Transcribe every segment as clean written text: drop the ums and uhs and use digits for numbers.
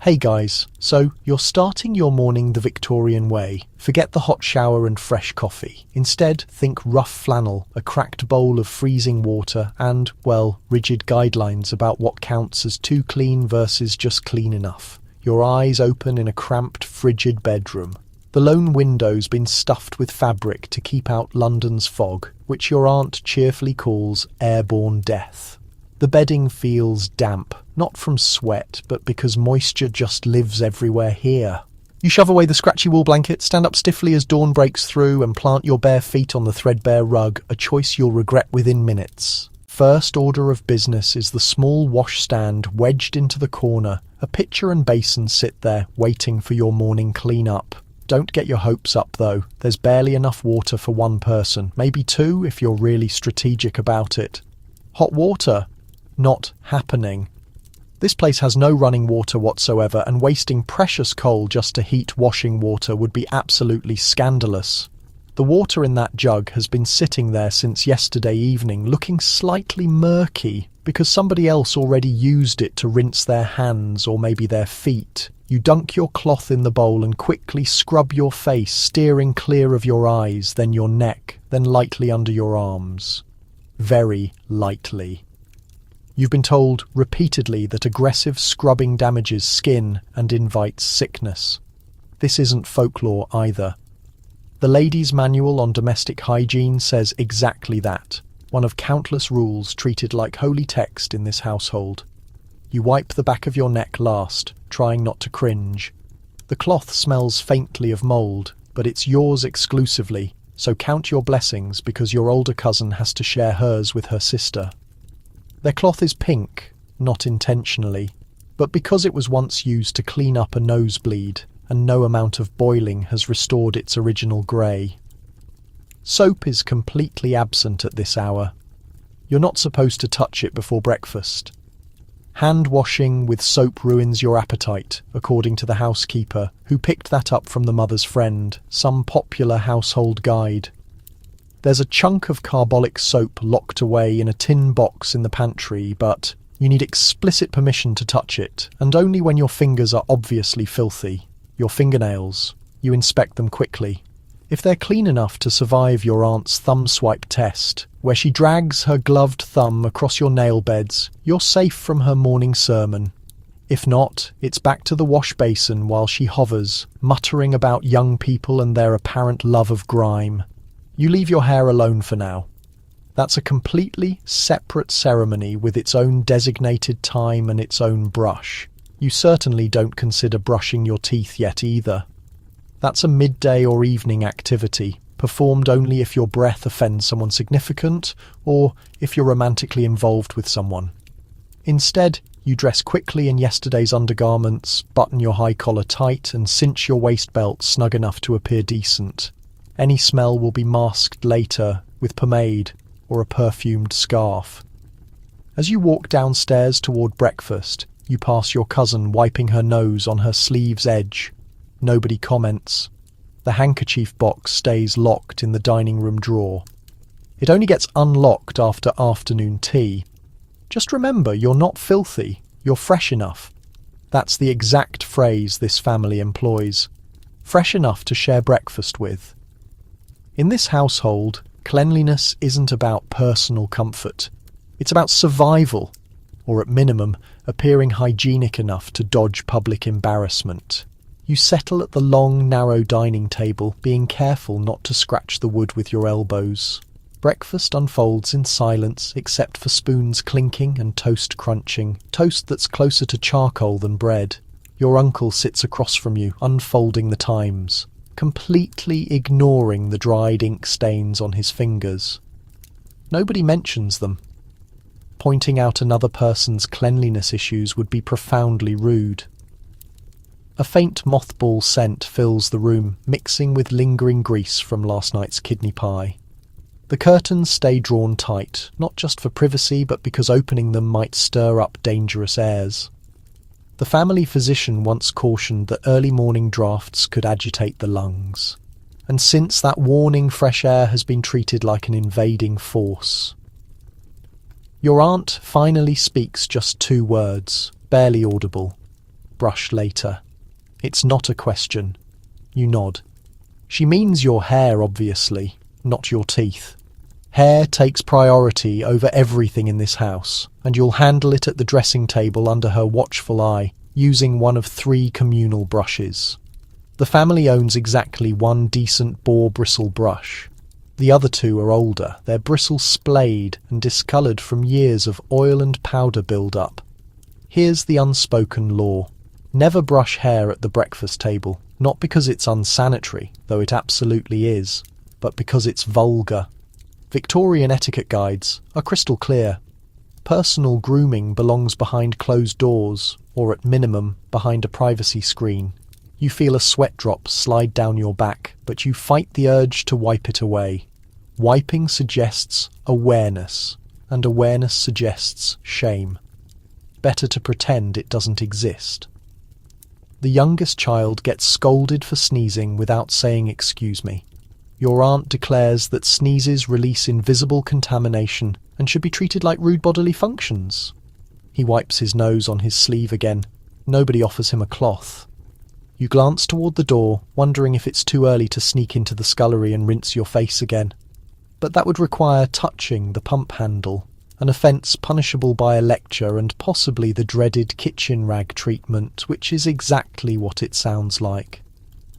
Hey guys, so you're starting your morning the Victorian way. Forget the hot shower and fresh coffee. Instead, think rough flannel, a cracked bowl of freezing water, and, well, rigid guidelines about what counts as too clean versus just clean enough. Your eyes open in a cramped, frigid bedroom. The lone window's been stuffed with fabric to keep out London's fog, which your aunt cheerfully calls airborne death. The bedding feels damp, not from sweat, but because moisture just lives everywhere here. You shove away the scratchy wool blanket, stand up stiffly as dawn breaks through, and plant your bare feet on the threadbare rug, a choice you'll regret within minutes. First order of business is the small washstand wedged into the corner. A pitcher and basin sit there, waiting for your morning clean-up. Don't get your hopes up, though. There's barely enough water for one person, maybe two if you're really strategic about it. Hot water? Not happening. This place has no running water whatsoever, and wasting precious coal just to heat washing water would be absolutely scandalous. The water in that jug has been sitting there since yesterday evening, looking slightly murky, because somebody else already used it to rinse their hands or maybe their feet. You dunk your cloth in the bowl and quickly scrub your face, steering clear of your eyes, then your neck, then lightly under your arms. Very lightly. You've been told repeatedly that aggressive scrubbing damages skin and invites sickness. This isn't folklore either. The Ladies' Manual on Domestic Hygiene says exactly that, one of countless rules treated like holy text in this household. You wipe the back of your neck last, trying not to cringe. The cloth smells faintly of mould, but it's yours exclusively, so count your blessings because your older cousin has to share hers with her sister. Their cloth is pink, not intentionally, but because it was once used to clean up a nosebleed, and no amount of boiling has restored its original grey. Soap is completely absent at this hour. You're not supposed to touch it before breakfast. Hand washing with soap ruins your appetite, according to the housekeeper, who picked that up from the mother's friend, some popular household guide. There's a chunk of carbolic soap locked away in a tin box in the pantry, but you need explicit permission to touch it, and only when your fingers are obviously filthy. Your fingernails. You inspect them quickly. If they're clean enough to survive your aunt's thumb swipe test, where she drags her gloved thumb across your nail beds, you're safe from her morning sermon. If not, it's back to the wash basin while she hovers, muttering about young people and their apparent love of grime. You leave your hair alone for now. That's a completely separate ceremony with its own designated time and its own brush. You certainly don't consider brushing your teeth yet either. That's a midday or evening activity, performed only if your breath offends someone significant or if you're romantically involved with someone. Instead, you dress quickly in yesterday's undergarments, button your high collar tight and cinch your waist belt snug enough to appear decent. Any smell will be masked later with pomade or a perfumed scarf. As you walk downstairs toward breakfast, you pass your cousin wiping her nose on her sleeve's edge. Nobody comments. The handkerchief box stays locked in the dining room drawer. It only gets unlocked after afternoon tea. Just remember, you're not filthy, you're fresh enough. That's the exact phrase this family employs. Fresh enough to share breakfast with. In this household, cleanliness isn't about personal comfort. It's about survival, or at minimum, appearing hygienic enough to dodge public embarrassment. You settle at the long, narrow dining table, being careful not to scratch the wood with your elbows. Breakfast unfolds in silence, except for spoons clinking and toast crunching, toast that's closer to charcoal than bread. Your uncle sits across from you, unfolding the Times, completely ignoring the dried ink stains on his fingers. Nobody mentions them. Pointing out another person's cleanliness issues would be profoundly rude. A faint mothball scent fills the room, mixing with lingering grease from last night's kidney pie. The curtains stay drawn tight, not just for privacy, but because opening them might stir up dangerous airs. The family physician once cautioned that early morning drafts could agitate the lungs. And since that warning, fresh air has been treated like an invading force. Your aunt finally speaks just 2 words, barely audible. brush later. It's not a question. You nod. She means your hair, obviously, not your teeth. Hair takes priority over everything in this house, and you'll handle it at the dressing table under her watchful eye, using one of 3 communal brushes. The family owns exactly 1 decent boar bristle brush. The other 2 are older, their bristles splayed and discoloured from years of oil and powder build-up. Here's the unspoken law. Never brush hair at the breakfast table, not because it's unsanitary, though it absolutely is, but because it's vulgar. Victorian etiquette guides are crystal clear. Personal grooming belongs behind closed doors, or at minimum, behind a privacy screen. You feel a sweat drop slide down your back, but you fight the urge to wipe it away. Wiping suggests awareness, and awareness suggests shame. Better to pretend it doesn't exist. The youngest child gets scolded for sneezing without saying excuse me. Your aunt declares that sneezes release invisible contamination and should be treated like rude bodily functions. He wipes his nose on his sleeve again. Nobody offers him a cloth. You glance toward the door, wondering if it's too early to sneak into the scullery and rinse your face again. But that would require touching the pump handle, an offence punishable by a lecture and possibly the dreaded kitchen rag treatment, which is exactly what it sounds like.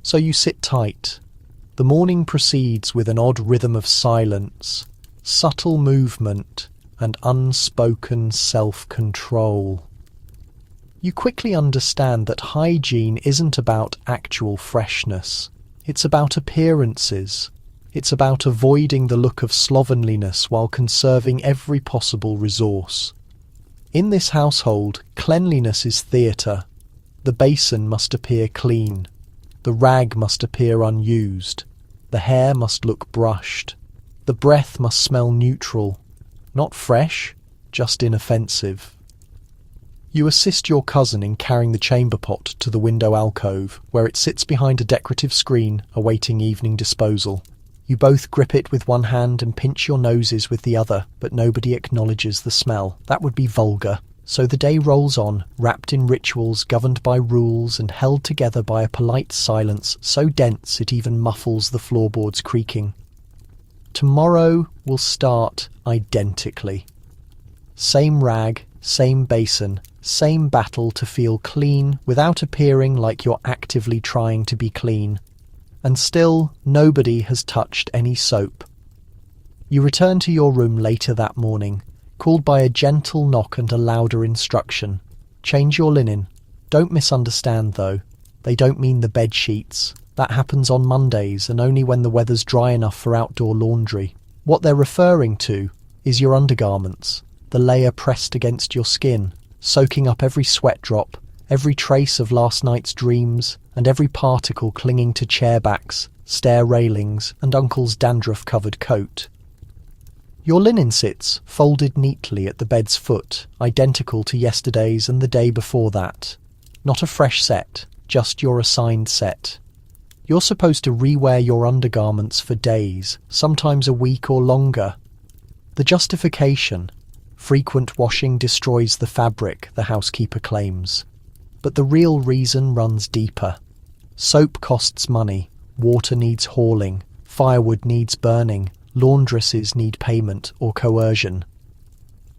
So you sit tight. The morning proceeds with an odd rhythm of silence, subtle movement, and unspoken self-control. You quickly understand that hygiene isn't about actual freshness. It's about appearances. It's about avoiding the look of slovenliness while conserving every possible resource. In this household, cleanliness is theatre. The basin must appear clean. The rag must appear unused. The hair must look brushed. The breath must smell neutral. Not fresh, just inoffensive. You assist your cousin in carrying the chamber pot to the window alcove, where it sits behind a decorative screen, awaiting evening disposal. You both grip it with one hand and pinch your noses with the other, but nobody acknowledges the smell. That would be vulgar. So the day rolls on, wrapped in rituals governed by rules and held together by a polite silence so dense it even muffles the floorboards creaking. Tomorrow will start identically. Same rag, same basin, same battle to feel clean without appearing like you're actively trying to be clean. And still, nobody has touched any soap. You return to your room later that morning, called by a gentle knock and a louder instruction. Change your linen. Don't misunderstand, though. They don't mean the bed sheets. That happens on Mondays and only when the weather's dry enough for outdoor laundry. What they're referring to is your undergarments, the layer pressed against your skin, soaking up every sweat drop, every trace of last night's dreams, and every particle clinging to chair backs, stair railings, and Uncle's dandruff-covered coat. Your linen sits, folded neatly at the bed's foot, identical to yesterday's and the day before that. Not a fresh set, just your assigned set. You're supposed to rewear your undergarments for days, sometimes a week or longer. The justification: frequent washing destroys the fabric, the housekeeper claims. But the real reason runs deeper. Soap costs money, water needs hauling, firewood needs burning, laundresses need payment or coercion.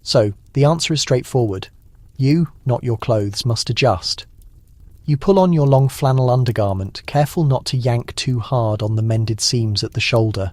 So, the answer is straightforward. You, not your clothes, must adjust. You pull on your long flannel undergarment, careful not to yank too hard on the mended seams at the shoulder.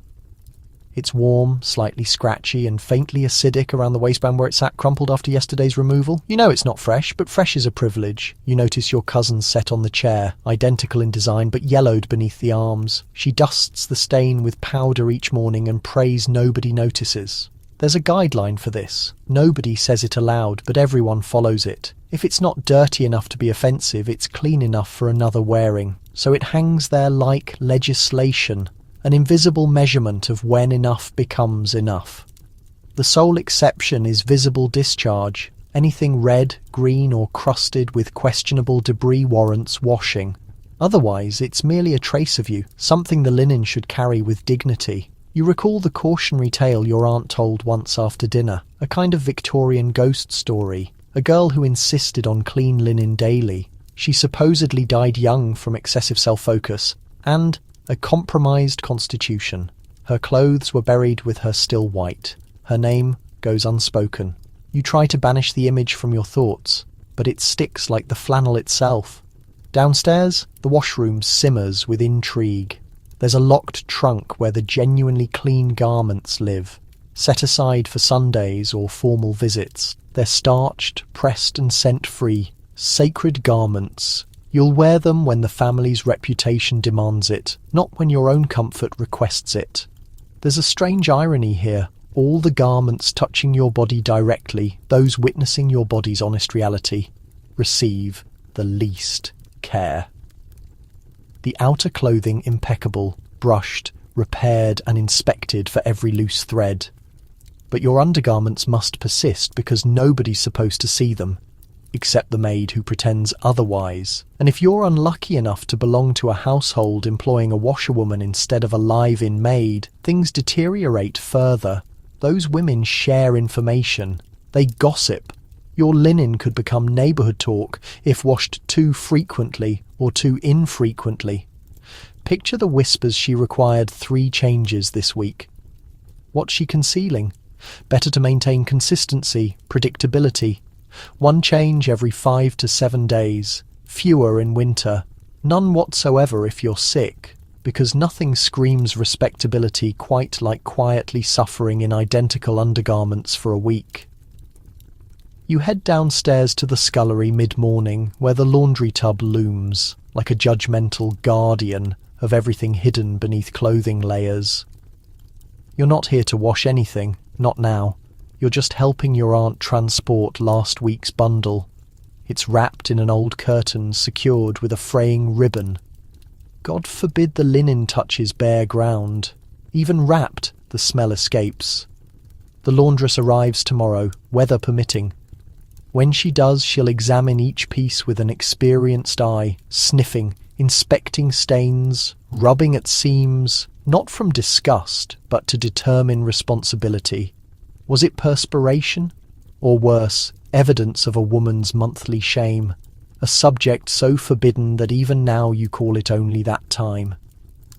It's warm, slightly scratchy, and faintly acidic around the waistband where it sat crumpled after yesterday's removal. You know it's not fresh, but fresh is a privilege. You notice your cousin set on the chair, identical in design but yellowed beneath the arms. She dusts the stain with powder each morning and prays nobody notices. There's a guideline for this. Nobody says it aloud, but everyone follows it. If it's not dirty enough to be offensive, it's clean enough for another wearing. So it hangs there like legislation. An invisible measurement of when enough becomes enough. The sole exception is visible discharge. Anything red, green or crusted with questionable debris warrants washing. Otherwise, it's merely a trace of you, something the linen should carry with dignity. You recall the cautionary tale your aunt told once after dinner, a kind of Victorian ghost story. A girl who insisted on clean linen daily. She supposedly died young from excessive self-focus and a compromised constitution. Her clothes were buried with her still white. Her name goes unspoken. You try to banish the image from your thoughts, but it sticks like the flannel itself. Downstairs, the washroom simmers with intrigue. There's a locked trunk where the genuinely clean garments live, set aside for Sundays or formal visits. They're starched, pressed and scent-free. Sacred garments. You'll wear them when the family's reputation demands it, not when your own comfort requests it. There's a strange irony here. All the garments touching your body directly, those witnessing your body's honest reality, receive the least care. The outer clothing impeccable, brushed, repaired and inspected for every loose thread. But your undergarments must persist because nobody's supposed to see them, except the maid who pretends otherwise. And if you're unlucky enough to belong to a household employing a washerwoman instead of a live-in maid, things deteriorate further. Those women share information. They gossip. Your linen could become neighbourhood talk if washed too frequently or too infrequently. Picture the whispers she required 3 changes this week. What's she concealing? Better to maintain consistency, predictability. 1 change every 5 to 7 days. Fewer in winter. None whatsoever if you're sick. Because nothing screams respectability quite like quietly suffering in identical undergarments for a week. You head downstairs to the scullery mid-morning, where the laundry tub looms, like a judgmental guardian of everything hidden beneath clothing layers. You're not here to wash anything, not now. You're just helping your aunt transport last week's bundle. It's wrapped in an old curtain secured with a fraying ribbon. God forbid the linen touches bare ground. Even wrapped, the smell escapes. The laundress arrives tomorrow, weather permitting. When she does, she'll examine each piece with an experienced eye, sniffing, inspecting stains, rubbing at seams, not from disgust, but to determine responsibility. Was it perspiration? Or worse, evidence of a woman's monthly shame? A subject so forbidden that even now you call it only that time.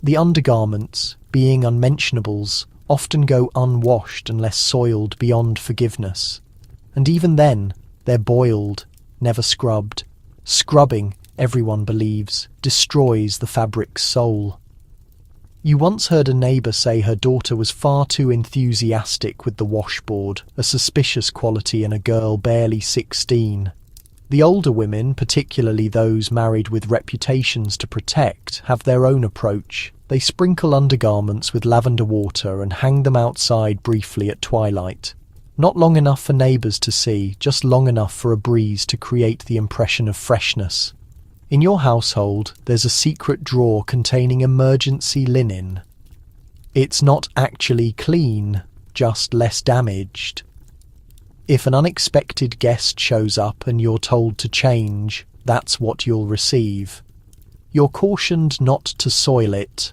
The undergarments, being unmentionables, often go unwashed unless soiled beyond forgiveness. And even then, they're boiled, never scrubbed. Scrubbing, everyone believes, destroys the fabric's soul. You once heard a neighbour say her daughter was far too enthusiastic with the washboard, a suspicious quality in a girl barely 16. The older women, particularly those married with reputations to protect, have their own approach. They sprinkle undergarments with lavender water and hang them outside briefly at twilight. Not long enough for neighbours to see, just long enough for a breeze to create the impression of freshness. In your household, there's a secret drawer containing emergency linen. It's not actually clean, just less damaged. If an unexpected guest shows up and you're told to change, that's what you'll receive. You're cautioned not to soil it.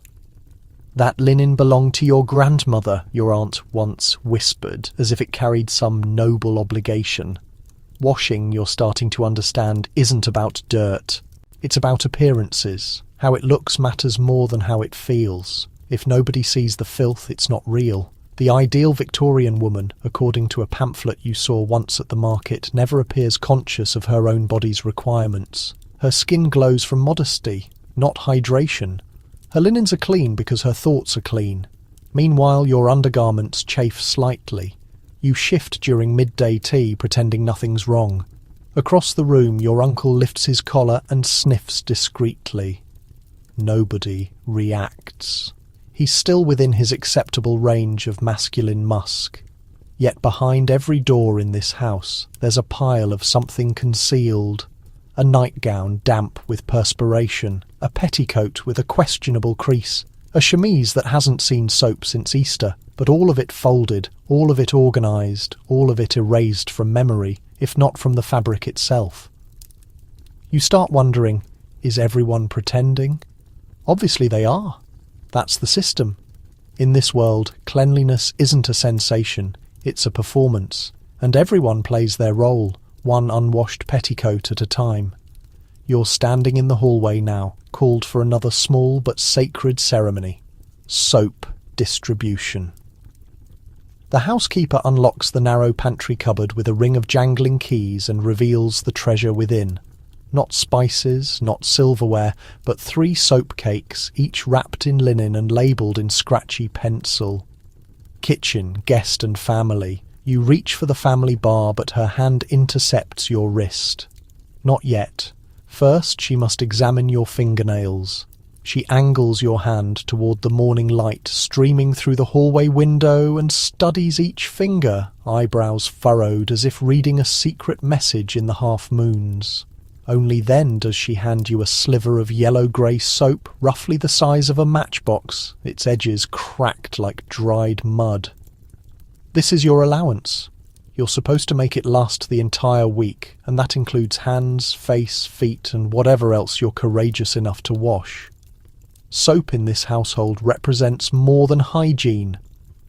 That linen belonged to your grandmother, your aunt once whispered, as if it carried some noble obligation. Washing, you're starting to understand, isn't about dirt. It's about appearances. How it looks matters more than how it feels. If nobody sees the filth, it's not real. The ideal Victorian woman, according to a pamphlet you saw once at the market, never appears conscious of her own body's requirements. Her skin glows from modesty, not hydration. Her linens are clean because her thoughts are clean. Meanwhile, your undergarments chafe slightly. You shift during midday tea, pretending nothing's wrong. Across the room, your uncle lifts his collar and sniffs discreetly. Nobody reacts. He's still within his acceptable range of masculine musk. Yet behind every door in this house, there's a pile of something concealed. A nightgown damp with perspiration, a petticoat with a questionable crease, a chemise that hasn't seen soap since Easter, but all of it folded, all of it organised, all of it erased from memory, if not from the fabric itself. You start wondering, is everyone pretending? Obviously they are. That's the system. In this world, cleanliness isn't a sensation, it's a performance, and everyone plays their role, one unwashed petticoat at a time. You're standing in the hallway now, called for another small but sacred ceremony. Soap distribution. The housekeeper unlocks the narrow pantry cupboard with a ring of jangling keys and reveals the treasure within. Not spices, not silverware, but 3 soap cakes, each wrapped in linen and labelled in scratchy pencil. Kitchen, guest and family. You reach for the family bar, but her hand intercepts your wrist. Not yet. First, she must examine your fingernails. She angles your hand toward the morning light streaming through the hallway window and studies each finger, eyebrows furrowed as if reading a secret message in the half-moons. Only then does she hand you a sliver of yellow-grey soap roughly the size of a matchbox, its edges cracked like dried mud. This is your allowance. You're supposed to make it last the entire week, and that includes hands, face, feet, and whatever else you're courageous enough to wash. Soap in this household represents more than hygiene.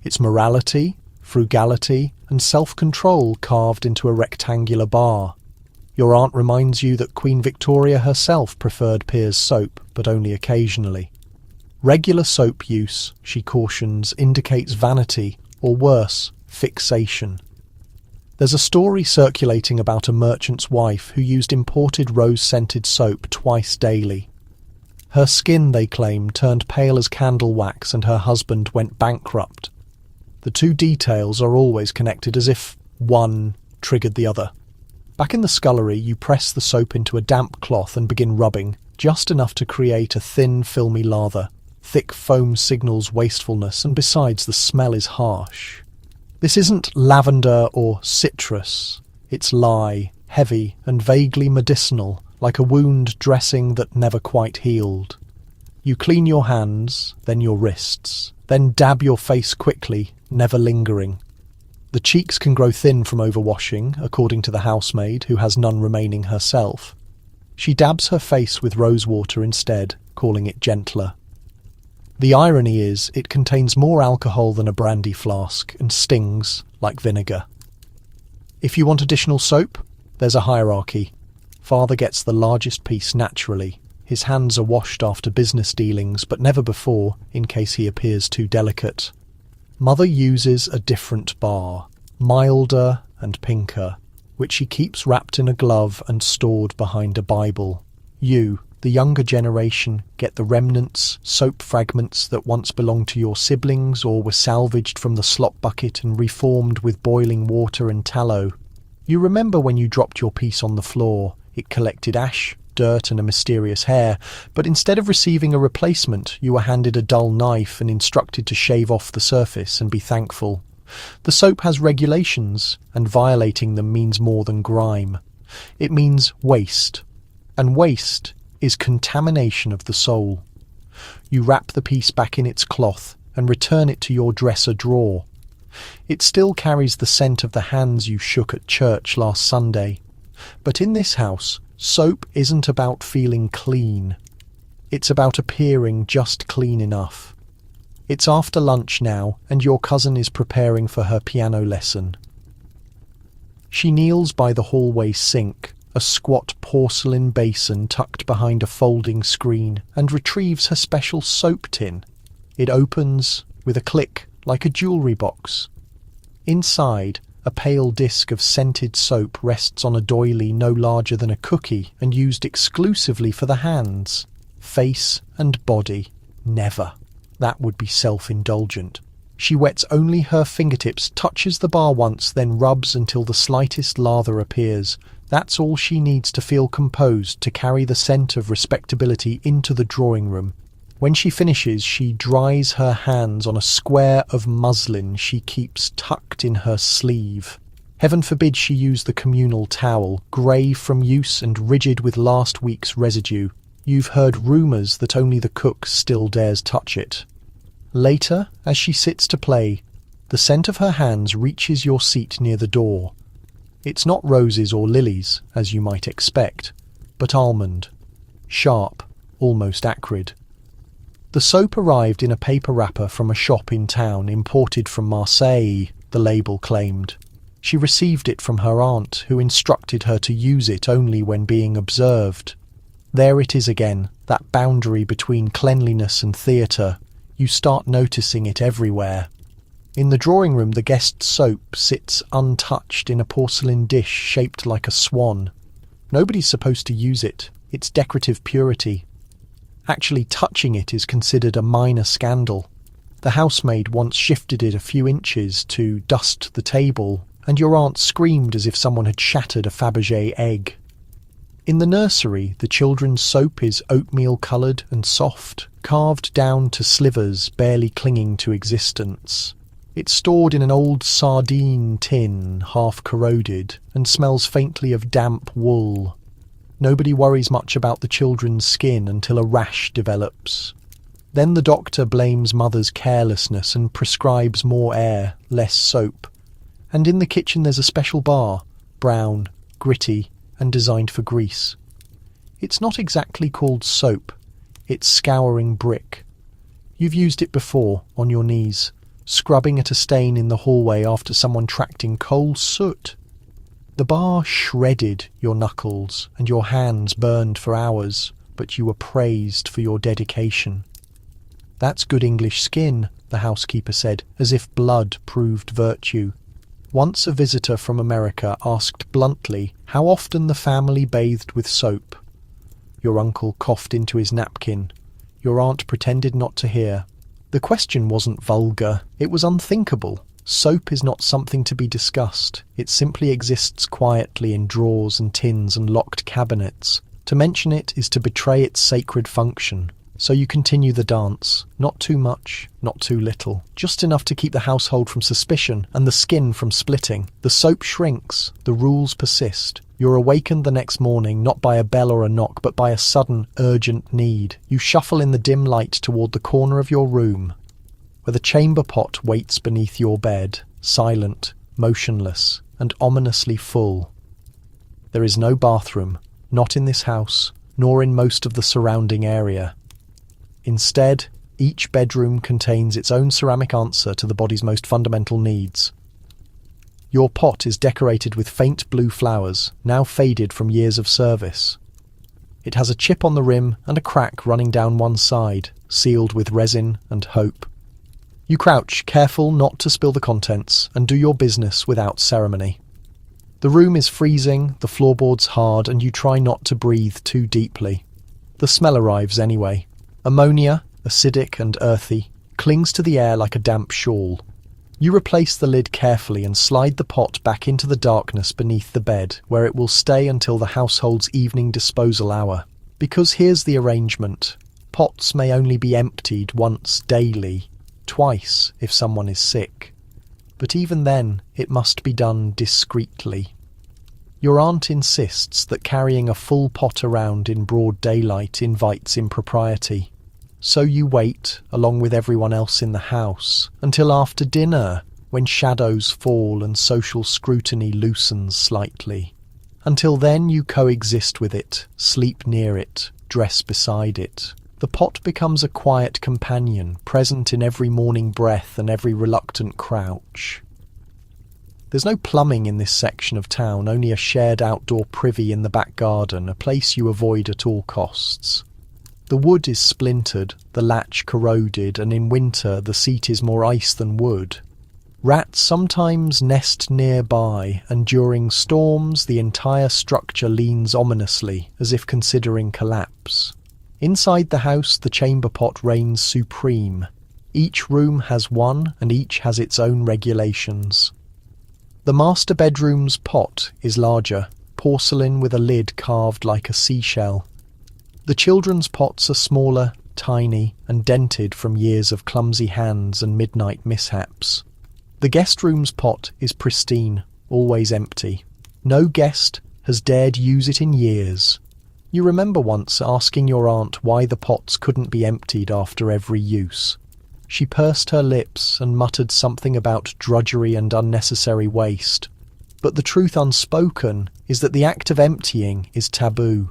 It's morality, frugality, and self-control carved into a rectangular bar. Your aunt reminds you that Queen Victoria herself preferred Pears soap, but only occasionally. Regular soap use, she cautions, indicates vanity, or worse, fixation. There's a story circulating about a merchant's wife who used imported rose-scented soap twice daily. Her skin, they claim, turned pale as candle wax and her husband went bankrupt. The 2 details are always connected as if one triggered the other. Back in the scullery, you press the soap into a damp cloth and begin rubbing, just enough to create a thin, filmy lather. Thick foam signals wastefulness, and besides, the smell is harsh. This isn't lavender or citrus. It's lye, heavy and vaguely medicinal, like a wound dressing that never quite healed. You clean your hands, then your wrists, then dab your face quickly, never lingering. The cheeks can grow thin from overwashing, according to the housemaid, who has none remaining herself. She dabs her face with rosewater instead, calling it gentler. The irony is, it contains more alcohol than a brandy flask, and stings like vinegar. If you want additional soap, there's a hierarchy. Father gets the largest piece naturally. His hands are washed after business dealings, but never before, in case he appears too delicate. Mother uses a different bar, milder and pinker, which she keeps wrapped in a glove and stored behind a Bible. You, the younger generation, get the remnants, soap fragments that once belonged to your siblings or were salvaged from the slop bucket and reformed with boiling water and tallow. You remember when you dropped your piece on the floor. It collected ash, dirt and a mysterious hair, but instead of receiving a replacement, you were handed a dull knife and instructed to shave off the surface and be thankful. The soap has regulations, and violating them means more than grime. It means waste, and waste is contamination of the soul. You wrap the piece back in its cloth and return it to your dresser drawer. It still carries the scent of the hands you shook at church last Sunday. But in this house, soap isn't about feeling clean. It's about appearing just clean enough. It's after lunch now, and your cousin is preparing for her piano lesson. She kneels by the hallway sink, a squat porcelain basin tucked behind a folding screen, and retrieves her special soap tin. It opens with a click like a jewellery box. Inside, a pale disc of scented soap rests on a doily no larger than a cookie and used exclusively for the hands. Face and body, never. That would be self-indulgent. She wets only her fingertips, touches the bar once, then rubs until the slightest lather appears. That's all she needs to feel composed, to carry the scent of respectability into the drawing room. When she finishes, she dries her hands on a square of muslin she keeps tucked in her sleeve. Heaven forbid she use the communal towel, grey from use and rigid with last week's residue. You've heard rumours that only the cook still dares touch it. Later, as she sits to play, the scent of her hands reaches your seat near the door. It's not roses or lilies, as you might expect, but almond. Sharp, almost acrid. The soap arrived in a paper wrapper from a shop in town, imported from Marseille, the label claimed. She received it from her aunt, who instructed her to use it only when being observed. There it is again, that boundary between cleanliness and theatre. You start noticing it everywhere. In the drawing room, the guest soap sits untouched in a porcelain dish shaped like a swan. Nobody's supposed to use it. It's decorative purity. Actually touching it is considered a minor scandal. The housemaid once shifted it a few inches to dust the table, and your aunt screamed as if someone had shattered a Fabergé egg. In the nursery, the children's soap is oatmeal-coloured and soft, carved down to slivers barely clinging to existence. It's stored in an old sardine tin, half corroded, and smells faintly of damp wool. Nobody worries much about the children's skin until a rash develops. Then the doctor blames mother's carelessness and prescribes more air, less soap. And in the kitchen there's a special bar, brown, gritty, and designed for grease. It's not exactly called soap, it's scouring brick. You've used it before, on your knees, scrubbing at a stain in the hallway after someone tracked in coal soot. The bar shredded your knuckles and your hands burned for hours, but you were praised for your dedication. That's good English skin, the housekeeper said, as if blood proved virtue. Once a visitor from America asked bluntly how often the family bathed with soap. Your uncle coughed into his napkin. Your aunt pretended not to hear. The question wasn't vulgar, it was unthinkable. Soap is not something to be discussed. It simply exists quietly in drawers and tins and locked cabinets. To mention it is to betray its sacred function. So you continue the dance. Not too much, not too little. Just enough to keep the household from suspicion and the skin from splitting. The soap shrinks. The rules persist. You're awakened the next morning not by a bell or a knock, but by a sudden, urgent need. You shuffle in the dim light toward the corner of your room, where the chamber pot waits beneath your bed, silent, motionless, and ominously full. There is no bathroom, not in this house, nor in most of the surrounding area. Instead, each bedroom contains its own ceramic answer to the body's most fundamental needs. Your pot is decorated with faint blue flowers, now faded from years of service. It has a chip on the rim and a crack running down one side, sealed with resin and hope. You crouch, careful not to spill the contents, and do your business without ceremony. The room is freezing, the floorboards hard, and you try not to breathe too deeply. The smell arrives anyway. Ammonia, acidic and earthy, clings to the air like a damp shawl. You replace the lid carefully and slide the pot back into the darkness beneath the bed, where it will stay until the household's evening disposal hour. Because here's the arrangement. Pots may only be emptied once daily, twice if someone is sick. But even then, it must be done discreetly. Your aunt insists that carrying a full pot around in broad daylight invites impropriety. So you wait, along with everyone else in the house, until after dinner, when shadows fall and social scrutiny loosens slightly. Until then you coexist with it, sleep near it, dress beside it. The pot becomes a quiet companion, present in every morning breath and every reluctant crouch. There's no plumbing in this section of town, only a shared outdoor privy in the back garden, a place you avoid at all costs. The wood is splintered, the latch corroded, and in winter the seat is more ice than wood. Rats sometimes nest nearby, and during storms the entire structure leans ominously, as if considering collapse. Inside the house the chamber pot reigns supreme. Each room has one, and each has its own regulations. The master bedroom's pot is larger, porcelain with a lid carved like a seashell. The children's pots are smaller, tiny, and dented from years of clumsy hands and midnight mishaps. The guest room's pot is pristine, always empty. No guest has dared use it in years. You remember once asking your aunt why the pots couldn't be emptied after every use. She pursed her lips and muttered something about drudgery and unnecessary waste. But the truth unspoken is that the act of emptying is taboo.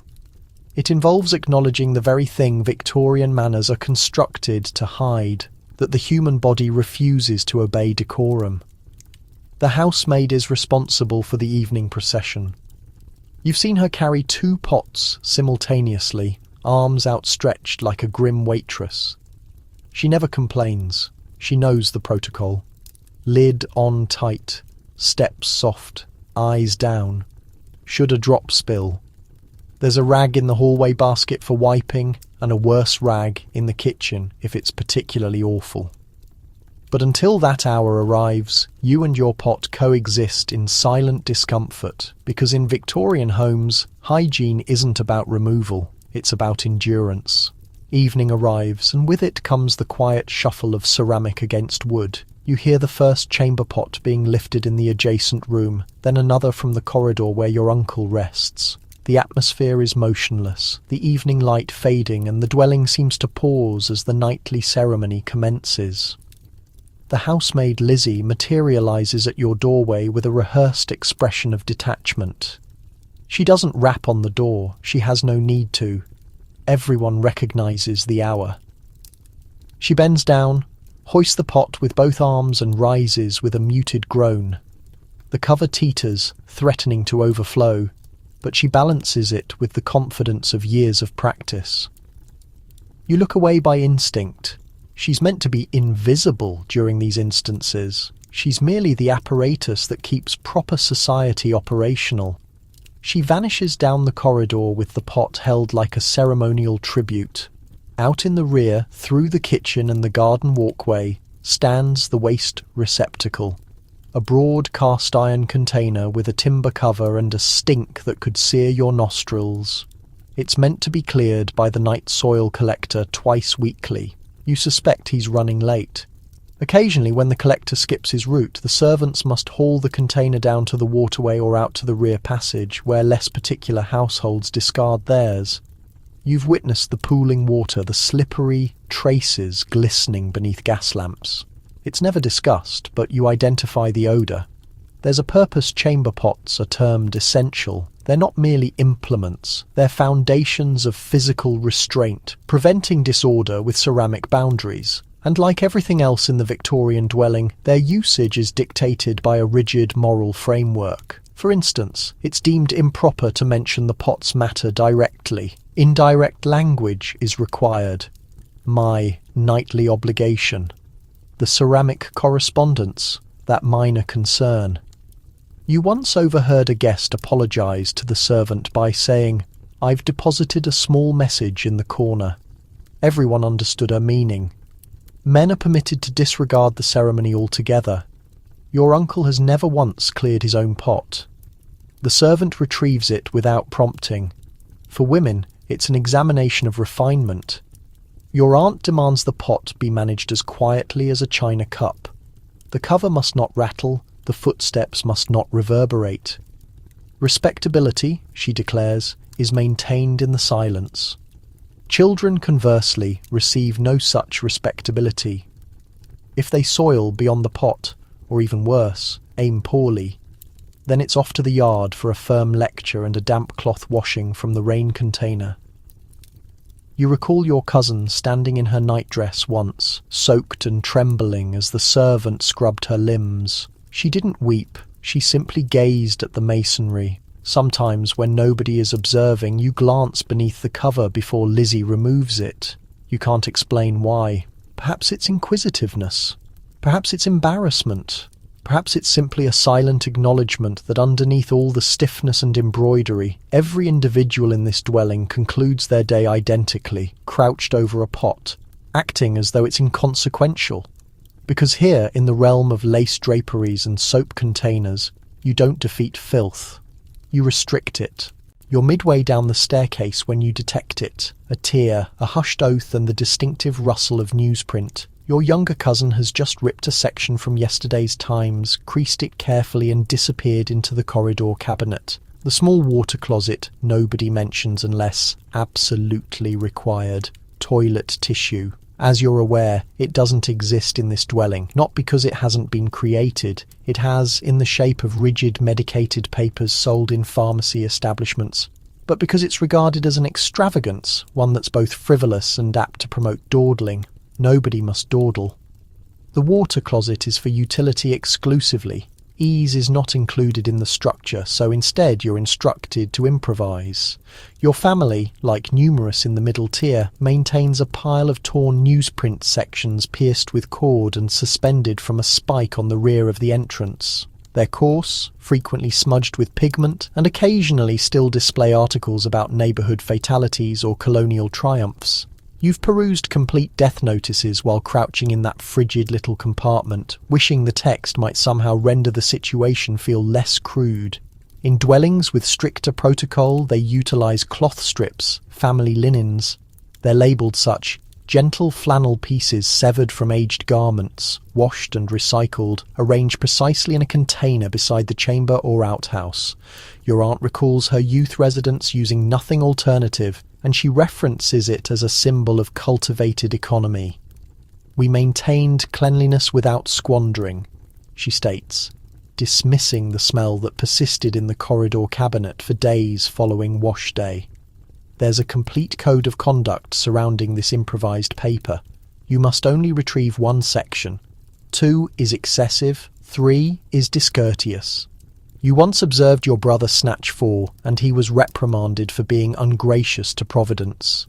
It involves acknowledging the very thing Victorian manners are constructed to hide, that the human body refuses to obey decorum. The housemaid is responsible for the evening procession. You've seen her carry 2 pots simultaneously, arms outstretched like a grim waitress. She never complains. She knows the protocol. Lid on tight, steps soft, eyes down. Should a drop spill? There's a rag in the hallway basket for wiping, and a worse rag in the kitchen if it's particularly awful. But until that hour arrives, you and your pot coexist in silent discomfort, because in Victorian homes, hygiene isn't about removal, it's about endurance. Evening arrives, and with it comes the quiet shuffle of ceramic against wood. You hear the first chamber pot being lifted in the adjacent room, then another from the corridor where your uncle rests. The atmosphere is motionless, the evening light fading, and the dwelling seems to pause as the nightly ceremony commences. The housemaid Lizzie materializes at your doorway with a rehearsed expression of detachment. She doesn't rap on the door, she has no need to. Everyone recognizes the hour. She bends down, hoists the pot with both arms and rises with a muted groan. The cover teeters, threatening to overflow, but she balances it with the confidence of years of practice. You look away by instinct. She's meant to be invisible during these instances. She's merely the apparatus that keeps proper society operational. She vanishes down the corridor with the pot held like a ceremonial tribute. Out in the rear, through the kitchen and the garden walkway, stands the waste receptacle. A broad cast-iron container with a timber cover and a stink that could sear your nostrils. It's meant to be cleared by the night soil collector twice weekly. You suspect he's running late. Occasionally, when the collector skips his route, the servants must haul the container down to the waterway or out to the rear passage, where less particular households discard theirs. You've witnessed the pooling water, the slippery traces glistening beneath gas lamps. It's never discussed, but you identify the odour. There's a purpose chamber pots are termed essential. They're not merely implements, they're foundations of physical restraint, preventing disorder with ceramic boundaries. And like everything else in the Victorian dwelling, their usage is dictated by a rigid moral framework. For instance, it's deemed improper to mention the pot's matter directly. Indirect language is required. My nightly obligation. The ceramic correspondence, that minor concern. You once overheard a guest apologise to the servant by saying, "I've deposited a small message in the corner." Everyone understood her meaning. Men are permitted to disregard the ceremony altogether. Your uncle has never once cleared his own pot. The servant retrieves it without prompting. For women, it's an examination of refinement. Your aunt demands the pot be managed as quietly as a china cup. The cover must not rattle, the footsteps must not reverberate. Respectability, she declares, is maintained in the silence. Children, conversely, receive no such respectability. If they soil beyond the pot, or even worse, aim poorly, then it's off to the yard for a firm lecture and a damp cloth washing from the rain container. You recall your cousin standing in her nightdress once, soaked and trembling as the servant scrubbed her limbs. She didn't weep, she simply gazed at the masonry. Sometimes, when nobody is observing, you glance beneath the cover before Lizzie removes it. You can't explain why. Perhaps it's inquisitiveness. Perhaps it's embarrassment. Perhaps it's simply a silent acknowledgement that underneath all the stiffness and embroidery, every individual in this dwelling concludes their day identically, crouched over a pot, acting as though it's inconsequential. Because here, in the realm of lace draperies and soap containers, you don't defeat filth. You restrict it. You're midway down the staircase when you detect it. A tear, a hushed oath, and the distinctive rustle of newsprint. Your younger cousin has just ripped a section from yesterday's Times, creased it carefully and disappeared into the corridor cabinet. The small water closet nobody mentions unless absolutely required. Toilet tissue. As you're aware, it doesn't exist in this dwelling, not because it hasn't been created. It has in the shape of rigid medicated papers sold in pharmacy establishments, but because it's regarded as an extravagance, one that's both frivolous and apt to promote dawdling. Nobody must dawdle. The water closet is for utility exclusively. Ease is not included in the structure, so instead you're instructed to improvise. Your family, like numerous in the middle tier, maintains a pile of torn newsprint sections pierced with cord and suspended from a spike on the rear of the entrance. They're coarse, frequently smudged with pigment, and occasionally still display articles about neighbourhood fatalities or colonial triumphs. You've perused complete death notices while crouching in that frigid little compartment, wishing the text might somehow render the situation feel less crude. In dwellings with stricter protocol, they utilise cloth strips, family linens. They're labelled such: gentle flannel pieces severed from aged garments, washed and recycled, arranged precisely in a container beside the chamber or outhouse. Your aunt recalls her youth residence using nothing alternative, and she references it as a symbol of cultivated economy. "We maintained cleanliness without squandering," she states, dismissing the smell that persisted in the corridor cabinet for days following wash day. There's a complete code of conduct surrounding this improvised paper. You must only retrieve one section. 2 is excessive, 3 is discourteous. You once observed your brother snatch 4, and he was reprimanded for being ungracious to Providence.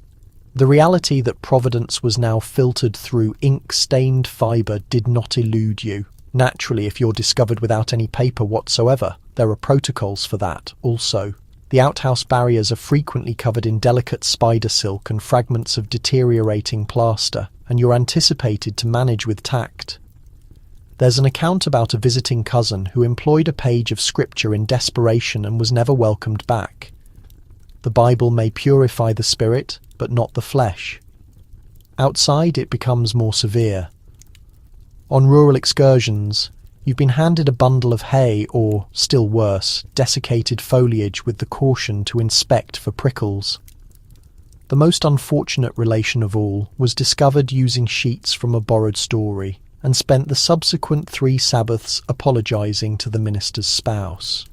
The reality that Providence was now filtered through ink-stained fibre did not elude you. Naturally, if you're discovered without any paper whatsoever, there are protocols for that also. The outhouse barriers are frequently covered in delicate spider silk and fragments of deteriorating plaster, and you're anticipated to manage with tact. There's an account about a visiting cousin who employed a page of scripture in desperation and was never welcomed back. The Bible may purify the spirit, but not the flesh. Outside, it becomes more severe. On rural excursions, you've been handed a bundle of hay or, still worse, desiccated foliage with the caution to inspect for prickles. The most unfortunate relation of all was discovered using sheets from a borrowed story and spent the subsequent 3 Sabbaths apologising to the minister's spouse.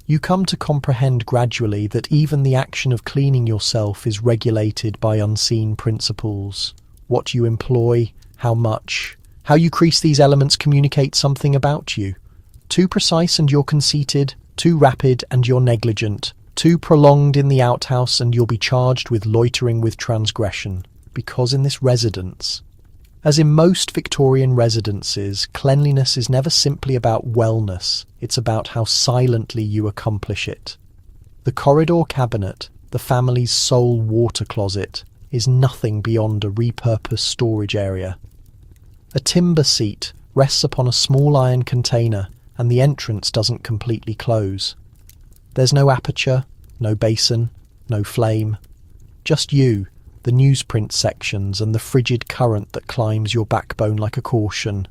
You come to comprehend gradually that even the action of cleaning yourself is regulated by unseen principles. What you employ, how much, how you crease these elements communicate something about you. Too precise and you're conceited, too rapid and you're negligent, too prolonged in the outhouse and you'll be charged with loitering with transgression. Because in this residence, as in most Victorian residences, cleanliness is never simply about wellness, it's about how silently you accomplish it. The corridor cabinet, the family's sole water closet, is nothing beyond a repurposed storage area. A timber seat rests upon a small iron container, and the entrance doesn't completely close. There's no aperture, no basin, no flame. Just you, the newsprint sections, and the frigid current that climbs your backbone like a caution.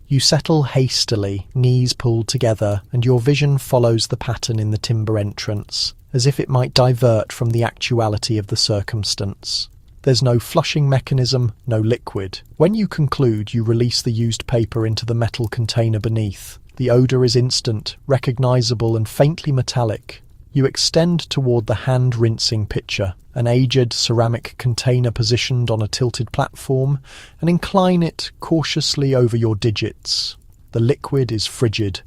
You settle hastily, knees pulled together, and your vision follows the pattern in the timber entrance, as if it might divert from the actuality of the circumstance. There's no flushing mechanism, no liquid. When you conclude, you release the used paper into the metal container beneath. The odour is instant, recognisable and faintly metallic. You extend toward the hand-rinsing pitcher, an aged ceramic container positioned on a tilted platform, and incline it cautiously over your digits. The liquid is frigid.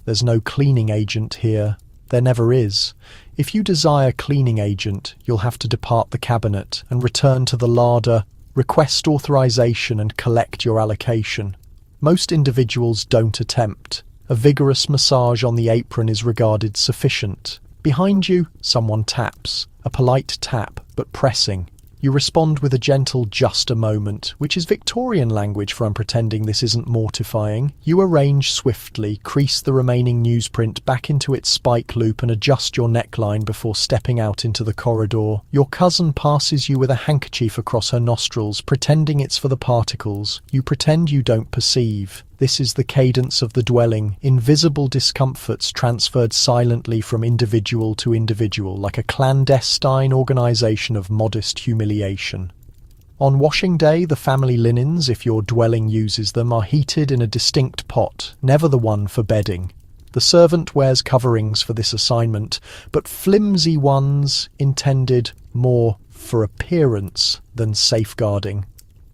There's no cleaning agent here. There never is. If you desire cleaning agent, you'll have to depart the cabinet and return to the larder, request authorization and collect your allocation. Most individuals don't attempt. A vigorous massage on the apron is regarded sufficient. Behind you, someone taps. A polite tap, but pressing. You respond with a gentle "just a moment," which is Victorian language for "I'm pretending this isn't mortifying." You arrange swiftly, crease the remaining newsprint back into its spike loop and adjust your neckline before stepping out into the corridor. Your cousin passes you with a handkerchief across her nostrils, pretending it's for the particles. You pretend you don't perceive. This is the cadence of the dwelling, invisible discomforts transferred silently from individual to individual, like a clandestine organisation of modest humiliation. On washing day, the family linens, if your dwelling uses them, are heated in a distinct pot, never the one for bedding. The servant wears coverings for this assignment, but flimsy ones intended more for appearance than safeguarding.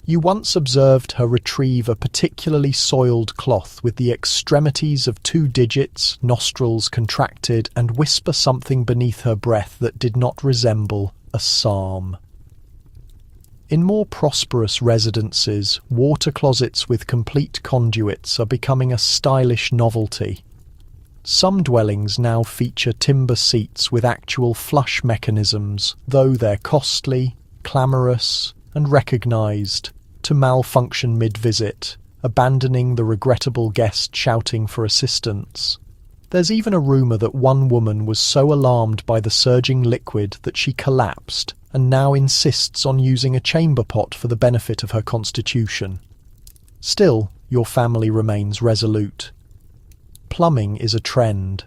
You once observed her retrieve a particularly soiled cloth with the extremities of 2 digits, nostrils contracted, and whisper something beneath her breath that did not resemble a psalm. In more prosperous residences, water closets with complete conduits are becoming a stylish novelty. Some dwellings now feature timber seats with actual flush mechanisms, though they're costly, clamorous, and recognised to malfunction mid-visit, abandoning the regrettable guest shouting for assistance. There's even a rumour that one woman was so alarmed by the surging liquid that she collapsed and now insists on using a chamber pot for the benefit of her constitution. Still, your family remains resolute. Plumbing is a trend.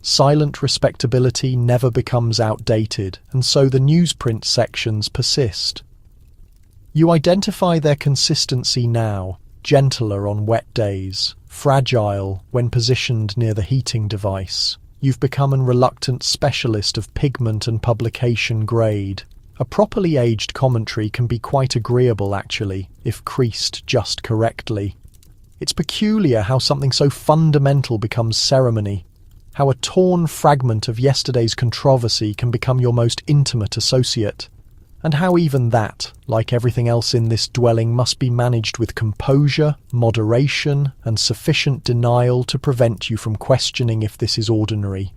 Silent respectability never becomes outdated, and so the newsprint sections persist. You identify their consistency now, gentler on wet days, fragile when positioned near the heating device. You've become a reluctant specialist of pigment and publication grade. A properly aged commentary can be quite agreeable, actually, if creased just correctly. It's peculiar how something so fundamental becomes ceremony, how a torn fragment of yesterday's controversy can become your most intimate associate, and how even that, like everything else in this dwelling, must be managed with composure, moderation, and sufficient denial to prevent you from questioning if this is ordinary.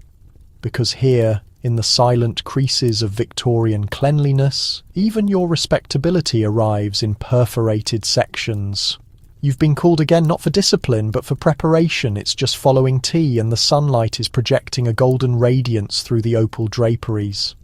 Because here, in the silent creases of Victorian cleanliness, even your respectability arrives in perforated sections. You've been called again not for discipline, but for preparation. It's just following tea, and the sunlight is projecting a golden radiance through the opal draperies.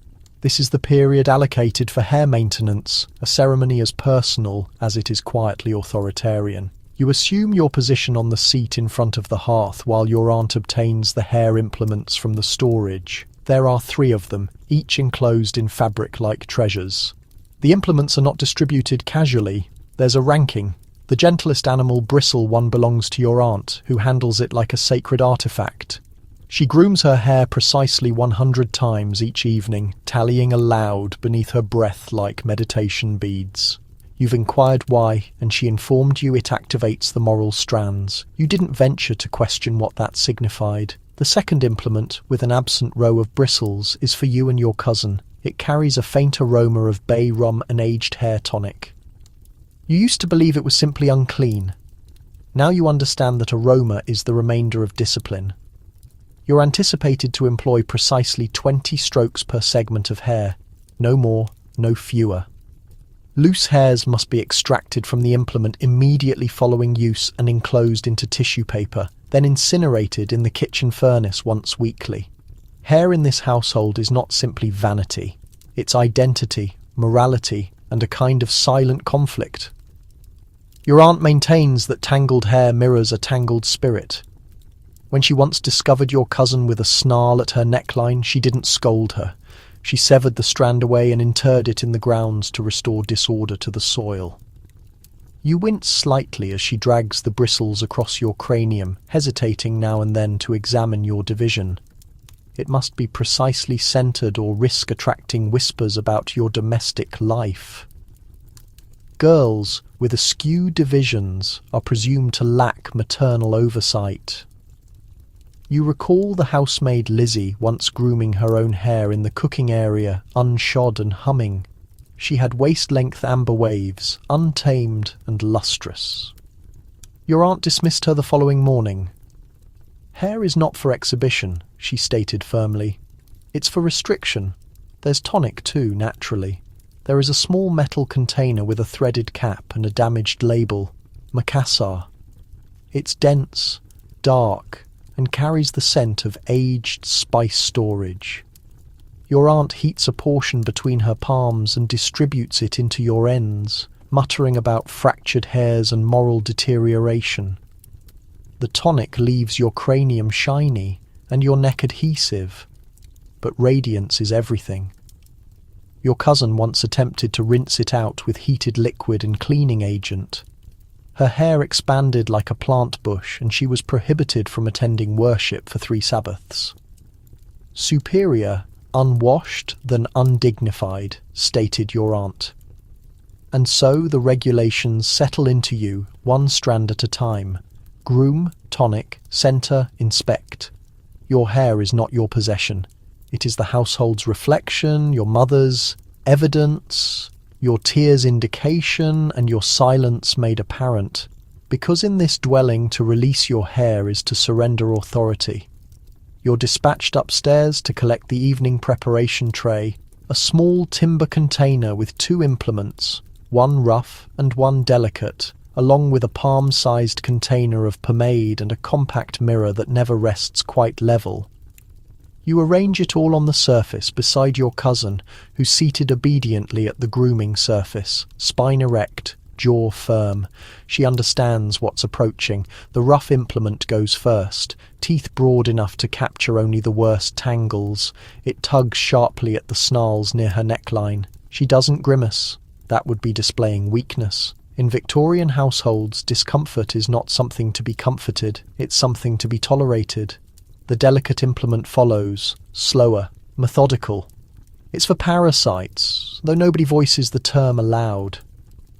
This is the period allocated for hair maintenance, a ceremony as personal as it is quietly authoritarian. You assume your position on the seat in front of the hearth while your aunt obtains the hair implements from the storage. There are 3 of them, each enclosed in fabric-like treasures. The implements are not distributed casually. There's a ranking. The gentlest animal, Bristle, one belongs to your aunt, who handles it like a sacred artifact. She grooms her hair precisely 100 times each evening, tallying aloud beneath her breath like meditation beads. You've inquired why, and she informed you it activates the moral strands. You didn't venture to question what that signified. The second implement, with an absent row of bristles, is for you and your cousin. It carries a faint aroma of bay rum and aged hair tonic. You used to believe it was simply unclean. Now you understand that aroma is the remainder of discipline. You're anticipated to employ precisely 20 strokes per segment of hair. No more, no fewer. Loose hairs must be extracted from the implement immediately following use and enclosed into tissue paper, then incinerated in the kitchen furnace once weekly. Hair in this household is not simply vanity. It's identity, morality, and a kind of silent conflict. Your aunt maintains that tangled hair mirrors a tangled spirit. When she once discovered your cousin with a snarl at her neckline, she didn't scold her. She severed the strand away and interred it in the grounds to restore disorder to the soil. You wince slightly as she drags the bristles across your cranium, hesitating now and then to examine your division. It must be precisely centred or risk attracting whispers about your domestic life. Girls with askew divisions are presumed to lack maternal oversight. You recall the housemaid Lizzie once grooming her own hair in the cooking area, unshod and humming. She had waist-length amber waves, untamed and lustrous. Your aunt dismissed her the following morning. Hair is not for exhibition, she stated firmly. It's for restriction. There's tonic too, naturally. There is a small metal container with a threaded cap and a damaged label, Macassar. It's dense, dark, and carries the scent of aged spice storage. Your aunt heats a portion between her palms and distributes it into your ends, muttering about fractured hairs and moral deterioration. The tonic leaves your cranium shiny and your neck adhesive, but radiance is everything. Your cousin once attempted to rinse it out with heated liquid and cleaning agent. Her hair expanded like a plant bush, and she was prohibited from attending worship for 3 Sabbaths. Superior, unwashed than undignified, stated your aunt. And so the regulations settle into you, one strand at a time. Groom, tonic, centre, inspect. Your hair is not your possession. It is the household's reflection, your mother's, evidence, your tears' indication, and your silence made apparent. Because in this dwelling to release your hair is to surrender authority. You're dispatched upstairs to collect the evening preparation tray, a small timber container with 2 implements, one rough and one delicate, along with a palm-sized container of pomade and a compact mirror that never rests quite level. You arrange it all on the surface beside your cousin, who's seated obediently at the grooming surface, spine erect, jaw firm. She understands what's approaching. The rough implement goes first, teeth broad enough to capture only the worst tangles. It tugs sharply at the snarls near her neckline. She doesn't grimace. That would be displaying weakness. In Victorian households, discomfort is not something to be comforted, it's something to be tolerated. The delicate implement follows, slower, methodical. It's for parasites, though nobody voices the term aloud.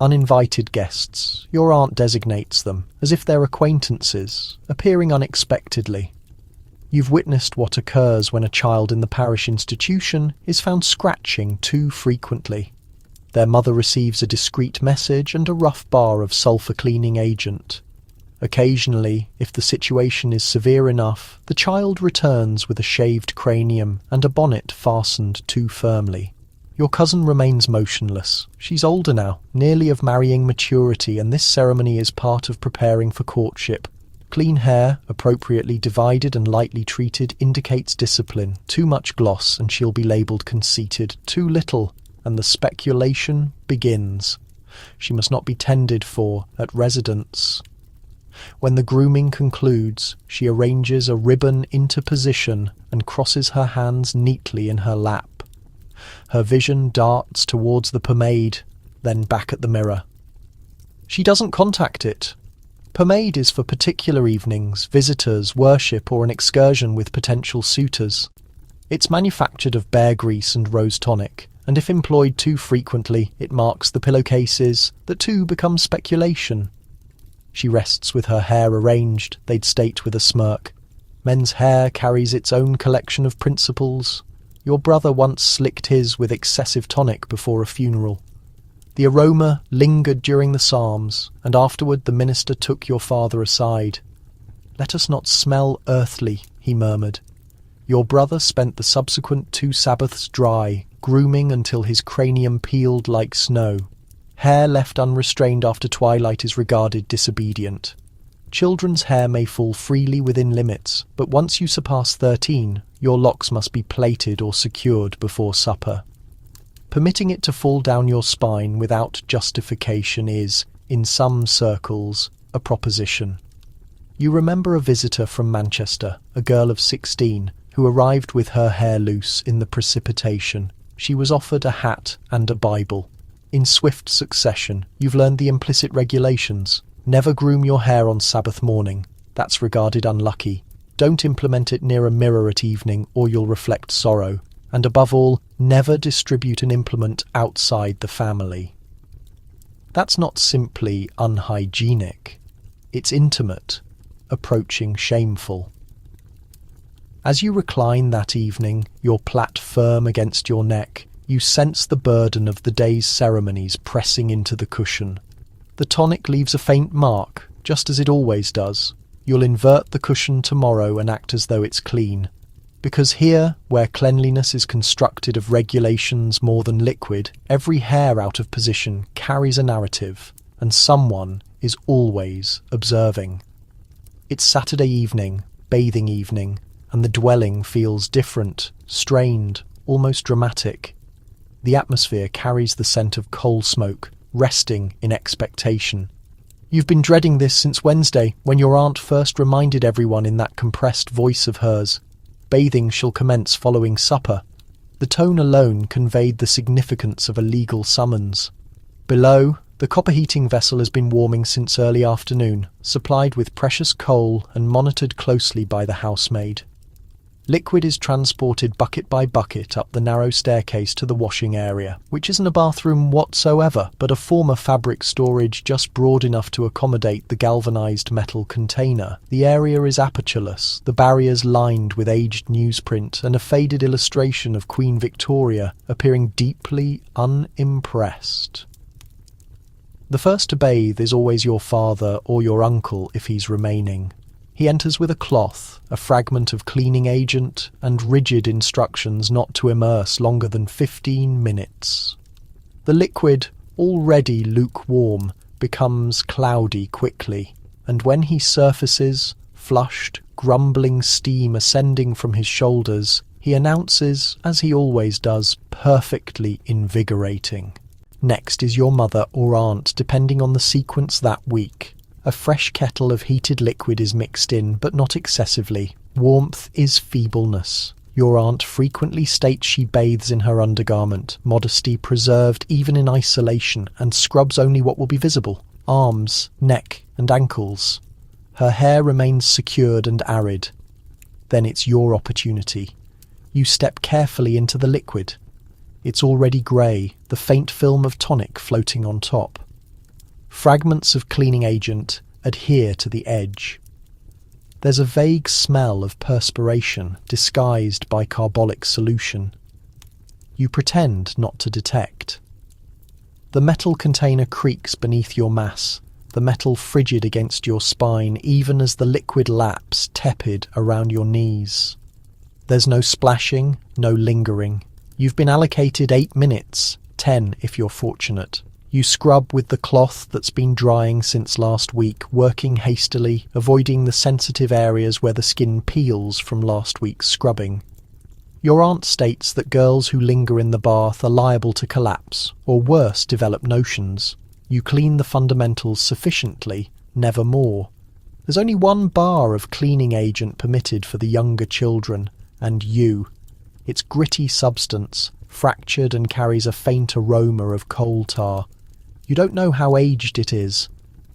Uninvited guests, your aunt designates them, as if they're acquaintances, appearing unexpectedly. You've witnessed what occurs when a child in the parish institution is found scratching too frequently. Their mother receives a discreet message and a rough bar of sulphur-cleaning agent. Occasionally, if the situation is severe enough, the child returns with a shaved cranium and a bonnet fastened too firmly. Your cousin remains motionless. She's older now, nearly of marrying maturity, and this ceremony is part of preparing for courtship. Clean hair, appropriately divided and lightly treated, indicates discipline. Too much gloss and she'll be labelled conceited. Too little, and the speculation begins. She must not be tended for at residence. When the grooming concludes, she arranges a ribbon into position and crosses her hands neatly in her lap. Her vision darts towards the pomade, then back at the mirror. She doesn't contact it. Pomade is for particular evenings, visitors, worship, or an excursion with potential suitors. It's manufactured of bear grease and rose tonic, and if employed too frequently, it marks the pillowcases. The two become speculation. She rests with her hair arranged, they'd state with a smirk. Men's hair carries its own collection of principles. Your brother once slicked his with excessive tonic before a funeral. The aroma lingered during the psalms, and afterward the minister took your father aside. "Let us not smell earthly," he murmured. Your brother spent the subsequent 2 Sabbaths dry, grooming until his cranium peeled like snow. Hair left unrestrained after twilight is regarded disobedient. Children's hair may fall freely within limits, but once you surpass 13, your locks must be plaited or secured before supper. Permitting it to fall down your spine without justification is, in some circles, a proposition. You remember a visitor from Manchester, a girl of 16, who arrived with her hair loose in the precipitation. She was offered a hat and a Bible. In swift succession, you've learned the implicit regulations. Never groom your hair on Sabbath morning. That's regarded unlucky. Don't implement it near a mirror at evening, or you'll reflect sorrow. And above all, never distribute an implement outside the family. That's not simply unhygienic. It's intimate, approaching shameful. As you recline that evening, your plait firm against your neck, you sense the burden of the day's ceremonies pressing into the cushion. The tonic leaves a faint mark, just as it always does. You'll invert the cushion tomorrow and act as though it's clean. Because here, where cleanliness is constructed of regulations more than liquid, every hair out of position carries a narrative, and someone is always observing. It's Saturday evening, bathing evening, and the dwelling feels different, strained, almost dramatic. The atmosphere carries the scent of coal smoke, resting in expectation. You've been dreading this since Wednesday, when your aunt first reminded everyone in that compressed voice of hers. Bathing shall commence following supper. The tone alone conveyed the significance of a legal summons. Below, the copper heating vessel has been warming since early afternoon, supplied with precious coal and monitored closely by the housemaid. Liquid is transported bucket by bucket up the narrow staircase to the washing area, which isn't a bathroom whatsoever, but a former fabric storage just broad enough to accommodate the galvanized metal container. The area is apertureless, the barriers lined with aged newsprint and a faded illustration of Queen Victoria appearing deeply unimpressed. The first to bathe is always your father or your uncle if he's remaining. He enters with a cloth, a fragment of cleaning agent, and rigid instructions not to immerse longer than 15 minutes. The liquid, already lukewarm, becomes cloudy quickly, and when he surfaces, flushed, grumbling steam ascending from his shoulders, he announces, as he always does, perfectly invigorating. Next is your mother or aunt, depending on the sequence that week. A fresh kettle of heated liquid is mixed in, but not excessively. Warmth is feebleness. Your aunt frequently states she bathes in her undergarment, modesty preserved even in isolation, and scrubs only what will be visible: arms, neck, and ankles. Her hair remains secured and arid. Then it's your opportunity. You step carefully into the liquid. It's already grey, the faint film of tonic floating on top. Fragments of cleaning agent adhere to the edge. There's a vague smell of perspiration disguised by carbolic solution. You pretend not to detect. The metal container creaks beneath your mass, the metal frigid against your spine even as the liquid laps tepid around your knees. There's no splashing, no lingering. You've been allocated 8 minutes, 10 if you're fortunate. You scrub with the cloth that's been drying since last week, working hastily, avoiding the sensitive areas where the skin peels from last week's scrubbing. Your aunt states that girls who linger in the bath are liable to collapse, or worse, develop notions. You clean the fundamentals sufficiently, never more. There's only 1 bar of cleaning agent permitted for the younger children, and you. It's gritty substance, fractured and carries a faint aroma of coal tar. You don't know how aged it is.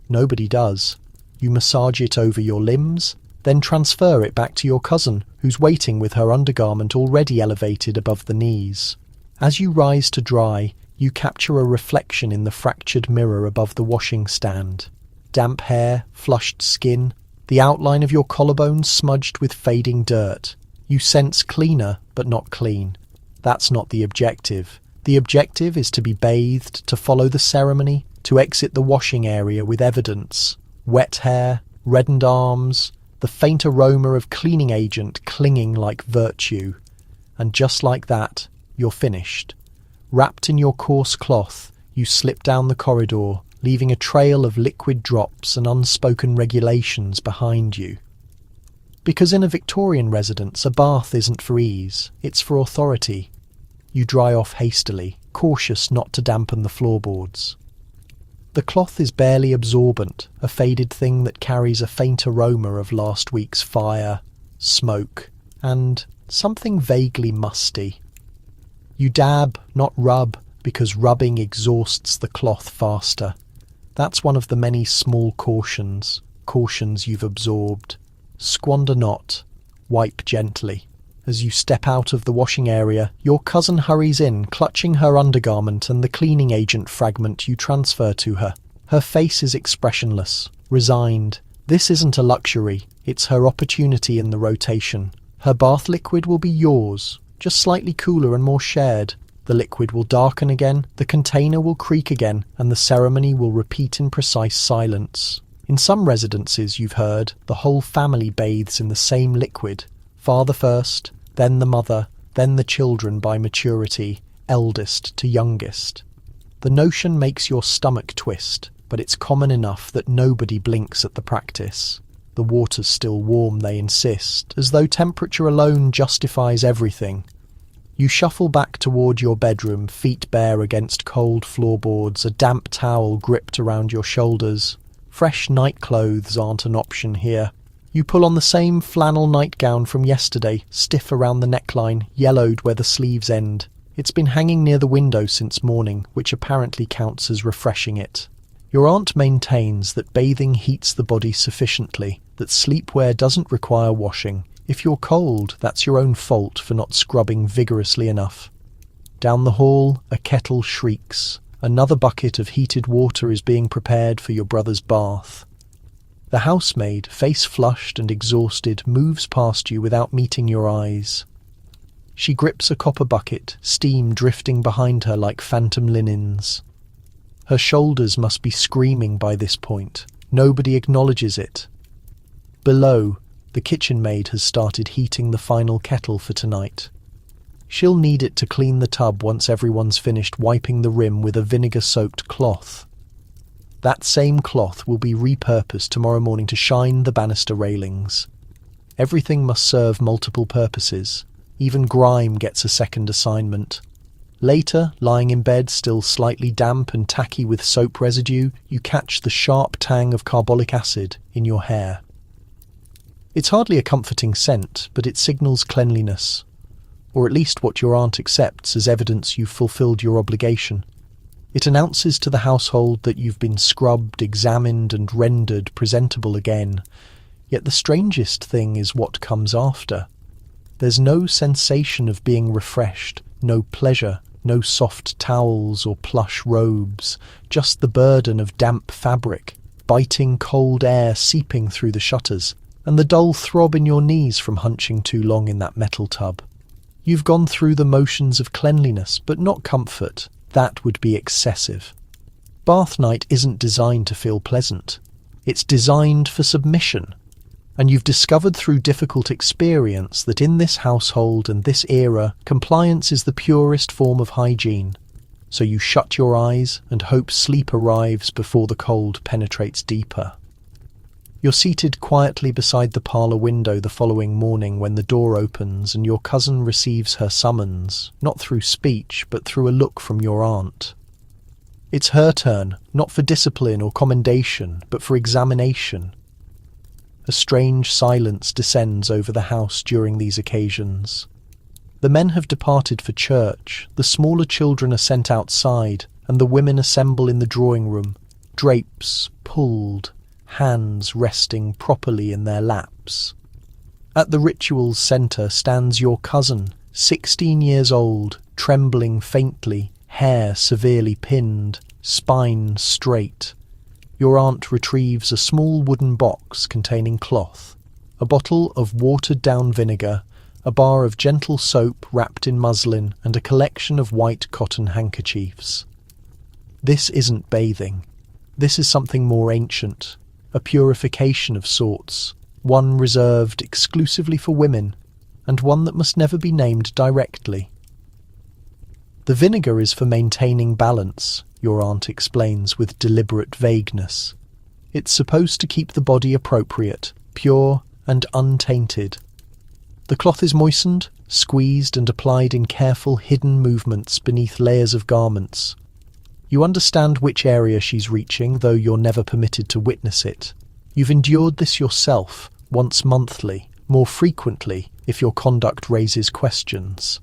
Nobody does. You massage it over your limbs, then transfer it back to your cousin, who's waiting with her undergarment already elevated above the knees. As you rise to dry, you capture a reflection in the fractured mirror above the washing stand. Damp hair, flushed skin, the outline of your collarbone smudged with fading dirt. You sense cleaner, but not clean. That's not the objective. The objective is to be bathed, to follow the ceremony, to exit the washing area with evidence. Wet hair, reddened arms, the faint aroma of cleaning agent clinging like virtue. And just like that, you're finished. Wrapped in your coarse cloth, you slip down the corridor, leaving a trail of liquid drops and unspoken regulations behind you. Because in a Victorian residence, a bath isn't for ease, it's for authority. You dry off hastily, cautious not to dampen the floorboards. The cloth is barely absorbent, a faded thing that carries a faint aroma of last week's fire, smoke, and something vaguely musty. You dab, not rub, because rubbing exhausts the cloth faster. That's one of the many small cautions you've absorbed. Squander not, wipe gently. As you step out of the washing area, your cousin hurries in, clutching her undergarment and the cleaning agent fragment you transfer to her. Her face is expressionless, resigned. This isn't a luxury, it's her opportunity in the rotation. Her bath liquid will be yours, just slightly cooler and more shared. The liquid will darken again, the container will creak again, and the ceremony will repeat in precise silence. In some residences, you've heard, the whole family bathes in the same liquid. Father first, then the mother, then the children by maturity, eldest to youngest. The notion makes your stomach twist, but it's common enough that nobody blinks at the practice. The water's still warm, they insist, as though temperature alone justifies everything. You shuffle back toward your bedroom, feet bare against cold floorboards, a damp towel gripped around your shoulders. Fresh night clothes aren't an option here. You pull on the same flannel nightgown from yesterday, stiff around the neckline, yellowed where the sleeves end. It's been hanging near the window since morning, which apparently counts as refreshing it. Your aunt maintains that bathing heats the body sufficiently, that sleepwear doesn't require washing. If you're cold, that's your own fault for not scrubbing vigorously enough. Down the hall, a kettle shrieks. Another bucket of heated water is being prepared for your brother's bath. The housemaid, face flushed and exhausted, moves past you without meeting your eyes. She grips a copper bucket, steam drifting behind her like phantom linens. Her shoulders must be screaming by this point. Nobody acknowledges it. Below, the kitchen maid has started heating the final kettle for tonight. She'll need it to clean the tub once everyone's finished wiping the rim with a vinegar-soaked cloth. That same cloth will be repurposed tomorrow morning to shine the banister railings. Everything must serve multiple purposes. Even grime gets a second assignment. Later, lying in bed, still slightly damp and tacky with soap residue, you catch the sharp tang of carbolic acid in your hair. It's hardly a comforting scent, but it signals cleanliness, or at least what your aunt accepts as evidence you've fulfilled your obligation. It announces to the household that you've been scrubbed, examined, and rendered presentable again. Yet the strangest thing is what comes after. There's no sensation of being refreshed, no pleasure, no soft towels or plush robes, just the burden of damp fabric, biting cold air seeping through the shutters, and the dull throb in your knees from hunching too long in that metal tub. You've gone through the motions of cleanliness, but not comfort. That would be excessive. Bath night isn't designed to feel pleasant. It's designed for submission. And you've discovered through difficult experience that in this household and this era, compliance is the purest form of hygiene. So you shut your eyes and hope sleep arrives before the cold penetrates deeper. You're seated quietly beside the parlour window the following morning when the door opens and your cousin receives her summons, not through speech but through a look from your aunt. It's her turn, not for discipline or commendation, but for examination. A strange silence descends over the house during these occasions. The men have departed for church, the smaller children are sent outside, and the women assemble in the drawing room, drapes pulled, hands resting properly in their laps. At the ritual's centre stands your cousin, 16 years old, trembling faintly, hair severely pinned, spine straight. Your aunt retrieves a small wooden box containing cloth, a bottle of watered-down vinegar, a bar of gentle soap wrapped in muslin, and a collection of white cotton handkerchiefs. This isn't bathing. This is something more ancient, a purification of sorts, one reserved exclusively for women, and one that must never be named directly. The vinegar is for maintaining balance, your aunt explains with deliberate vagueness. It's supposed to keep the body appropriate, pure and untainted. The cloth is moistened, squeezed and applied in careful hidden movements beneath layers of garments. You understand which area she's reaching, though you're never permitted to witness it. You've endured this yourself, once monthly, more frequently if your conduct raises questions.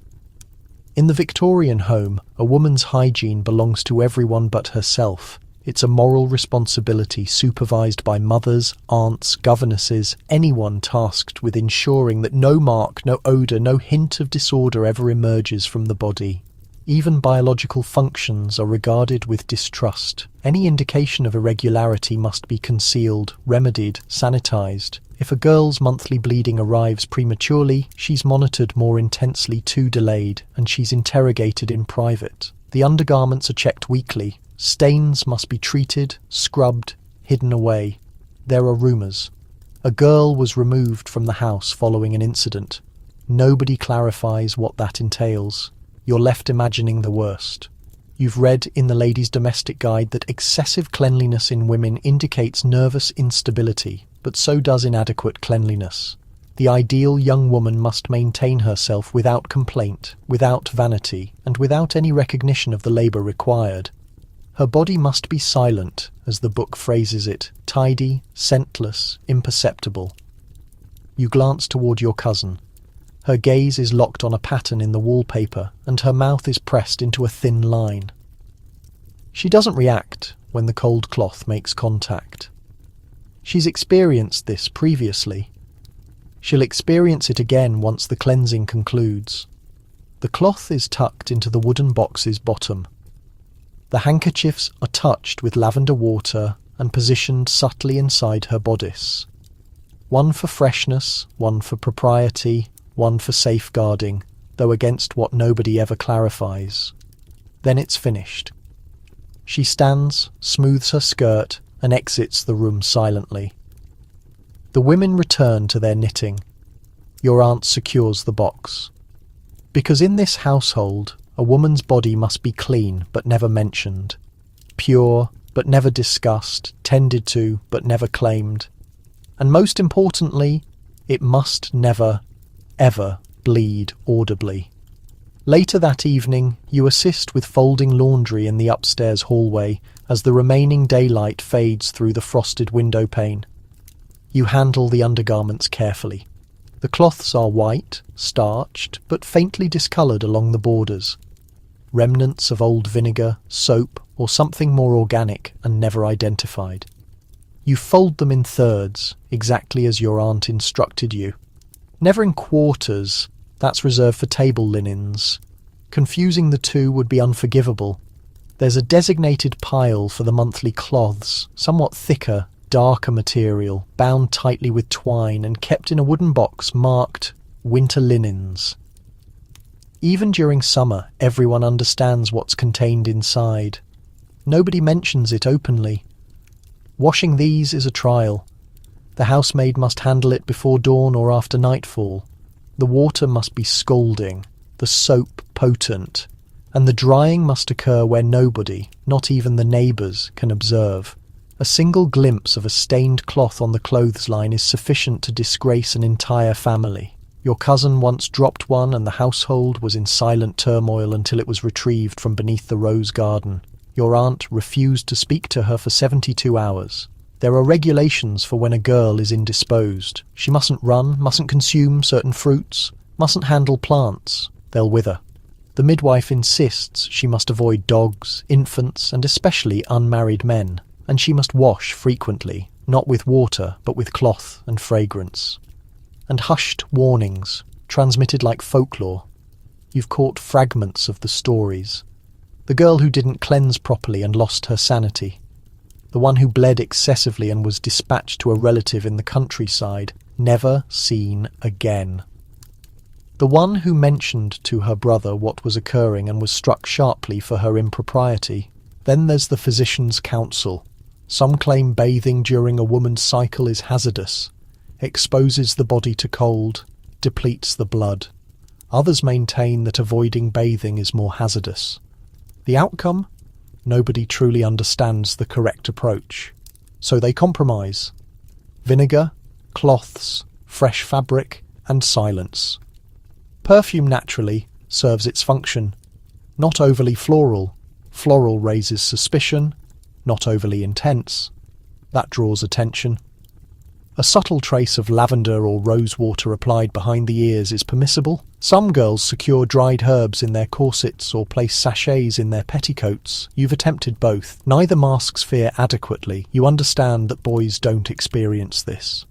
In the Victorian home, a woman's hygiene belongs to everyone but herself. It's a moral responsibility supervised by mothers, aunts, governesses, anyone tasked with ensuring that no mark, no odour, no hint of disorder ever emerges from the body. Even biological functions are regarded with distrust. Any indication of irregularity must be concealed, remedied, sanitised. If a girl's monthly bleeding arrives prematurely, she's monitored more intensely too delayed, and she's interrogated in private. The undergarments are checked weekly. Stains must be treated, scrubbed, hidden away. There are rumours. A girl was removed from the house following an incident. Nobody clarifies what that entails. You're left imagining the worst. You've read in the Ladies' Domestic Guide that excessive cleanliness in women indicates nervous instability, but so does inadequate cleanliness. The ideal young woman must maintain herself without complaint, without vanity, and without any recognition of the labour required. Her body must be silent, as the book phrases it, tidy, scentless, imperceptible. You glance toward your cousin. Her gaze is locked on a pattern in the wallpaper, and her mouth is pressed into a thin line. She doesn't react when the cold cloth makes contact. She's experienced this previously. She'll experience it again once the cleansing concludes. The cloth is tucked into the wooden box's bottom. The handkerchiefs are touched with lavender water and positioned subtly inside her bodice. One for freshness, one for propriety, one for safeguarding, though against what nobody ever clarifies. Then it's finished. She stands, smooths her skirt, and exits the room silently. The women return to their knitting. Your aunt secures the box. Because in this household, a woman's body must be clean but never mentioned, pure but never discussed, tended to but never claimed, and most importantly, it must never, ever bleed audibly. Later that evening, you assist with folding laundry in the upstairs hallway as the remaining daylight fades through the frosted window pane. You handle the undergarments carefully. The cloths are white, starched, but faintly discoloured along the borders. Remnants of old vinegar, soap, or something more organic and never identified. You fold them in thirds, exactly as your aunt instructed you. Never in quarters, that's reserved for table linens. Confusing the two would be unforgivable. There's a designated pile for the monthly cloths, somewhat thicker, darker material, bound tightly with twine and kept in a wooden box marked winter linens. Even during summer, everyone understands what's contained inside. Nobody mentions it openly. Washing these is a trial. The housemaid must handle it before dawn or after nightfall. The water must be scalding, the soap potent, and the drying must occur where nobody, not even the neighbours, can observe. A single glimpse of a stained cloth on the clothesline is sufficient to disgrace an entire family. Your cousin once dropped one and the household was in silent turmoil until it was retrieved from beneath the rose garden. Your aunt refused to speak to her for 72 hours. There are regulations for when a girl is indisposed. She mustn't run, mustn't consume certain fruits, mustn't handle plants. They'll wither. The midwife insists she must avoid dogs, infants, and especially unmarried men. And she must wash frequently, not with water, but with cloth and fragrance. And hushed warnings, transmitted like folklore. You've caught fragments of the stories. The girl who didn't cleanse properly and lost her sanity. The one who bled excessively and was dispatched to a relative in the countryside, never seen again. The one who mentioned to her brother what was occurring and was struck sharply for her impropriety. Then there's the physician's counsel. Some claim bathing during a woman's cycle is hazardous, exposes the body to cold, depletes the blood. Others maintain that avoiding bathing is more hazardous. The outcome? Nobody truly understands the correct approach. So they compromise. Vinegar, cloths, fresh fabric, and silence. Perfume naturally serves its function. Not overly floral. Floral raises suspicion. Not overly intense. That draws attention. A subtle trace of lavender or rose water applied behind the ears is permissible. Some girls secure dried herbs in their corsets or place sachets in their petticoats. You've attempted both. Neither masks fear adequately. You understand that boys don't experience this.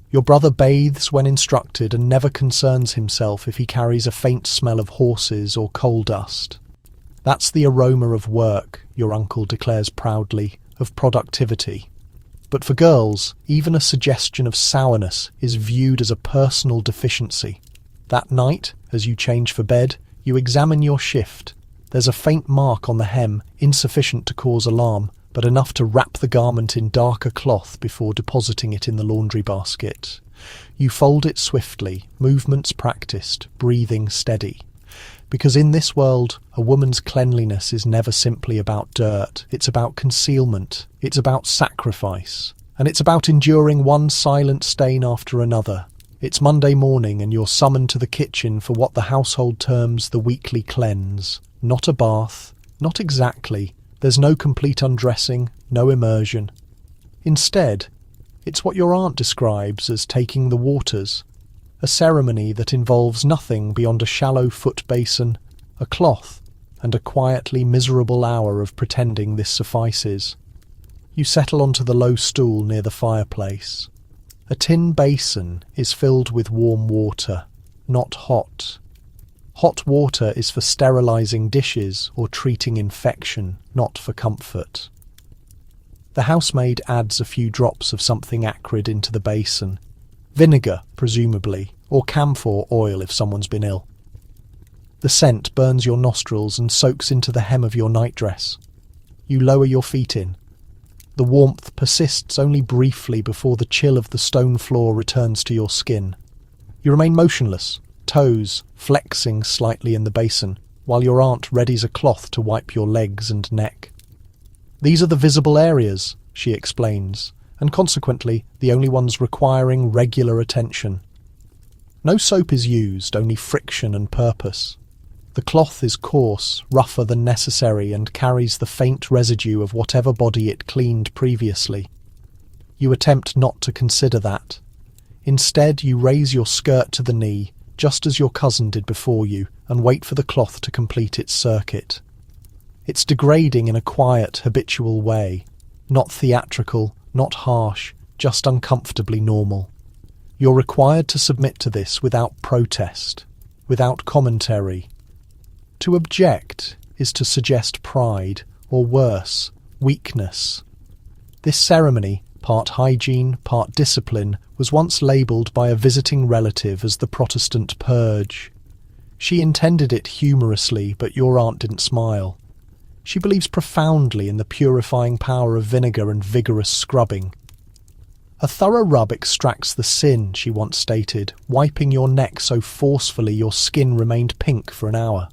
Your brother bathes when instructed and never concerns himself if he carries a faint smell of horses or coal dust. That's the aroma of work, your uncle declares proudly, of productivity. But for girls, even a suggestion of sourness is viewed as a personal deficiency. That night, as you change for bed, you examine your shift. There's a faint mark on the hem, insufficient to cause alarm, but enough to wrap the garment in darker cloth before depositing it in the laundry basket. You fold it swiftly, movements practiced, breathing steady. Because in this world, a woman's cleanliness is never simply about dirt. It's about concealment. It's about sacrifice. And it's about enduring one silent stain after another. It's Monday morning and you're summoned to the kitchen for what the household terms the weekly cleanse. Not a bath. Not exactly. There's no complete undressing, no immersion. Instead, it's what your aunt describes as taking the waters. A ceremony that involves nothing beyond a shallow foot basin, a cloth, and a quietly miserable hour of pretending this suffices. You settle onto the low stool near the fireplace. A tin basin is filled with warm water, not hot. Hot water is for sterilizing dishes or treating infection, not for comfort. The housemaid adds a few drops of something acrid into the basin. Vinegar, presumably, or camphor oil if someone's been ill. The scent burns your nostrils and soaks into the hem of your nightdress. You lower your feet in. The warmth persists only briefly before the chill of the stone floor returns to your skin. You remain motionless, toes flexing slightly in the basin, while your aunt readies a cloth to wipe your legs and neck. These are the visible areas, she explains, and consequently the only ones requiring regular attention. No soap is used, only friction and purpose. The cloth is coarse, rougher than necessary, and carries the faint residue of whatever body it cleaned previously. You attempt not to consider that. Instead, you raise your skirt to the knee, just as your cousin did before you, and wait for the cloth to complete its circuit. It's degrading in a quiet, habitual way, not theatrical, not harsh, just uncomfortably normal. You're required to submit to this without protest, without commentary. To object is to suggest pride, or worse, weakness. This ceremony, part hygiene, part discipline, was once labelled by a visiting relative as the Protestant purge. She intended it humorously, but your aunt didn't smile. She believes profoundly in the purifying power of vinegar and vigorous scrubbing. A thorough rub extracts the sin, she once stated, wiping your neck so forcefully your skin remained pink for an hour.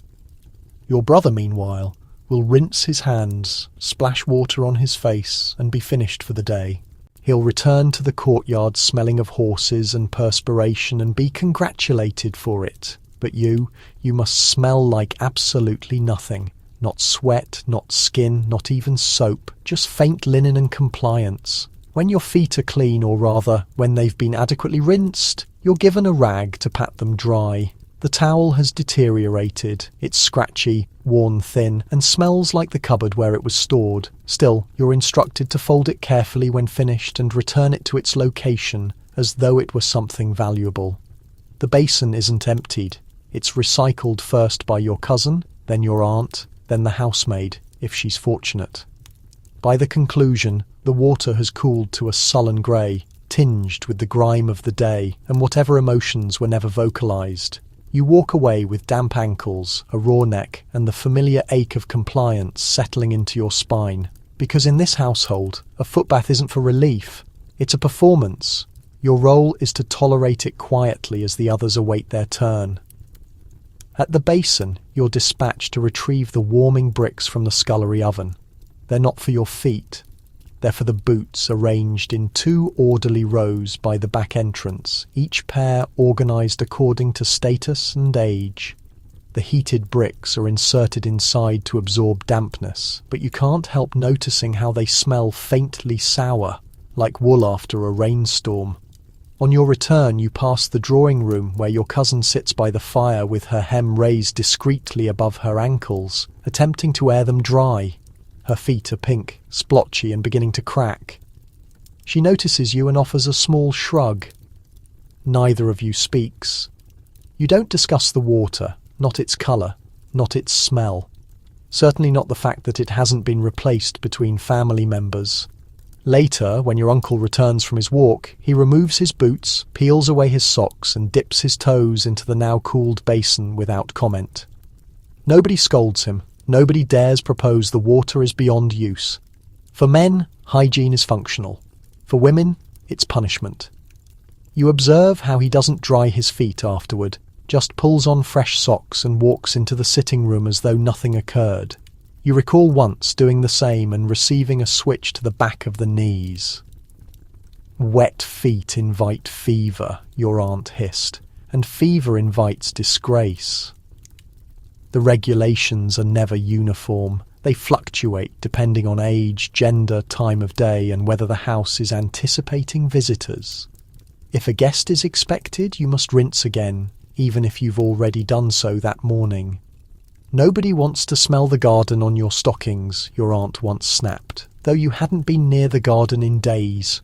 Your brother, meanwhile, will rinse his hands, splash water on his face, and be finished for the day. He'll return to the courtyard smelling of horses and perspiration and be congratulated for it. But you must smell like absolutely nothing. Not sweat, not skin, not even soap, just faint linen and compliance. When your feet are clean, or rather, when they've been adequately rinsed, you're given a rag to pat them dry. The towel has deteriorated, it's scratchy, worn thin, and smells like the cupboard where it was stored. Still, you're instructed to fold it carefully when finished and return it to its location, as though it were something valuable. The basin isn't emptied. It's recycled first by your cousin, then your aunt, then the housemaid, if she's fortunate. By the conclusion, the water has cooled to a sullen grey, tinged with the grime of the day, and whatever emotions were never vocalised. You walk away with damp ankles, a raw neck, and the familiar ache of compliance settling into your spine. Because in this household, a footbath isn't for relief, it's a performance. Your role is to tolerate it quietly as the others await their turn. At the basin, you're dispatched to retrieve the warming bricks from the scullery oven. They're not for your feet. They're for the boots arranged in 2 orderly rows by the back entrance, each pair organised according to status and age. The heated bricks are inserted inside to absorb dampness, but you can't help noticing how they smell faintly sour, like wool after a rainstorm. On your return, you pass the drawing room where your cousin sits by the fire with her hem raised discreetly above her ankles, attempting to air them dry. Her feet are pink, splotchy, and beginning to crack. She notices you and offers a small shrug. Neither of you speaks. You don't discuss the water, not its colour, not its smell. Certainly not the fact that it hasn't been replaced between family members. Later, when your uncle returns from his walk, he removes his boots, peels away his socks, and dips his toes into the now cooled basin without comment. Nobody scolds him. Nobody dares propose the water is beyond use. For men, hygiene is functional. For women, it's punishment. You observe how he doesn't dry his feet afterward, just pulls on fresh socks and walks into the sitting room as though nothing occurred. You recall once doing the same and receiving a switch to the back of the knees. Wet feet invite fever, your aunt hissed, and fever invites disgrace. The regulations are never uniform. They fluctuate depending on age, gender, time of day, and whether the house is anticipating visitors. If a guest is expected, you must rinse again, even if you've already done so that morning. Nobody wants to smell the garden on your stockings, your aunt once snapped, though you hadn't been near the garden in days.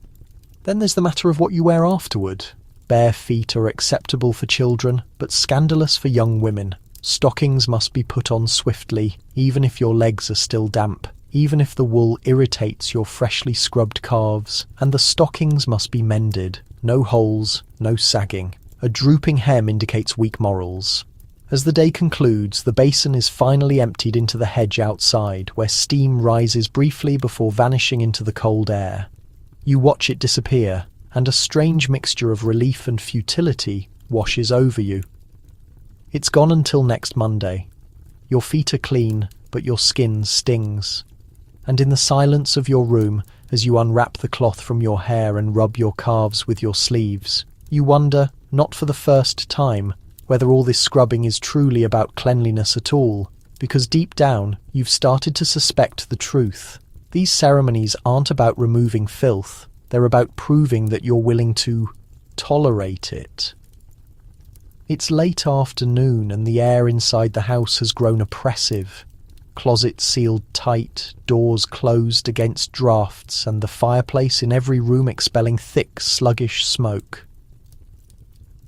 Then there's the matter of what you wear afterward. Bare feet are acceptable for children, but scandalous for young women. Stockings must be put on swiftly, even if your legs are still damp, even if the wool irritates your freshly scrubbed calves, and the stockings must be mended. No holes, no sagging. A drooping hem indicates weak morals. As the day concludes, the basin is finally emptied into the hedge outside, where steam rises briefly before vanishing into the cold air. You watch it disappear, and a strange mixture of relief and futility washes over you. It's gone until next Monday. Your feet are clean, but your skin stings. And in the silence of your room, as you unwrap the cloth from your hair and rub your calves with your sleeves, you wonder, not for the first time, whether all this scrubbing is truly about cleanliness at all, because deep down you've started to suspect the truth. These ceremonies aren't about removing filth, they're about proving that you're willing to tolerate it. It's late afternoon and the air inside the house has grown oppressive. Closets sealed tight, doors closed against drafts, and the fireplace in every room expelling thick, sluggish smoke.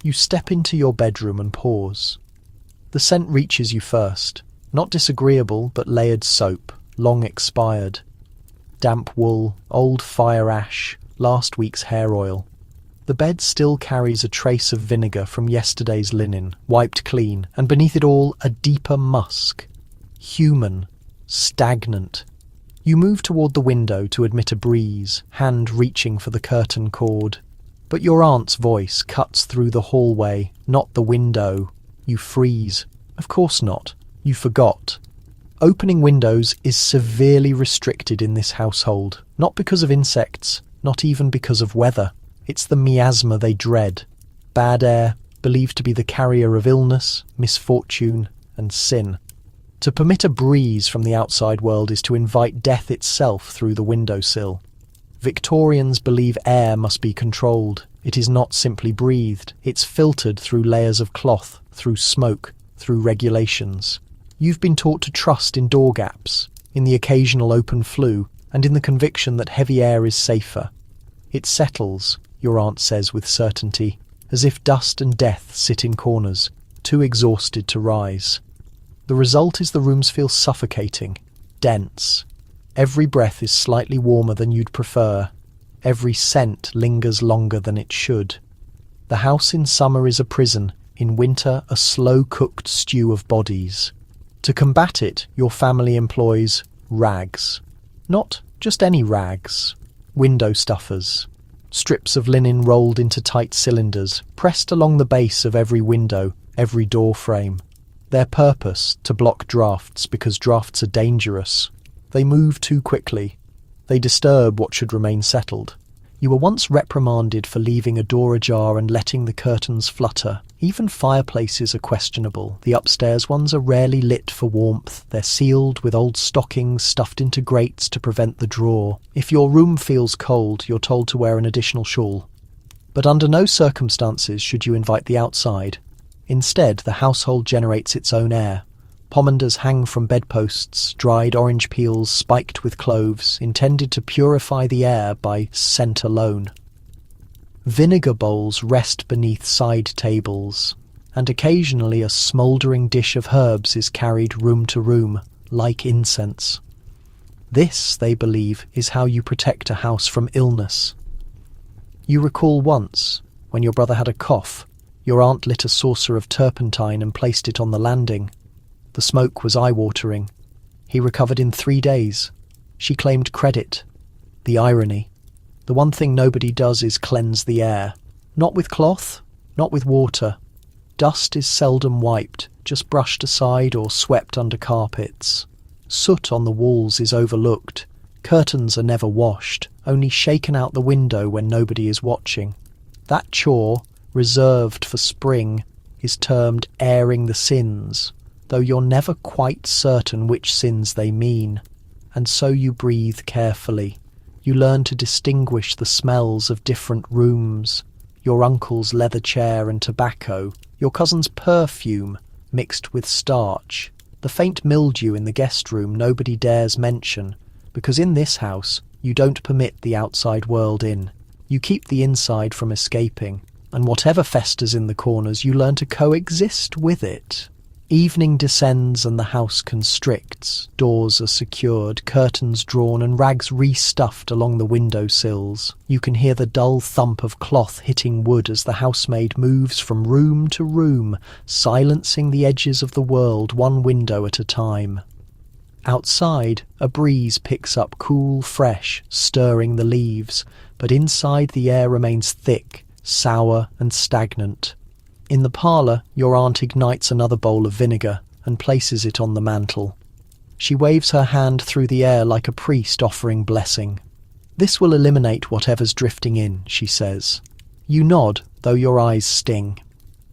You step into your bedroom and pause. The scent reaches you first. Not disagreeable, but layered soap, long expired. Damp wool, old fire ash, last week's hair oil. The bed still carries a trace of vinegar from yesterday's linen, wiped clean, and beneath it all a deeper musk. Human, stagnant. You move toward the window to admit a breeze, hand reaching for the curtain cord. But your aunt's voice cuts through the hallway, not the window. You freeze. Of course not. You forgot. Opening windows is severely restricted in this household, not because of insects, not even because of weather. It's the miasma they dread. Bad air, believed to be the carrier of illness, misfortune, and sin. To permit a breeze from the outside world is to invite death itself through the windowsill. Victorians believe air must be controlled. It is not simply breathed. It's filtered through layers of cloth, through smoke, through regulations. You've been taught to trust in door gaps, in the occasional open flue, and in the conviction that heavy air is safer. It settles, your aunt says with certainty, as if dust and death sit in corners, too exhausted to rise. The result is the rooms feel suffocating, dense. Every breath is slightly warmer than you'd prefer. Every scent lingers longer than it should. The house in summer is a prison, in winter a slow-cooked stew of bodies. To combat it, your family employs rags. Not just any rags. Window stuffers. Strips of linen rolled into tight cylinders, pressed along the base of every window, every door frame. Their purpose, to block drafts, because drafts are dangerous. They move too quickly. They disturb what should remain settled. You were once reprimanded for leaving a door ajar and letting the curtains flutter. Even fireplaces are questionable. The upstairs ones are rarely lit for warmth. They're sealed with old stockings stuffed into grates to prevent the draw. If your room feels cold, you're told to wear an additional shawl. But under no circumstances should you invite the outside. Instead, the household generates its own air. Pomanders hang from bedposts, dried orange peels spiked with cloves, intended to purify the air by scent alone. Vinegar bowls rest beneath side tables, and occasionally a smouldering dish of herbs is carried room to room, like incense. This, they believe, is how you protect a house from illness. You recall once, when your brother had a cough, your aunt lit a saucer of turpentine and placed it on the landing. The smoke was eye-watering. He recovered in 3 days. She claimed credit. The irony. The one thing nobody does is cleanse the air. Not with cloth, not with water. Dust is seldom wiped, just brushed aside or swept under carpets. Soot on the walls is overlooked. Curtains are never washed, only shaken out the window when nobody is watching. That chore, reserved for spring, is termed airing the sins, though you're never quite certain which sins they mean. And so you breathe carefully. You learn to distinguish the smells of different rooms. Your uncle's leather chair and tobacco, your cousin's perfume mixed with starch, the faint mildew in the guest room nobody dares mention, because in this house you don't permit the outside world in. You keep the inside from escaping, and whatever festers in the corners, you learn to coexist with it. Evening descends and the house constricts. Doors are secured, curtains drawn, and rags restuffed along the window sills. You can hear the dull thump of cloth hitting wood as the housemaid moves from room to room, silencing the edges of the world one window at a time. Outside, a breeze picks up cool, fresh, stirring the leaves, but inside the air remains thick, sour and stagnant. In the parlour, your aunt ignites another bowl of vinegar and places it on the mantel. She waves her hand through the air like a priest offering blessing. "This will eliminate whatever's drifting in," she says. You nod, though your eyes sting.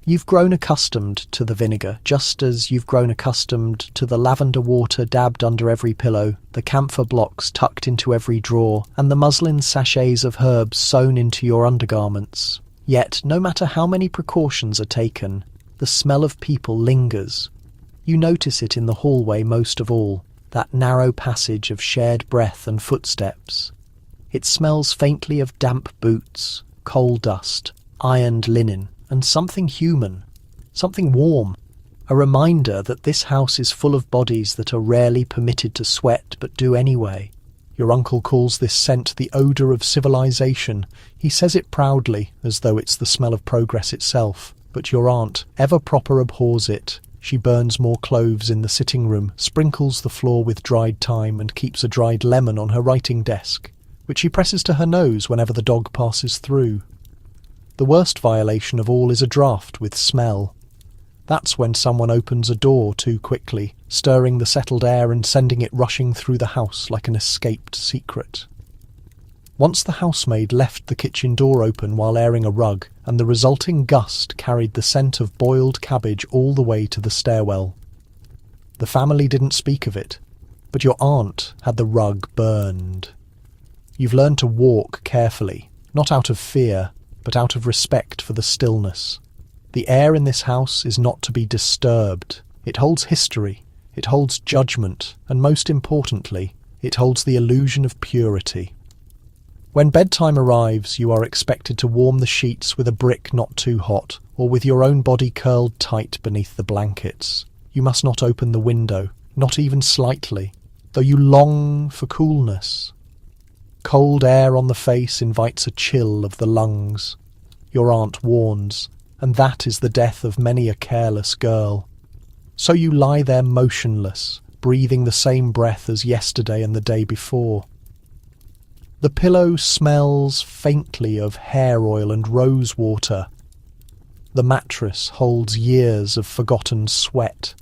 You've grown accustomed to the vinegar, just as you've grown accustomed to the lavender water dabbed under every pillow, the camphor blocks tucked into every drawer, and the muslin sachets of herbs sewn into your undergarments. Yet, no matter how many precautions are taken, the smell of people lingers. You notice it in the hallway most of all, that narrow passage of shared breath and footsteps. It smells faintly of damp boots, coal dust, ironed linen, and something human, something warm, a reminder that this house is full of bodies that are rarely permitted to sweat but do anyway. Your uncle calls this scent the odour of civilization. He says it proudly, as though it's the smell of progress itself. But your aunt, ever proper, abhors it. She burns more cloves in the sitting room, sprinkles the floor with dried thyme, and keeps a dried lemon on her writing desk, which she presses to her nose whenever the dog passes through. The worst violation of all is a draught with smell. That's when someone opens a door too quickly, stirring the settled air and sending it rushing through the house like an escaped secret. Once the housemaid left the kitchen door open while airing a rug, and the resulting gust carried the scent of boiled cabbage all the way to the stairwell. The family didn't speak of it, but your aunt had the rug burned. You've learned to walk carefully, not out of fear, but out of respect for the stillness. The air in this house is not to be disturbed. It holds history, it holds judgment, and most importantly, it holds the illusion of purity. When bedtime arrives, you are expected to warm the sheets with a brick not too hot, or with your own body curled tight beneath the blankets. You must not open the window, not even slightly, though you long for coolness. Cold air on the face invites a chill of the lungs. Your aunt warns, and that is the death of many a careless girl. So you lie there motionless, breathing the same breath as yesterday and the day before. The pillow smells faintly of hair oil and rose water. The mattress holds years of forgotten sweat.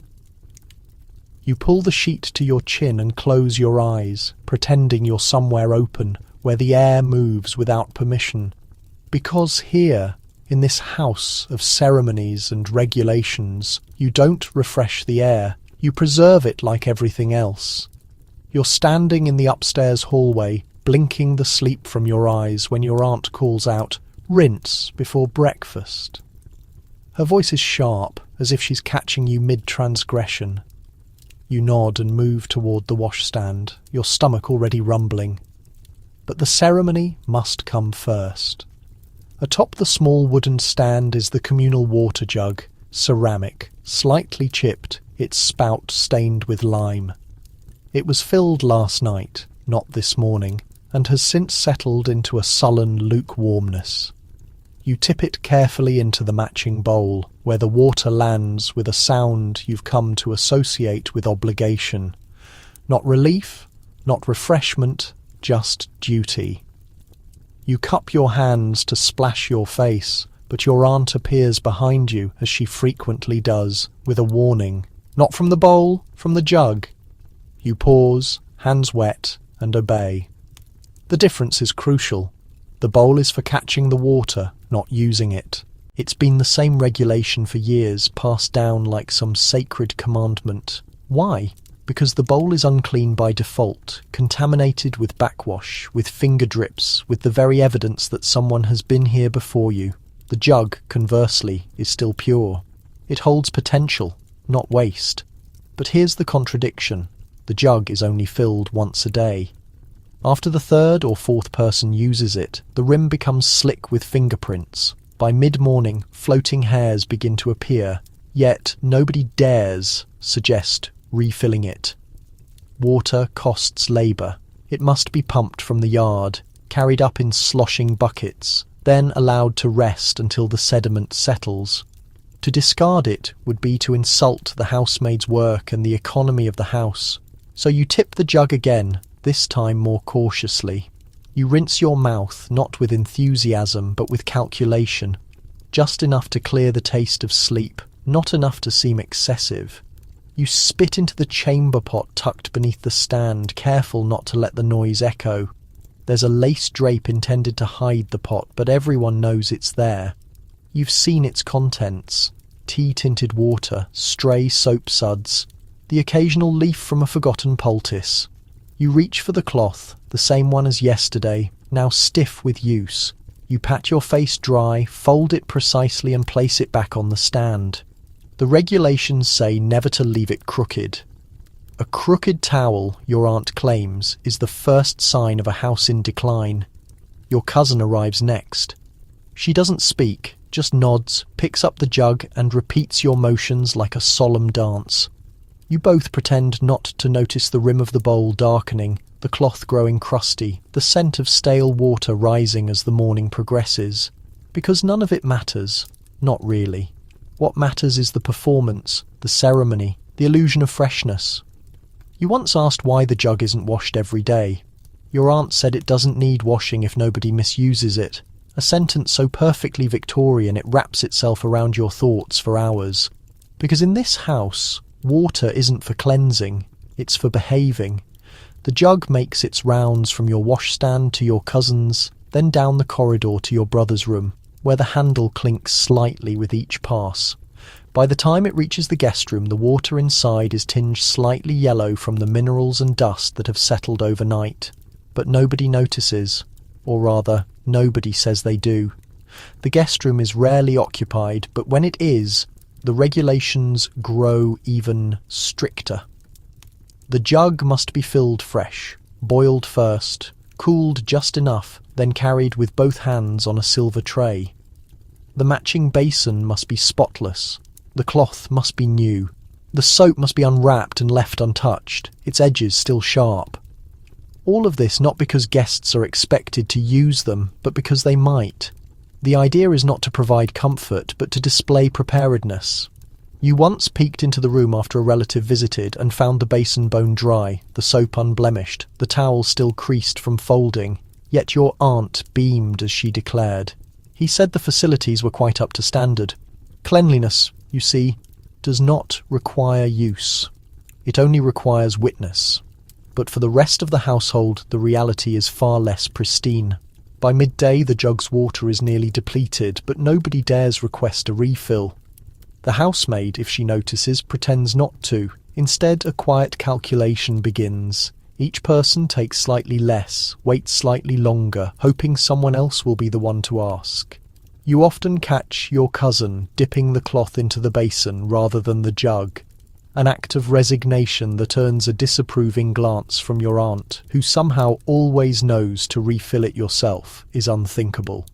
You pull the sheet to your chin and close your eyes, pretending you're somewhere open, where the air moves without permission. Because here, in this house of ceremonies and regulations, you don't refresh the air, you preserve it like everything else. You're standing in the upstairs hallway, blinking the sleep from your eyes when your aunt calls out, "Rinse before breakfast." Her voice is sharp, as if she's catching you mid-transgression. You nod and move toward the washstand, your stomach already rumbling. But the ceremony must come first. Atop the small wooden stand is the communal water jug, ceramic, slightly chipped, its spout stained with lime. It was filled last night, not this morning, and has since settled into a sullen lukewarmness. You tip it carefully into the matching bowl, where the water lands with a sound you've come to associate with obligation. Not relief, not refreshment, just duty. You cup your hands to splash your face, but your aunt appears behind you, as she frequently does, with a warning. Not from the bowl, from the jug. You pause, hands wet, and obey. The difference is crucial. The bowl is for catching the water, not using it. It's been the same regulation for years, passed down like some sacred commandment. Why? Because the bowl is unclean by default, contaminated with backwash, with finger drips, with the very evidence that someone has been here before you. The jug, conversely, is still pure. It holds potential, not waste. But here's the contradiction. The jug is only filled once a day. After the third or fourth person uses it, the rim becomes slick with fingerprints. By mid-morning, floating hairs begin to appear, yet nobody dares suggest refilling it. Water costs labour. It must be pumped from the yard, carried up in sloshing buckets, then allowed to rest until the sediment settles. To discard it would be to insult the housemaid's work and the economy of the house. So you tip the jug again, this time more cautiously. You rinse your mouth, not with enthusiasm, but with calculation. Just enough to clear the taste of sleep, not enough to seem excessive. You spit into the chamber pot tucked beneath the stand, careful not to let the noise echo. There's a lace drape intended to hide the pot, but everyone knows it's there. You've seen its contents: tea-tinted water, stray soap suds, the occasional leaf from a forgotten poultice. You reach for the cloth, the same one as yesterday, now stiff with use. You pat your face dry, fold it precisely and place it back on the stand. The regulations say never to leave it crooked. A crooked towel, your aunt claims, is the first sign of a house in decline. Your cousin arrives next. She doesn't speak, just nods, picks up the jug and repeats your motions like a solemn dance. You both pretend not to notice the rim of the bowl darkening, the cloth growing crusty, the scent of stale water rising as the morning progresses. Because none of it matters. Not really. What matters is the performance, the ceremony, the illusion of freshness. You once asked why the jug isn't washed every day. Your aunt said it doesn't need washing if nobody misuses it. A sentence so perfectly Victorian it wraps itself around your thoughts for hours. Because in this house, water isn't for cleansing, it's for behaving. The jug makes its rounds from your washstand to your cousin's, then down the corridor to your brother's room, where the handle clinks slightly with each pass. By the time it reaches the guest room, the water inside is tinged slightly yellow from the minerals and dust that have settled overnight. But nobody notices, or rather, nobody says they do. The guest room is rarely occupied, but when it is, the regulations grow even stricter. The jug must be filled fresh, boiled first, cooled just enough, then carried with both hands on a silver tray. The matching basin must be spotless. The cloth must be new. The soap must be unwrapped and left untouched, its edges still sharp. All of this not because guests are expected to use them, but because they might. The idea is not to provide comfort, but to display preparedness. You once peeked into the room after a relative visited and found the basin bone dry, the soap unblemished, the towel still creased from folding, yet your aunt beamed as she declared. He said the facilities were quite up to standard. Cleanliness, you see, does not require use. It only requires witness. But for the rest of the household, the reality is far less pristine. By midday, the jug's water is nearly depleted, but nobody dares request a refill. The housemaid, if she notices, pretends not to. Instead, a quiet calculation begins. Each person takes slightly less, waits slightly longer, hoping someone else will be the one to ask. You often catch your cousin dipping the cloth into the basin rather than the jug, an act of resignation that earns a disapproving glance from your aunt, who somehow always knows to refill it yourself, is unthinkable.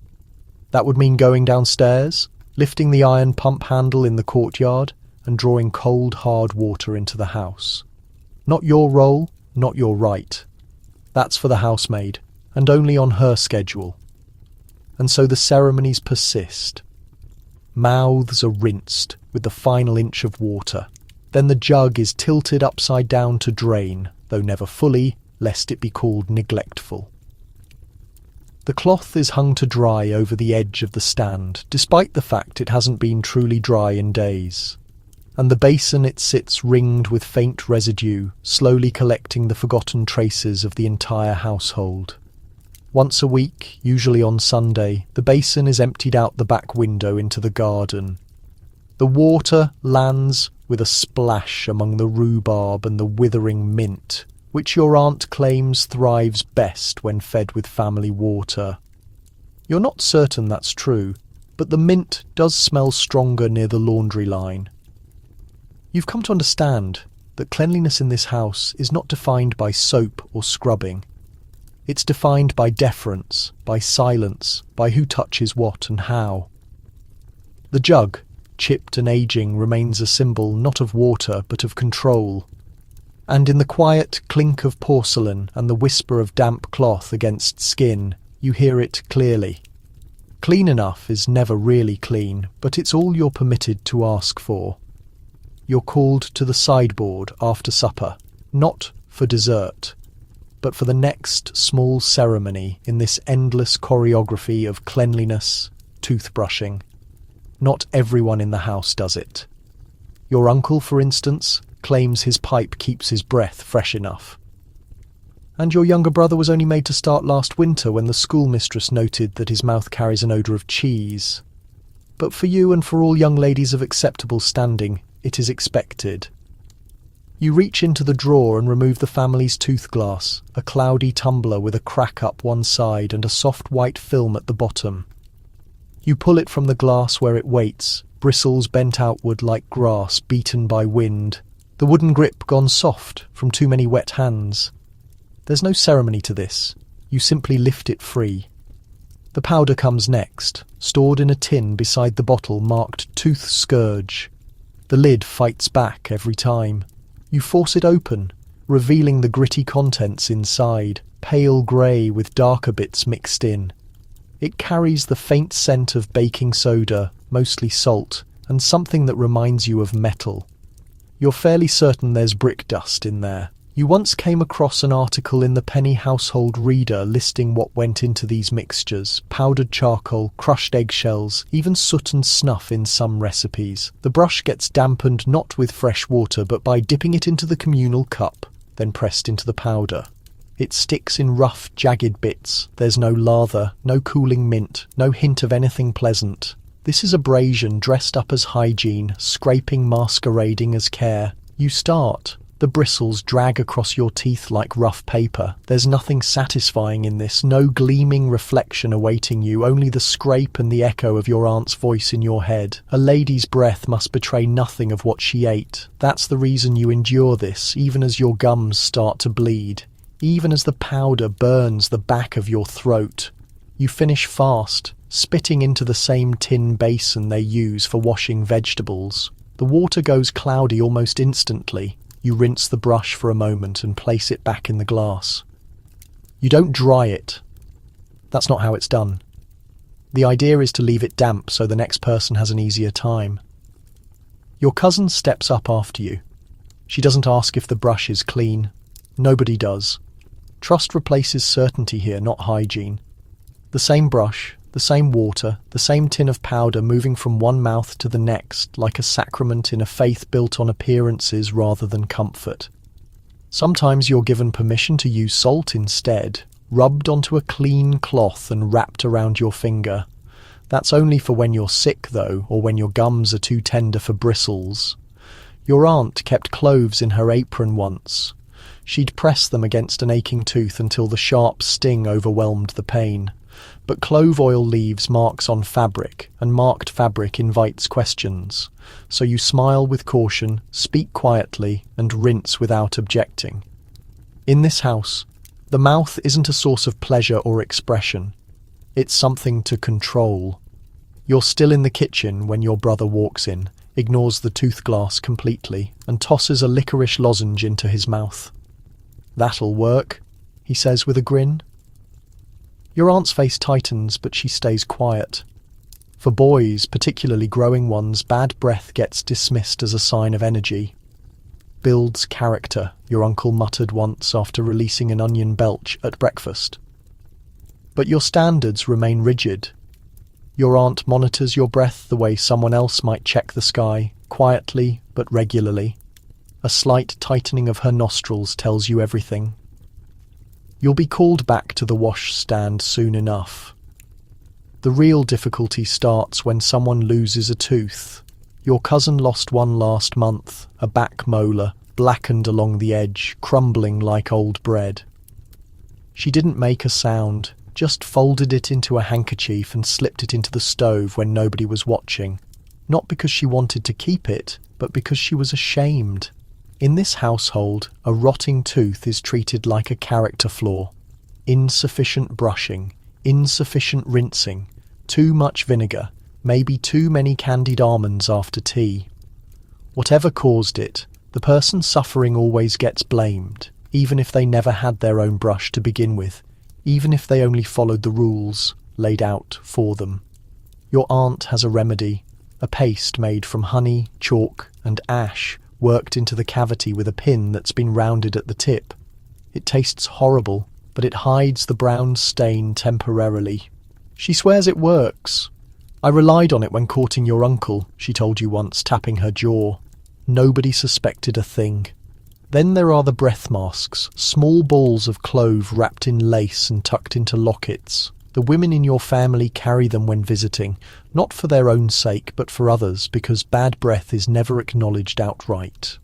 That would mean going downstairs, lifting the iron pump handle in the courtyard, and drawing cold, hard water into the house. Not your role, not your right. That's for the housemaid, and only on her schedule. And so the ceremonies persist. Mouths are rinsed with the final inch of water. Then the jug is tilted upside down to drain, though never fully, lest it be called neglectful. The cloth is hung to dry over the edge of the stand, despite the fact it hasn't been truly dry in days. And the basin it sits ringed with faint residue, slowly collecting the forgotten traces of the entire household. Once a week, usually on Sunday, the basin is emptied out the back window into the garden. The water lands with a splash among the rhubarb and the withering mint, which your aunt claims thrives best when fed with family water. You're not certain that's true, but the mint does smell stronger near the laundry line. You've come to understand that cleanliness in this house is not defined by soap or scrubbing. It's defined by deference, by silence, by who touches what and how. The jug, chipped and aging, remains a symbol not of water but of control. And in the quiet clink of porcelain and the whisper of damp cloth against skin, you hear it clearly. Clean enough is never really clean, but it's all you're permitted to ask for. You're called to the sideboard after supper, not for dessert, but for the next small ceremony in this endless choreography of cleanliness, toothbrushing. Not everyone in the house does it. Your uncle, for instance, claims his pipe keeps his breath fresh enough. And your younger brother was only made to start last winter when the schoolmistress noted that his mouth carries an odour of cheese. But for you and for all young ladies of acceptable standing, it is expected. You reach into the drawer and remove the family's toothglass, a cloudy tumbler with a crack up one side and a soft white film at the bottom. You pull it from the glass where it waits, bristles bent outward like grass beaten by wind, the wooden grip gone soft from too many wet hands. There's no ceremony to this. You simply lift it free. The powder comes next, stored in a tin beside the bottle marked Tooth Scourge. The lid fights back every time. You force it open, revealing the gritty contents inside, pale grey with darker bits mixed in. It carries the faint scent of baking soda, mostly salt, and something that reminds you of metal. You're fairly certain there's brick dust in there. You once came across an article in the Penny Household Reader listing what went into these mixtures: powdered charcoal, crushed eggshells, even soot and snuff in some recipes. The brush gets dampened not with fresh water but by dipping it into the communal cup, then pressed into the powder. It sticks in rough, jagged bits. There's no lather, no cooling mint, no hint of anything pleasant. This is abrasion dressed up as hygiene, scraping masquerading as care. You start. The bristles drag across your teeth like rough paper. There's nothing satisfying in this, no gleaming reflection awaiting you, only the scrape and the echo of your aunt's voice in your head. A lady's breath must betray nothing of what she ate. That's the reason you endure this, even as your gums start to bleed, even as the powder burns the back of your throat. You finish fast, spitting into the same tin basin they use for washing vegetables. The water goes cloudy almost instantly. You rinse the brush for a moment and place it back in the glass. You don't dry it. That's not how it's done. The idea is to leave it damp so the next person has an easier time. Your cousin steps up after you. She doesn't ask if the brush is clean. Nobody does. Trust replaces certainty here, not hygiene. The same brush, the same water, the same tin of powder moving from one mouth to the next, like a sacrament in a faith built on appearances rather than comfort. Sometimes you're given permission to use salt instead, rubbed onto a clean cloth and wrapped around your finger. That's only for when you're sick, though, or when your gums are too tender for bristles. Your aunt kept cloves in her apron once. She'd press them against an aching tooth until the sharp sting overwhelmed the pain. But clove oil leaves marks on fabric, and marked fabric invites questions. So you smile with caution, speak quietly, and rinse without objecting. In this house, the mouth isn't a source of pleasure or expression. It's something to control. You're still in the kitchen when your brother walks in, ignores the toothglass completely, and tosses a licorice lozenge into his mouth. "That'll work," he says with a grin. Your aunt's face tightens, but she stays quiet. For boys, particularly growing ones, bad breath gets dismissed as a sign of energy. "Builds character," your uncle muttered once after releasing an onion belch at breakfast. But your standards remain rigid. Your aunt monitors your breath the way someone else might check the sky, quietly but regularly. A slight tightening of her nostrils tells you everything. You'll be called back to the washstand soon enough. The real difficulty starts when someone loses a tooth. Your cousin lost one last month, a back molar, blackened along the edge, crumbling like old bread. She didn't make a sound, just folded it into a handkerchief and slipped it into the stove when nobody was watching. Not because she wanted to keep it, but because she was ashamed. In this household, a rotting tooth is treated like a character flaw. insufficient brushing, insufficient rinsing, too much vinegar, maybe too many candied almonds after tea. Whatever caused it, the person suffering always gets blamed, even if they never had their own brush to begin with, even if they only followed the rules laid out for them. Your aunt has a remedy, a paste made from honey, chalk, and ash worked into the cavity with a pin that's been rounded at the tip. It tastes horrible, but it hides the brown stain temporarily. She swears it works. I relied on it when courting your uncle, she told you once, tapping her jaw. Nobody suspected a thing. Then there are the breath masks, small balls of clove wrapped in lace and tucked into lockets. The women in your family carry them when visiting, not for their own sake, but for others, because bad breath is never acknowledged outright.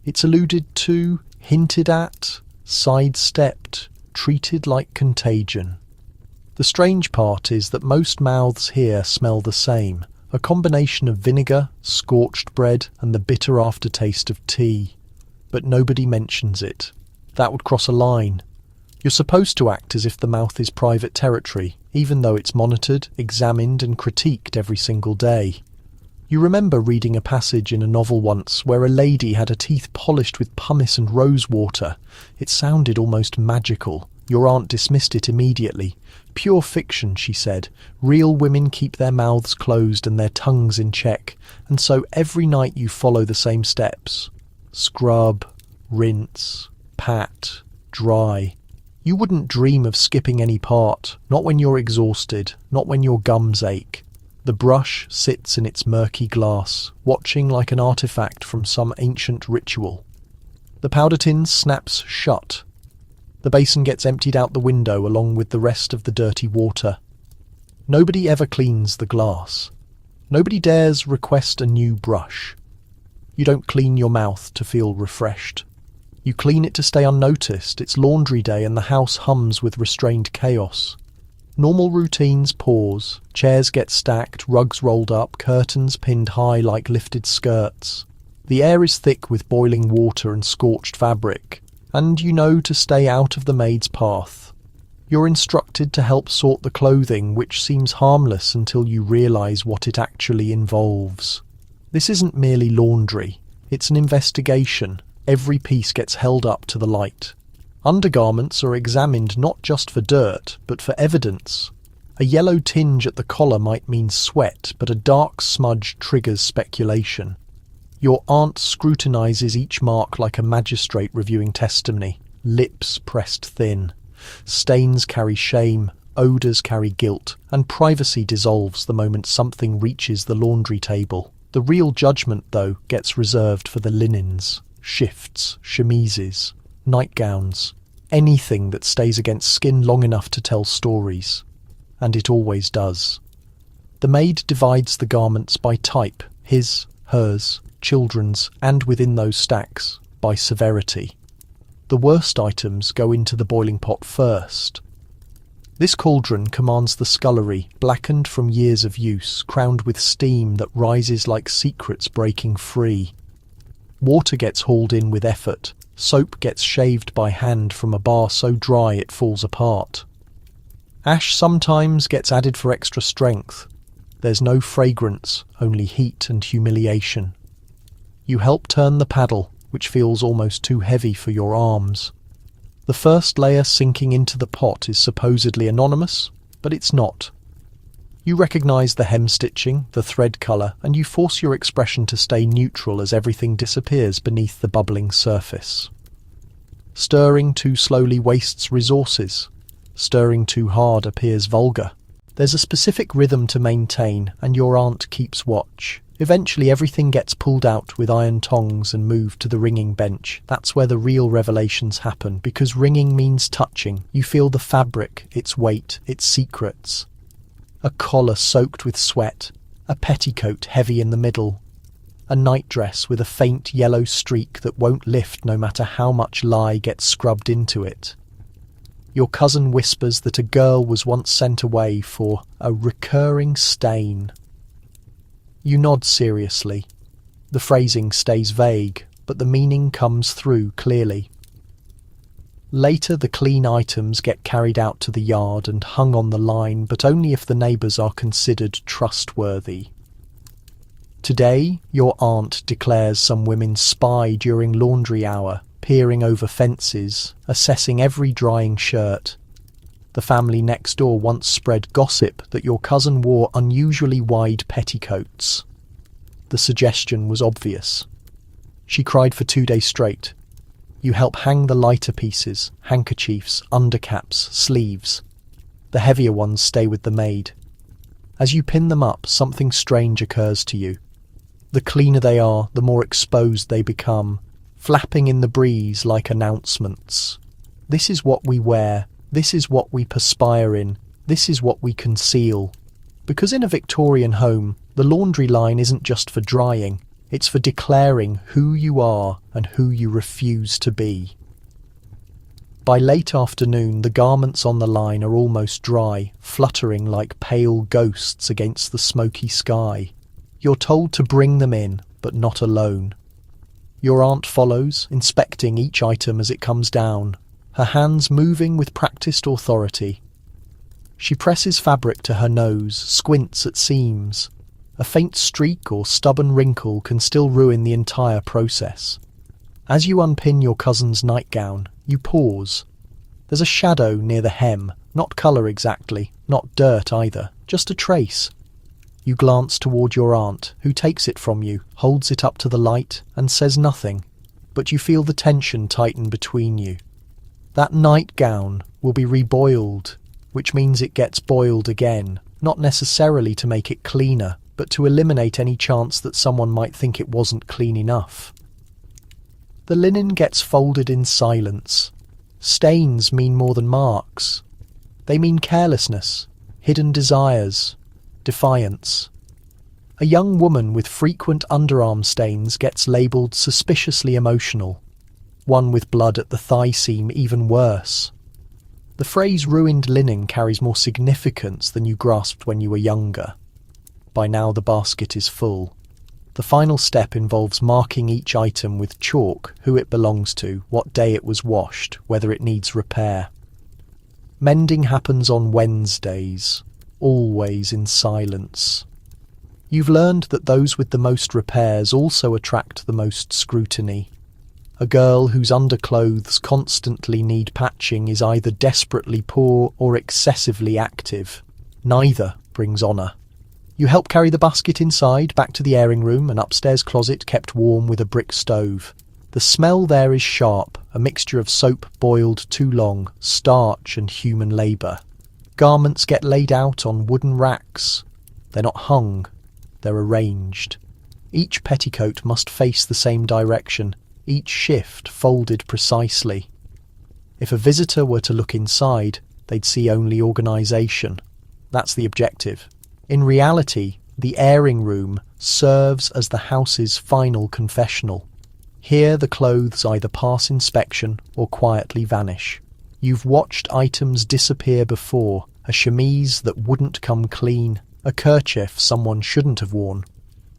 It's alluded to, hinted at, sidestepped, treated like contagion. The strange part is that most mouths here smell the same, a combination of vinegar, scorched bread, and the bitter aftertaste of tea. But nobody mentions it. That would cross a line. You're supposed to act as if the mouth is private territory, even though it's monitored, examined, and critiqued every single day. You remember reading a passage in a novel once where a lady had her teeth polished with pumice and rose water. It sounded almost magical. Your aunt dismissed it immediately. Pure fiction, she said. Real women keep their mouths closed and their tongues in check, and so every night you follow the same steps. Scrub, rinse, pat, dry. You wouldn't dream of skipping any part, not when you're exhausted, not when your gums ache. The brush sits in its murky glass, watching like an artifact from some ancient ritual. The powder tin snaps shut. The basin gets emptied out the window along with the rest of the dirty water. Nobody ever cleans the glass. Nobody dares request a new brush. You don't clean your mouth to feel refreshed. You clean it to stay unnoticed. It's laundry day and the house hums with restrained chaos. Normal routines pause. Chairs get stacked, rugs rolled up, curtains pinned high like lifted skirts. The air is thick with boiling water and scorched fabric, and you know to stay out of the maid's path. You're instructed to help sort the clothing, which seems harmless until you realise what it actually involves. This isn't merely laundry. It's an investigation. Every piece gets held up to the light. Undergarments are examined not just for dirt, but for evidence. A yellow tinge at the collar might mean sweat, but a dark smudge triggers speculation. Your aunt scrutinises each mark like a magistrate reviewing testimony, lips pressed thin. Stains carry shame, odours carry guilt, and privacy dissolves the moment something reaches the laundry table. The real judgment, though, gets reserved for the linens. Shifts, chemises, nightgowns, anything that stays against skin long enough to tell stories. And it always does. The maid divides the garments by type, his, hers, children's, and within those stacks, by severity. The worst items go into the boiling pot first. This cauldron commands the scullery, blackened from years of use, crowned with steam that rises like secrets breaking free. Water gets hauled in with effort. Soap gets shaved by hand from a bar so dry it falls apart. Ash sometimes gets added for extra strength. There's no fragrance, only heat and humiliation. You help turn the paddle, which feels almost too heavy for your arms. The first layer sinking into the pot is supposedly anonymous, but it's not. You recognise the hem stitching, the thread colour, and you force your expression to stay neutral as everything disappears beneath the bubbling surface. Stirring too slowly wastes resources. Stirring too hard appears vulgar. There's a specific rhythm to maintain, and your aunt keeps watch. Eventually everything gets pulled out with iron tongs and moved to the wringing bench. That's where the real revelations happen, because wringing means touching. You feel the fabric, its weight, its secrets. A collar soaked with sweat, a petticoat heavy in the middle, a nightdress with a faint yellow streak that won't lift no matter how much lye gets scrubbed into it. Your cousin whispers that a girl was once sent away for a recurring stain. You nod seriously. The phrasing stays vague, but the meaning comes through clearly. Later, the clean items get carried out to the yard and hung on the line, but only if the neighbours are considered trustworthy. Today, your aunt declares some women spy during laundry hour, peering over fences, assessing every drying shirt. The family next door once spread gossip that your cousin wore unusually wide petticoats. The suggestion was obvious. She cried for 2 days straight. You help hang the lighter pieces, handkerchiefs, undercaps, sleeves. The heavier ones stay with the maid. As you pin them up, something strange occurs to you. The cleaner they are, the more exposed they become, flapping in the breeze like announcements. This is what we wear, this is what we perspire in, this is what we conceal. Because in a Victorian home, the laundry line isn't just for drying, it's for declaring who you are and who you refuse to be. By late afternoon, the garments on the line are almost dry, fluttering like pale ghosts against the smoky sky. You're told to bring them in, but not alone. Your aunt follows, inspecting each item as it comes down, her hands moving with practiced authority. She presses fabric to her nose, squints at seams. A faint streak or stubborn wrinkle can still ruin the entire process. As you unpin your cousin's nightgown, you pause. There's a shadow near the hem, not colour exactly, not dirt either, just a trace. You glance toward your aunt, who takes it from you, holds it up to the light, and says nothing, but you feel the tension tighten between you. That nightgown will be reboiled, which means it gets boiled again, not necessarily to make it cleaner, but to eliminate any chance that someone might think it wasn't clean enough. The linen gets folded in silence. Stains mean more than marks. They mean carelessness, hidden desires, defiance. A young woman with frequent underarm stains gets labelled suspiciously emotional. One with blood at the thigh seam even worse. The phrase ruined linen carries more significance than you grasped when you were younger. By now the basket is full. The final step involves marking each item with chalk, who it belongs to, what day it was washed, whether it needs repair. Mending happens on Wednesdays, always in silence. You've learned that those with the most repairs also attract the most scrutiny. A girl whose underclothes constantly need patching is either desperately poor or excessively active. Neither brings honour. You help carry the basket inside, back to the airing room, an upstairs closet kept warm with a brick stove. The smell there is sharp, a mixture of soap boiled too long, starch and human labour. Garments get laid out on wooden racks. They're not hung, they're arranged. Each petticoat must face the same direction, each shift folded precisely. If a visitor were to look inside, they'd see only organisation. That's the objective. In reality, the airing room serves as the house's final confessional. Here the clothes either pass inspection or quietly vanish. You've watched items disappear before, a chemise that wouldn't come clean, a kerchief someone shouldn't have worn.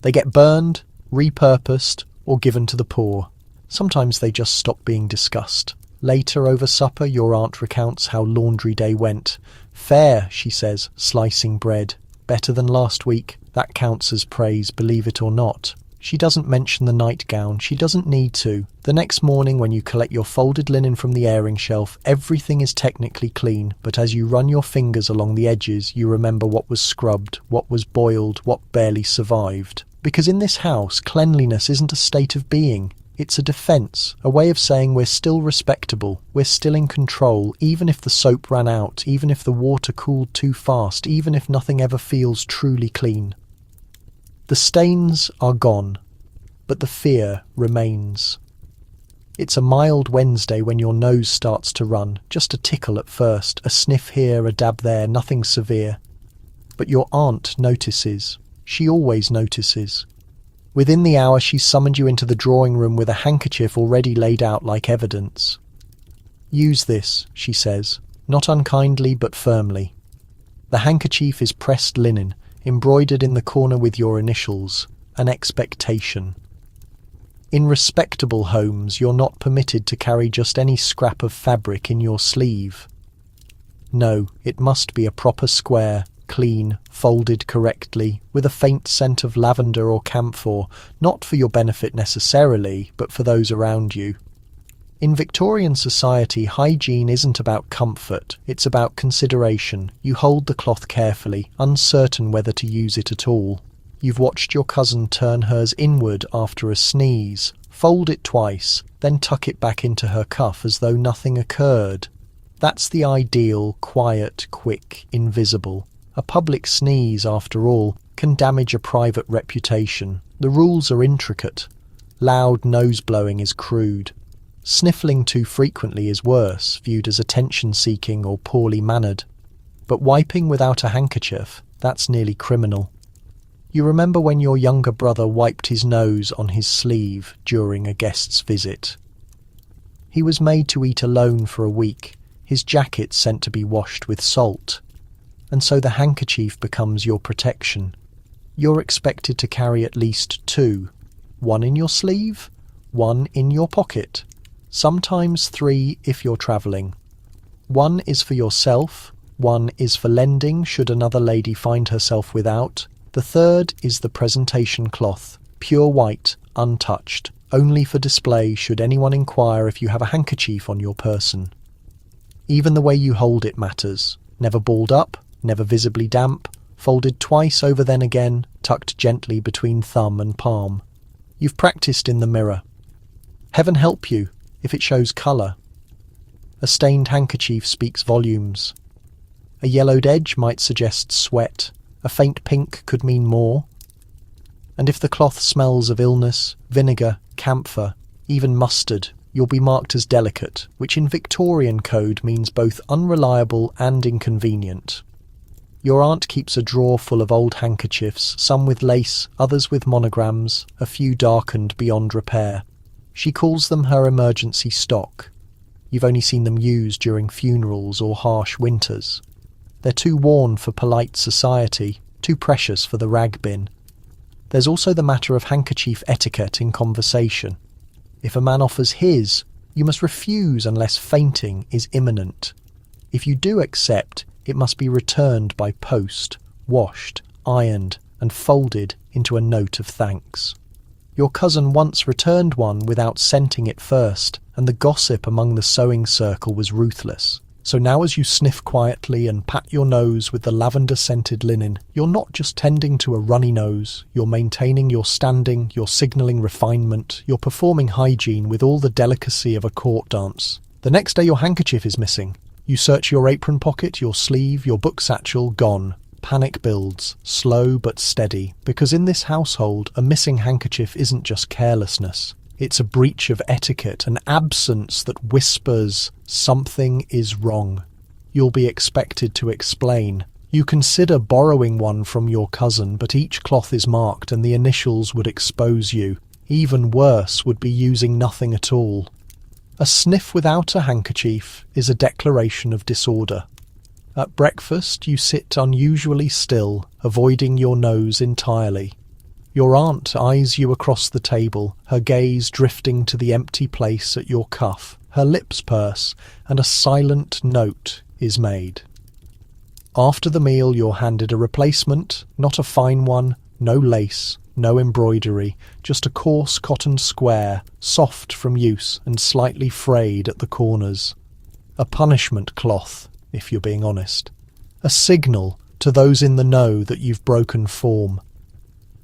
They get burned, repurposed, or given to the poor. Sometimes they just stop being discussed. Later over supper, your aunt recounts how laundry day went. "Fair," she says, slicing bread. "Better than last week. That counts as praise, believe it or not." She doesn't mention the nightgown. She doesn't need to. The next morning when you collect your folded linen from the airing shelf, everything is technically clean, but as you run your fingers along the edges, you remember what was scrubbed, what was boiled, what barely survived. Because in this house, cleanliness isn't a state of being. It's a defence, a way of saying we're still respectable, we're still in control, even if the soap ran out, even if the water cooled too fast, even if nothing ever feels truly clean. The stains are gone, but the fear remains. It's a mild Wednesday when your nose starts to run, just a tickle at first, a sniff here, a dab there, nothing severe. But your aunt notices. She always notices. Within the hour she's summoned you into the drawing room with a handkerchief already laid out like evidence. "Use this," she says, not unkindly but firmly. The handkerchief is pressed linen, embroidered in the corner with your initials, an expectation. In respectable homes, you're not permitted to carry just any scrap of fabric in your sleeve. No, it must be a proper square, clean, folded correctly, with a faint scent of lavender or camphor, not for your benefit necessarily, but for those around you. In Victorian society, hygiene isn't about comfort, it's about consideration. You hold the cloth carefully, uncertain whether to use it at all. You've watched your cousin turn hers inward after a sneeze, fold it twice, then tuck it back into her cuff as though nothing occurred. That's the ideal, quiet, quick, invisible. A public sneeze, after all, can damage a private reputation. The rules are intricate. Loud nose-blowing is crude. Sniffling too frequently is worse, viewed as attention-seeking or poorly mannered. But wiping without a handkerchief, that's nearly criminal. You remember when your younger brother wiped his nose on his sleeve during a guest's visit? He was made to eat alone for a week, his jacket sent to be washed with salt. And so the handkerchief becomes your protection. You're expected to carry at least two. One in your sleeve, one in your pocket. Sometimes three if you're travelling. One is for yourself, one is for lending should another lady find herself without. The third is the presentation cloth, pure white, untouched, only for display should anyone inquire if you have a handkerchief on your person. Even the way you hold it matters. Never balled up, never visibly damp, folded twice over then again, tucked gently between thumb and palm. You've practiced in the mirror. Heaven help you if it shows colour. A stained handkerchief speaks volumes. A yellowed edge might suggest sweat. A faint pink could mean more. And if the cloth smells of illness, vinegar, camphor, even mustard, you'll be marked as delicate, which in Victorian code means both unreliable and inconvenient. Your aunt keeps a drawer full of old handkerchiefs, some with lace, others with monograms, a few darkened beyond repair. She calls them her emergency stock. You've only seen them used during funerals or harsh winters. They're too worn for polite society, too precious for the rag bin. There's also the matter of handkerchief etiquette in conversation. If a man offers his, you must refuse unless fainting is imminent. If you do accept, it must be returned by post, washed, ironed, and folded into a note of thanks. Your cousin once returned one without scenting it first, and the gossip among the sewing circle was ruthless. So now as you sniff quietly and pat your nose with the lavender-scented linen, you're not just tending to a runny nose, you're maintaining your standing, you're signalling refinement, you're performing hygiene with all the delicacy of a court dance. The next day your handkerchief is missing. You search your apron pocket, your sleeve, your book satchel, gone. Panic builds, slow but steady, because in this household, a missing handkerchief isn't just carelessness. It's a breach of etiquette, an absence that whispers something is wrong. You'll be expected to explain. You consider borrowing one from your cousin, but each cloth is marked and the initials would expose you. Even worse would be using nothing at all. A sniff without a handkerchief is a declaration of disorder. At breakfast, you sit unusually still, avoiding your nose entirely. Your aunt eyes you across the table, her gaze drifting to the empty place at your cuff. Her lips purse, and a silent note is made. After the meal, you're handed a replacement, not a fine one, no lace, no embroidery, just a coarse cotton square, soft from use and slightly frayed at the corners. A punishment cloth, if you're being honest. A signal to those in the know that you've broken form.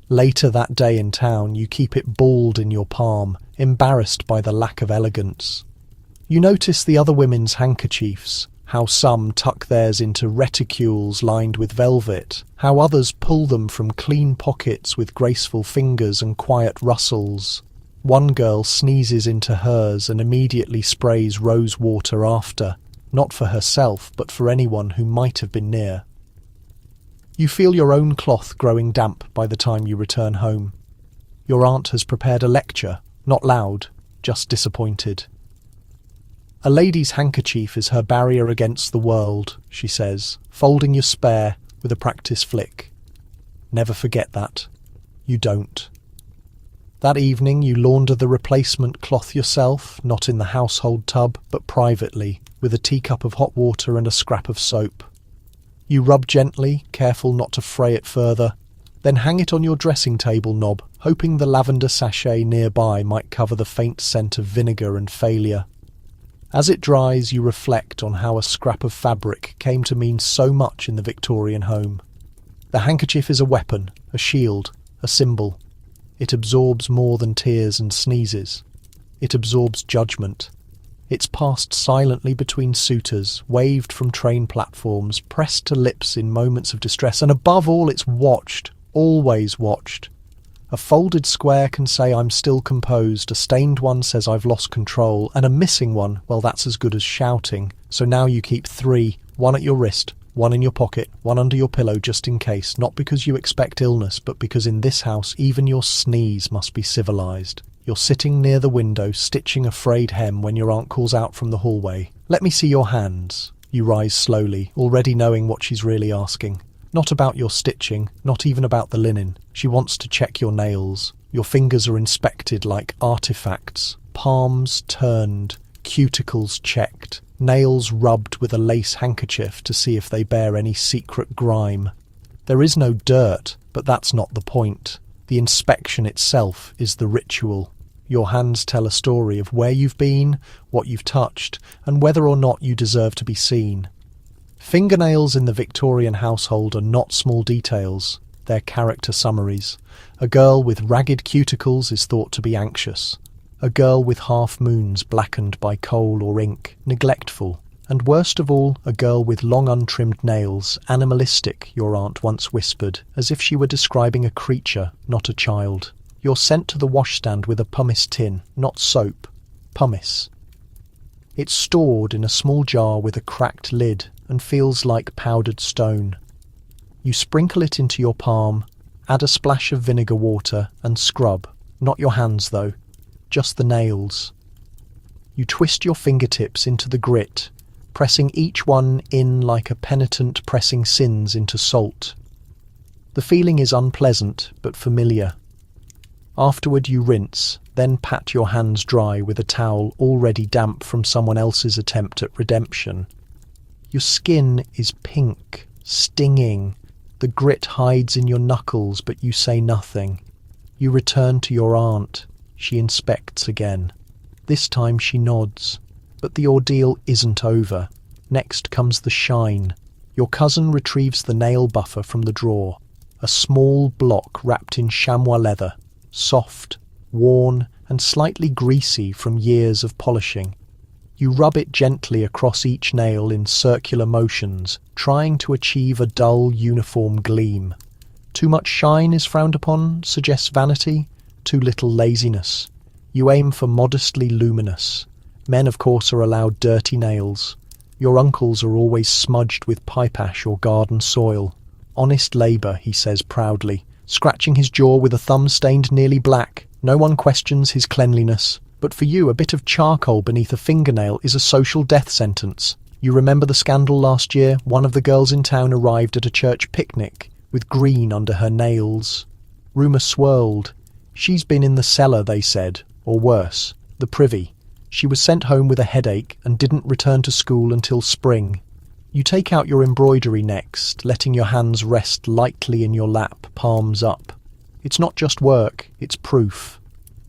Later that day in town, you keep it balled in your palm, embarrassed by the lack of elegance. You notice the other women's handkerchiefs, how some tuck theirs into reticules lined with velvet, how others pull them from clean pockets with graceful fingers and quiet rustles. One girl sneezes into hers and immediately sprays rose water after, not for herself but for anyone who might have been near. You feel your own cloth growing damp by the time you return home. Your aunt has prepared a lecture, not loud, just disappointed. A lady's handkerchief is her barrier against the world, she says, folding your spare with a practice flick. Never forget that. You don't. That evening you launder the replacement cloth yourself, not in the household tub, but privately, with a teacup of hot water and a scrap of soap. You rub gently, careful not to fray it further, then hang it on your dressing table knob, hoping the lavender sachet nearby might cover the faint scent of vinegar and failure. As it dries, you reflect on how a scrap of fabric came to mean so much in the Victorian home. The handkerchief is a weapon, a shield, a symbol. It absorbs more than tears and sneezes. It absorbs judgment. It's passed silently between suitors, waved from train platforms, pressed to lips in moments of distress, and above all it's watched, always watched. A folded square can say I'm still composed, a stained one says I've lost control, and a missing one, well, that's as good as shouting. So now you keep 3, one at your wrist, one in your pocket, one under your pillow just in case, not because you expect illness, but because in this house even your sneeze must be civilised. You're sitting near the window, stitching a frayed hem when your aunt calls out from the hallway. "Let me see your hands." You rise slowly, already knowing what she's really asking. Not about your stitching, not even about the linen. She wants to check your nails. Your fingers are inspected like artifacts. Palms turned, cuticles checked, nails rubbed with a lace handkerchief to see if they bear any secret grime. There is no dirt, but that's not the point. The inspection itself is the ritual. Your hands tell a story of where you've been, what you've touched, and whether or not you deserve to be seen. Fingernails in the Victorian household are not small details, they're character summaries. A girl with ragged cuticles is thought to be anxious. A girl with half-moons blackened by coal or ink, neglectful. And worst of all, a girl with long untrimmed nails, animalistic, your aunt once whispered, as if she were describing a creature, not a child. You're sent to the washstand with a pumice tin, not soap, pumice. It's stored in a small jar with a cracked lid and feels like powdered stone. You sprinkle it into your palm, add a splash of vinegar water and scrub, not your hands though, just the nails. You twist your fingertips into the grit, pressing each one in like a penitent pressing sins into salt. The feeling is unpleasant but familiar. Afterward you rinse, then pat your hands dry with a towel already damp from someone else's attempt at redemption. Your skin is pink, stinging. The grit hides in your knuckles, but you say nothing. You return to your aunt. She inspects again. This time she nods. But the ordeal isn't over. Next comes the shine. Your cousin retrieves the nail buffer from the drawer. A small block wrapped in chamois leather, soft, worn, and slightly greasy from years of polishing. You rub it gently across each nail in circular motions, trying to achieve a dull, uniform gleam. Too much shine is frowned upon, suggests vanity. Too little laziness. You aim for modestly luminous. Men, of course, are allowed dirty nails. Your uncles are always smudged with pipe ash or garden soil. Honest labour, he says proudly, scratching his jaw with a thumb stained nearly black. No one questions his cleanliness. But for you, a bit of charcoal beneath a fingernail is a social death sentence. You remember the scandal last year? One of the girls in town arrived at a church picnic with green under her nails. Rumour swirled. She's been in the cellar, they said, or worse, the privy. She was sent home with a headache and didn't return to school until spring. You take out your embroidery next, letting your hands rest lightly in your lap, palms up. It's not just work, it's proof.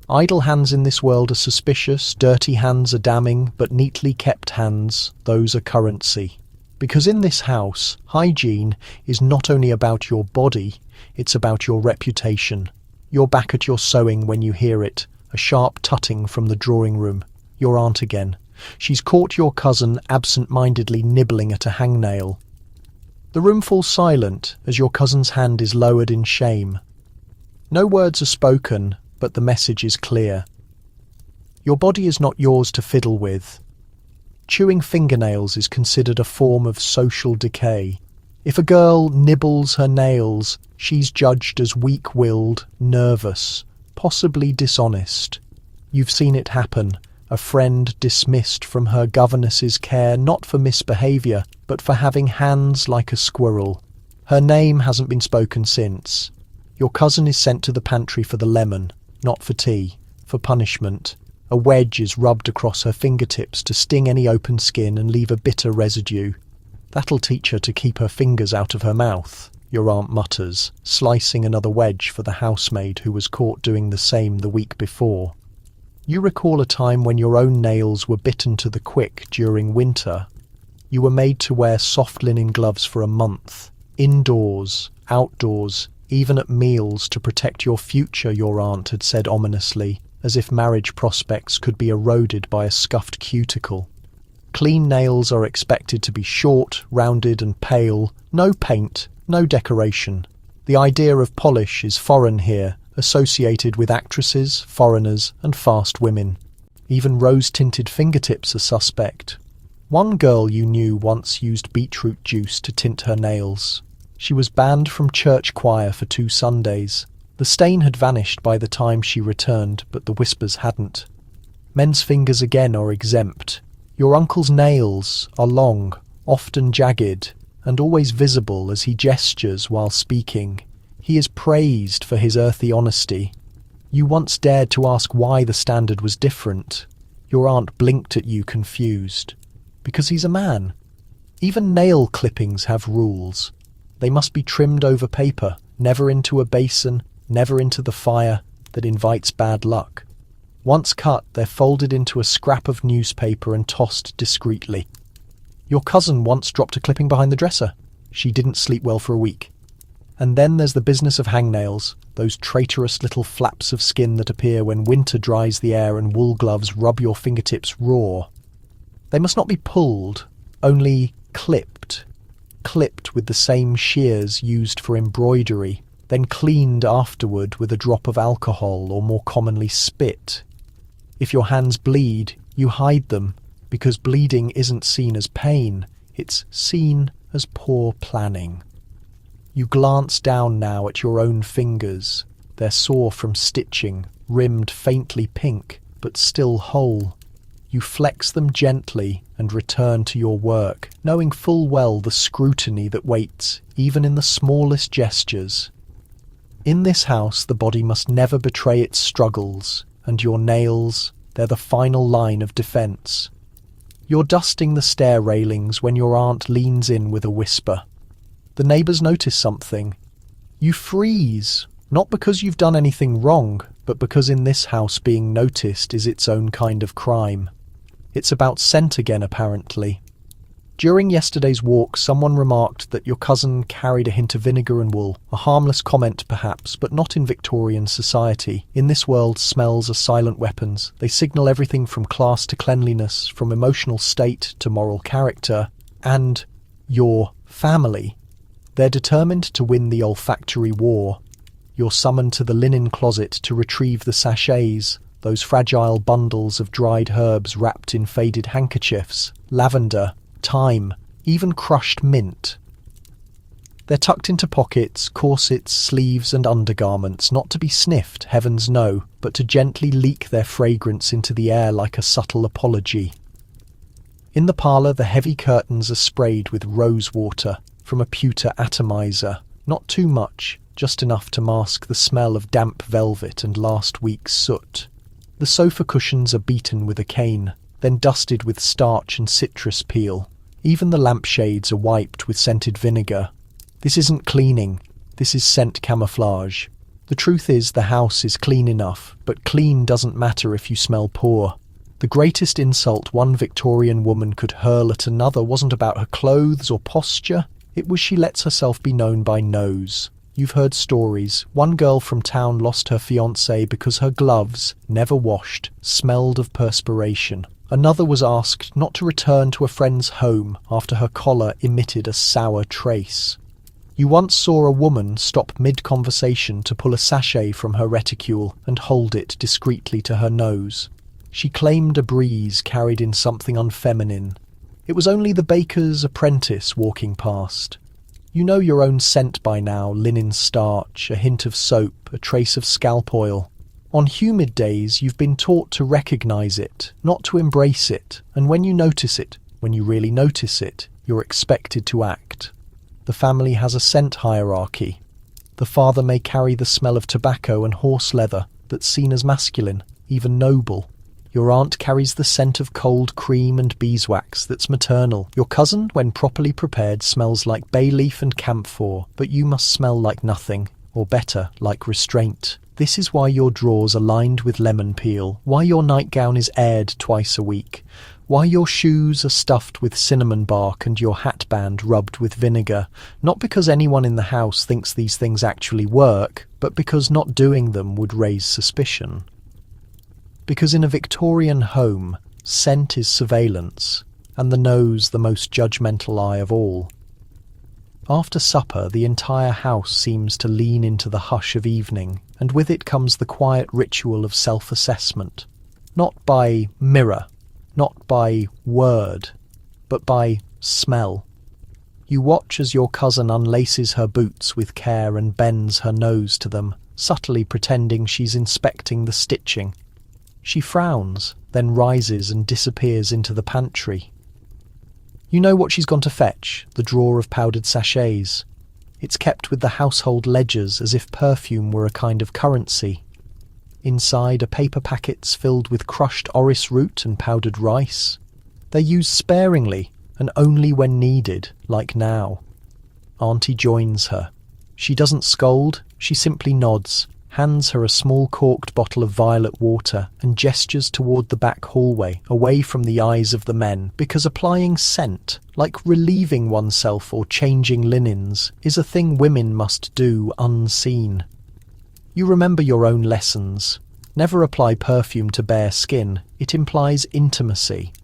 Idle hands in this world are suspicious, dirty hands are damning, but neatly kept hands, those are currency. Because in this house, hygiene is not only about your body, it's about your reputation. You're back at your sewing when you hear it, a sharp tutting from the drawing room. Your aunt again. She's caught your cousin absent-mindedly nibbling at a hangnail. The room falls silent as your cousin's hand is lowered in shame. No words are spoken, but the message is clear. Your body is not yours to fiddle with. Chewing fingernails is considered a form of social decay. If a girl nibbles her nails, she's judged as weak-willed, nervous, possibly dishonest. You've seen it happen. A friend dismissed from her governess's care not for misbehaviour, but for having hands like a squirrel. Her name hasn't been spoken since. Your cousin is sent to the pantry for the lemon. not for tea, for punishment. A wedge is rubbed across her fingertips to sting any open skin and leave a bitter residue. That'll teach her to keep her fingers out of her mouth, your aunt mutters, slicing another wedge for the housemaid who was caught doing the same the week before. You recall a time when your own nails were bitten to the quick during winter. You were made to wear soft linen gloves for a month, indoors, outdoors, even at meals to protect your future, your aunt had said ominously, as if marriage prospects could be eroded by a scuffed cuticle. Clean nails are expected to be short, rounded and pale, no paint, no decoration. The idea of polish is foreign here, associated with actresses, foreigners and fast women. Even rose-tinted fingertips are suspect. One girl you knew once used beetroot juice to tint her nails. She was banned from church choir for 2 Sundays. The stain had vanished by the time she returned, but the whispers hadn't. Men's fingers again are exempt. Your uncle's nails are long, often jagged, and always visible as he gestures while speaking. He is praised for his earthy honesty. You once dared to ask why the standard was different. Your aunt blinked at you confused. Because he's a man. Even nail clippings have rules. They must be trimmed over paper, never into a basin, never into the fire that invites bad luck. Once cut, they're folded into a scrap of newspaper and tossed discreetly. Your cousin once dropped a clipping behind the dresser. She didn't sleep well for a week. And then there's the business of hangnails, those traitorous little flaps of skin that appear when winter dries the air and wool gloves rub your fingertips raw. They must not be pulled, only clipped. Clipped with the same shears used for embroidery, then cleaned afterward with a drop of alcohol or more commonly spit. If your hands bleed, you hide them, because bleeding isn't seen as pain, it's seen as poor planning. You glance down now at your own fingers. They're sore from stitching, rimmed faintly pink, but still whole. You flex them gently and return to your work, knowing full well the scrutiny that waits, even in the smallest gestures. In this house, the body must never betray its struggles, and your nails, they're the final line of defence. You're dusting the stair railings when your aunt leans in with a whisper. The neighbours notice something. You freeze, not because you've done anything wrong, but because in this house being noticed is its own kind of crime. It's about scent again, apparently. During yesterday's walk, someone remarked that your cousin carried a hint of vinegar and wool. A harmless comment, perhaps, but not in Victorian society. In this world, smells are silent weapons. They signal everything from class to cleanliness, from emotional state to moral character, and your family. They're determined to win the olfactory war. You're summoned to the linen closet to retrieve the sachets, those fragile bundles of dried herbs wrapped in faded handkerchiefs, lavender, thyme, even crushed mint. They're tucked into pockets, corsets, sleeves and undergarments, not to be sniffed, heavens no, but to gently leak their fragrance into the air like a subtle apology. In the parlour, the heavy curtains are sprayed with rose water from a pewter atomizer, not too much, just enough to mask the smell of damp velvet and last week's soot. The sofa cushions are beaten with a cane, then dusted with starch and citrus peel. Even the lampshades are wiped with scented vinegar. This isn't cleaning, this is scent camouflage. The truth is the house is clean enough, but clean doesn't matter if you smell poor. The greatest insult one Victorian woman could hurl at another wasn't about her clothes or posture, it was she lets herself be known by nose. You've heard stories. One girl from town lost her fiancé because her gloves, never washed, smelled of perspiration. Another was asked not to return to a friend's home after her collar emitted a sour trace. You once saw a woman stop mid-conversation to pull a sachet from her reticule and hold it discreetly to her nose. She claimed a breeze carried in something unfeminine. It was only the baker's apprentice walking past. You know your own scent by now, linen starch, a hint of soap, a trace of scalp oil. On humid days, you've been taught to recognise it, not to embrace it, and when you notice it, when you really notice it, you're expected to act. The family has a scent hierarchy. The father may carry the smell of tobacco and horse leather, that's seen as masculine, even noble. Your aunt carries the scent of cold cream and beeswax that's maternal. Your cousin, when properly prepared, smells like bay leaf and camphor, but you must smell like nothing, or better, like restraint. This is why your drawers are lined with lemon peel, why your nightgown is aired twice a week, why your shoes are stuffed with cinnamon bark and your hatband rubbed with vinegar, not because anyone in the house thinks these things actually work, but because not doing them would raise suspicion. Because in a Victorian home, scent is surveillance, and the nose the most judgmental eye of all. After supper, the entire house seems to lean into the hush of evening, and with it comes the quiet ritual of self-assessment. Not by mirror, not by word, but by smell. You watch as your cousin unlaces her boots with care and bends her nose to them, subtly pretending she's inspecting the stitching. She frowns, then rises and disappears into the pantry. You know what she's gone to fetch, the drawer of powdered sachets. It's kept with the household ledgers as if perfume were a kind of currency. Inside are paper packets filled with crushed orris root and powdered rice. They're used sparingly and only when needed, like now. Auntie joins her. She doesn't scold, she simply nods, hands her a small corked bottle of violet water and gestures toward the back hallway, away from the eyes of the men, because applying scent, like relieving oneself or changing linens, is a thing women must do unseen. You remember your own lessons. Never apply perfume to bare skin, it implies intimacy.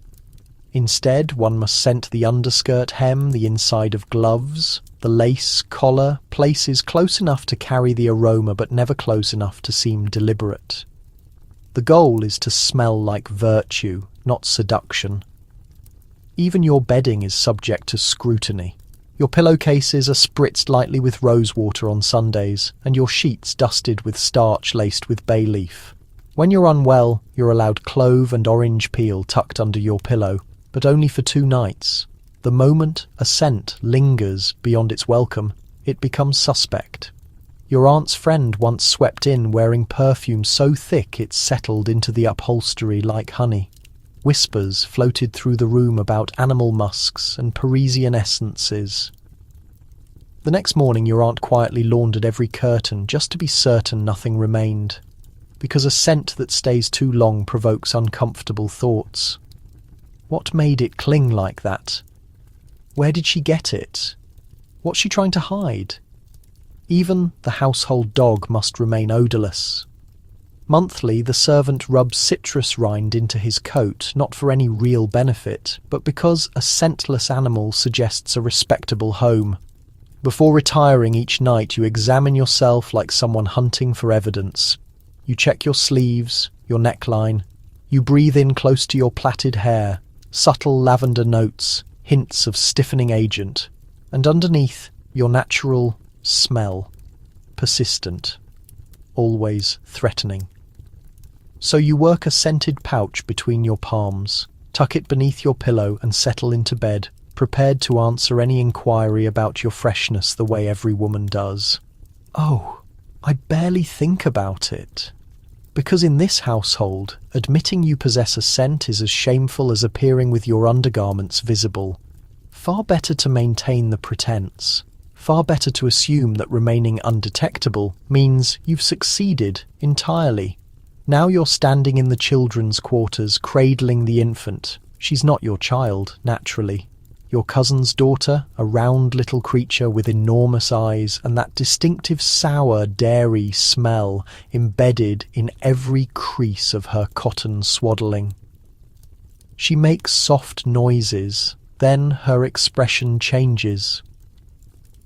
Instead, one must scent the underskirt hem, the inside of gloves, the lace, collar, places close enough to carry the aroma but never close enough to seem deliberate. The goal is to smell like virtue, not seduction. Even your bedding is subject to scrutiny. Your pillowcases are spritzed lightly with rose water on Sundays, and your sheets dusted with starch laced with bay leaf. When you're unwell, you're allowed clove and orange peel tucked under your pillow, but only for 2 nights. The moment a scent lingers beyond its welcome, it becomes suspect. Your aunt's friend once swept in wearing perfume so thick it settled into the upholstery like honey. Whispers floated through the room about animal musks and Parisian essences. The next morning your aunt quietly laundered every curtain just to be certain nothing remained, because a scent that stays too long provokes uncomfortable thoughts. What made it cling like that? Where did she get it? What's she trying to hide? Even the household dog must remain odourless. Monthly, the servant rubs citrus rind into his coat, not for any real benefit, but because a scentless animal suggests a respectable home. Before retiring each night, you examine yourself like someone hunting for evidence. You check your sleeves, your neckline. You breathe in close to your plaited hair, subtle lavender notes, hints of stiffening agent, and underneath, your natural smell, persistent, always threatening. So you work a scented pouch between your palms, tuck it beneath your pillow and settle into bed, prepared to answer any inquiry about your freshness the way every woman does. Oh, I barely think about it. Because in this household, admitting you possess a scent is as shameful as appearing with your undergarments visible. Far better to maintain the pretense. Far better to assume that remaining undetectable means you've succeeded entirely. Now you're standing in the children's quarters, cradling the infant. She's not your child, naturally. Your cousin's daughter, a round little creature with enormous eyes and that distinctive sour dairy smell embedded in every crease of her cotton swaddling. She makes soft noises, then her expression changes.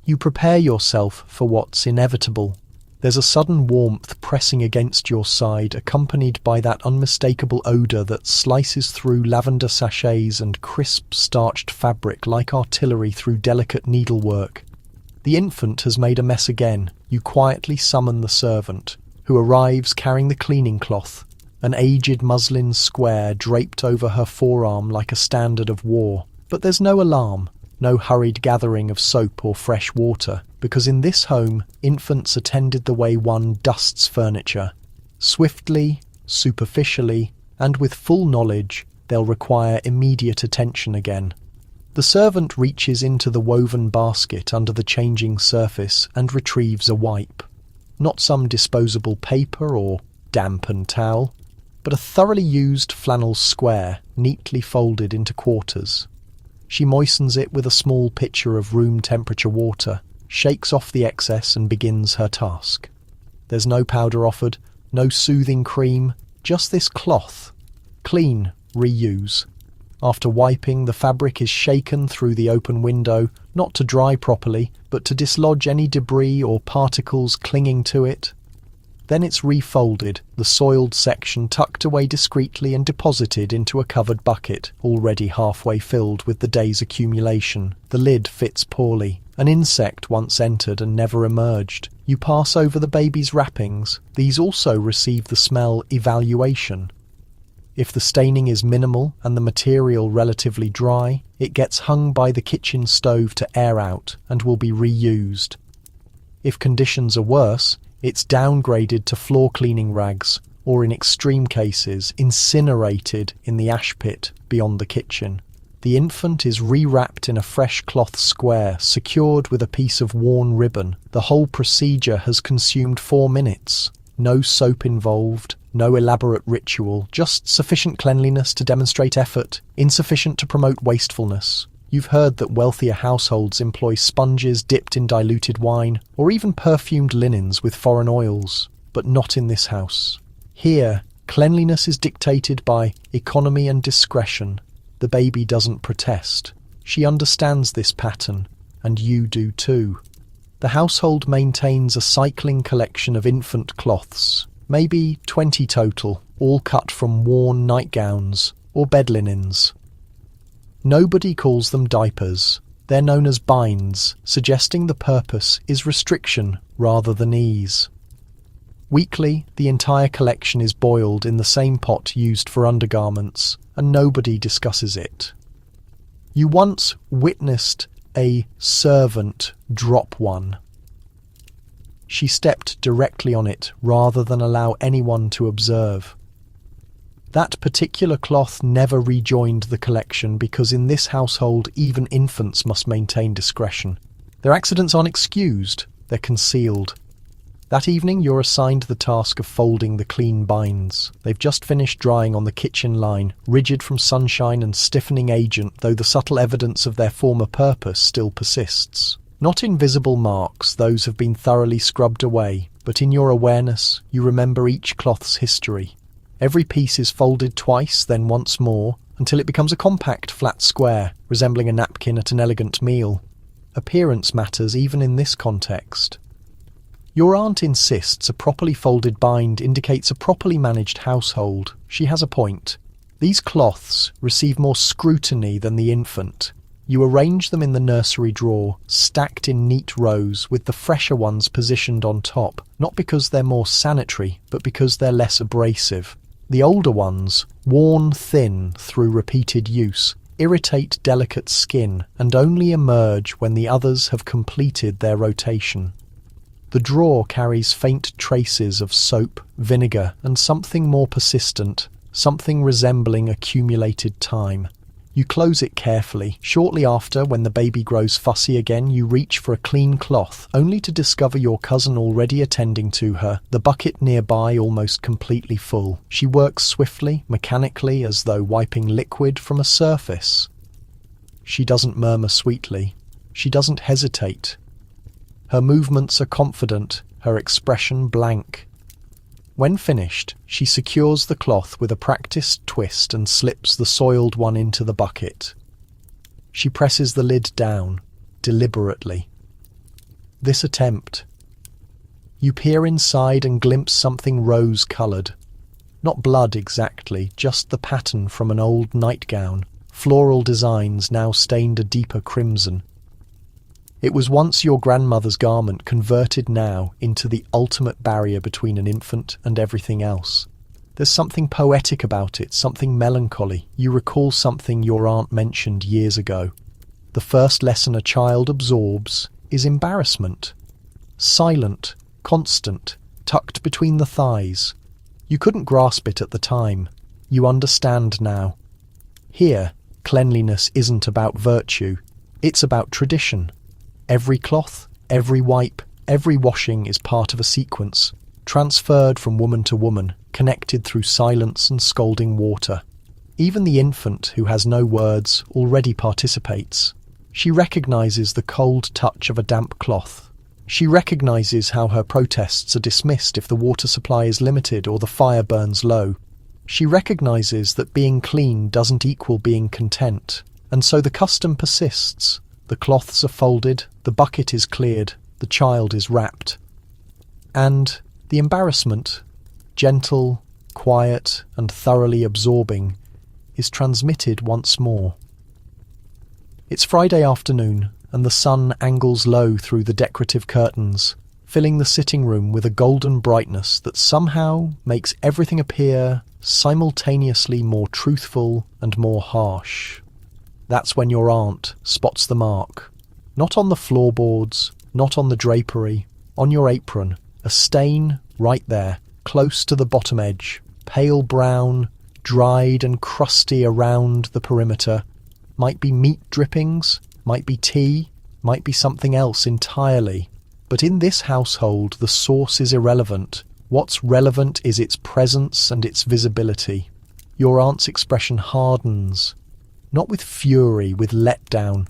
You prepare yourself for what's inevitable. There's a sudden warmth pressing against your side, accompanied by that unmistakable odour that slices through lavender sachets and crisp starched fabric like artillery through delicate needlework. The infant has made a mess again. You quietly summon the servant, who arrives carrying the cleaning cloth, an aged muslin square draped over her forearm like a standard of war. But there's no alarm, no hurried gathering of soap or fresh water, because in this home, infants are tended the way one dusts furniture, Swiftly, superficially, and with full knowledge, they'll require immediate attention again. The servant reaches into the woven basket under the changing surface and retrieves a wipe. Not some disposable paper or dampened towel, but a thoroughly used flannel square, neatly folded into quarters. She moistens it with a small pitcher of room-temperature water, shakes off the excess and begins her task. There's no powder offered, no soothing cream, just this cloth. Clean, reuse. After wiping, the fabric is shaken through the open window, not to dry properly, but to dislodge any debris or particles clinging to it. Then it's refolded, the soiled section tucked away discreetly and deposited into a covered bucket, already halfway filled with the day's accumulation. The lid fits poorly. An insect once entered and never emerged. You pass over the baby's wrappings. These also receive the smell evaluation. If the staining is minimal and the material relatively dry, it gets hung by the kitchen stove to air out and will be reused. If conditions are worse, it's downgraded to floor cleaning rags, or in extreme cases, incinerated in the ash pit beyond the kitchen. The infant is rewrapped in a fresh cloth square, secured with a piece of worn ribbon. The whole procedure has consumed 4 minutes. No soap involved, no elaborate ritual, just sufficient cleanliness to demonstrate effort, insufficient to promote wastefulness. You've heard that wealthier households employ sponges dipped in diluted wine, or even perfumed linens with foreign oils, but not in this house. Here, cleanliness is dictated by economy and discretion. The baby doesn't protest. She understands this pattern, and you do too. The household maintains a cycling collection of infant cloths, maybe 20 total, all cut from worn nightgowns or bed linens. Nobody calls them diapers. They're known as binds, suggesting the purpose is restriction rather than ease. Weekly, the entire collection is boiled in the same pot used for undergarments, and nobody discusses it. You once witnessed a servant drop one. She stepped directly on it rather than allow anyone to observe. That particular cloth never rejoined the collection because in this household even infants must maintain discretion. Their accidents aren't excused, they're concealed. That evening you're assigned the task of folding the clean binds. They've just finished drying on the kitchen line, rigid from sunshine and stiffening agent, though the subtle evidence of their former purpose still persists. Not invisible marks, those have been thoroughly scrubbed away, but in your awareness you remember each cloth's history. Every piece is folded twice, then once more, until it becomes a compact flat square, resembling a napkin at an elegant meal. Appearance matters even in this context. Your aunt insists a properly folded bind indicates a properly managed household. She has a point. These cloths receive more scrutiny than the infant. You arrange them in the nursery drawer, stacked in neat rows, with the fresher ones positioned on top, not because they're more sanitary, but because they're less abrasive. The older ones, worn thin through repeated use, irritate delicate skin and only emerge when the others have completed their rotation. The drawer carries faint traces of soap, vinegar, and something more persistent, something resembling accumulated time. You close it carefully. Shortly after, when the baby grows fussy again, you reach for a clean cloth, only to discover your cousin already attending to her, the bucket nearby almost completely full. She works swiftly, mechanically, as though wiping liquid from a surface. She doesn't murmur sweetly. She doesn't hesitate. Her movements are confident, her expression blank. When finished, she secures the cloth with a practiced twist and slips the soiled one into the bucket. She presses the lid down, deliberately. This attempt. You peer inside and glimpse something rose-coloured. Not blood exactly, just the pattern from an old nightgown, floral designs now stained a deeper crimson. It was once your grandmother's garment, converted now into the ultimate barrier between an infant and everything else. There's something poetic about it, something melancholy. You recall something your aunt mentioned years ago. The first lesson a child absorbs is embarrassment. Silent, constant, tucked between the thighs. You couldn't grasp it at the time. You understand now. Here, cleanliness isn't about virtue. It's about tradition. Every cloth, every wipe, every washing is part of a sequence, transferred from woman to woman, connected through silence and scalding water. Even the infant, who has no words, already participates. She recognizes the cold touch of a damp cloth. She recognizes how her protests are dismissed if the water supply is limited or the fire burns low. She recognizes that being clean doesn't equal being content, and so the custom persists. The cloths are folded, the bucket is cleared, the child is wrapped. And the embarrassment, gentle, quiet, and thoroughly absorbing, is transmitted once more. It's Friday afternoon, and the sun angles low through the decorative curtains, filling the sitting room with a golden brightness that somehow makes everything appear simultaneously more truthful and more harsh. That's when your aunt spots the mark. Not on the floorboards, not on the drapery, on your apron, a stain right there, close to the bottom edge, pale brown, dried and crusty around the perimeter. Might be meat drippings, might be tea, might be something else entirely. But in this household, the source is irrelevant. What's relevant is its presence and its visibility. Your aunt's expression hardens, not with fury, with letdown.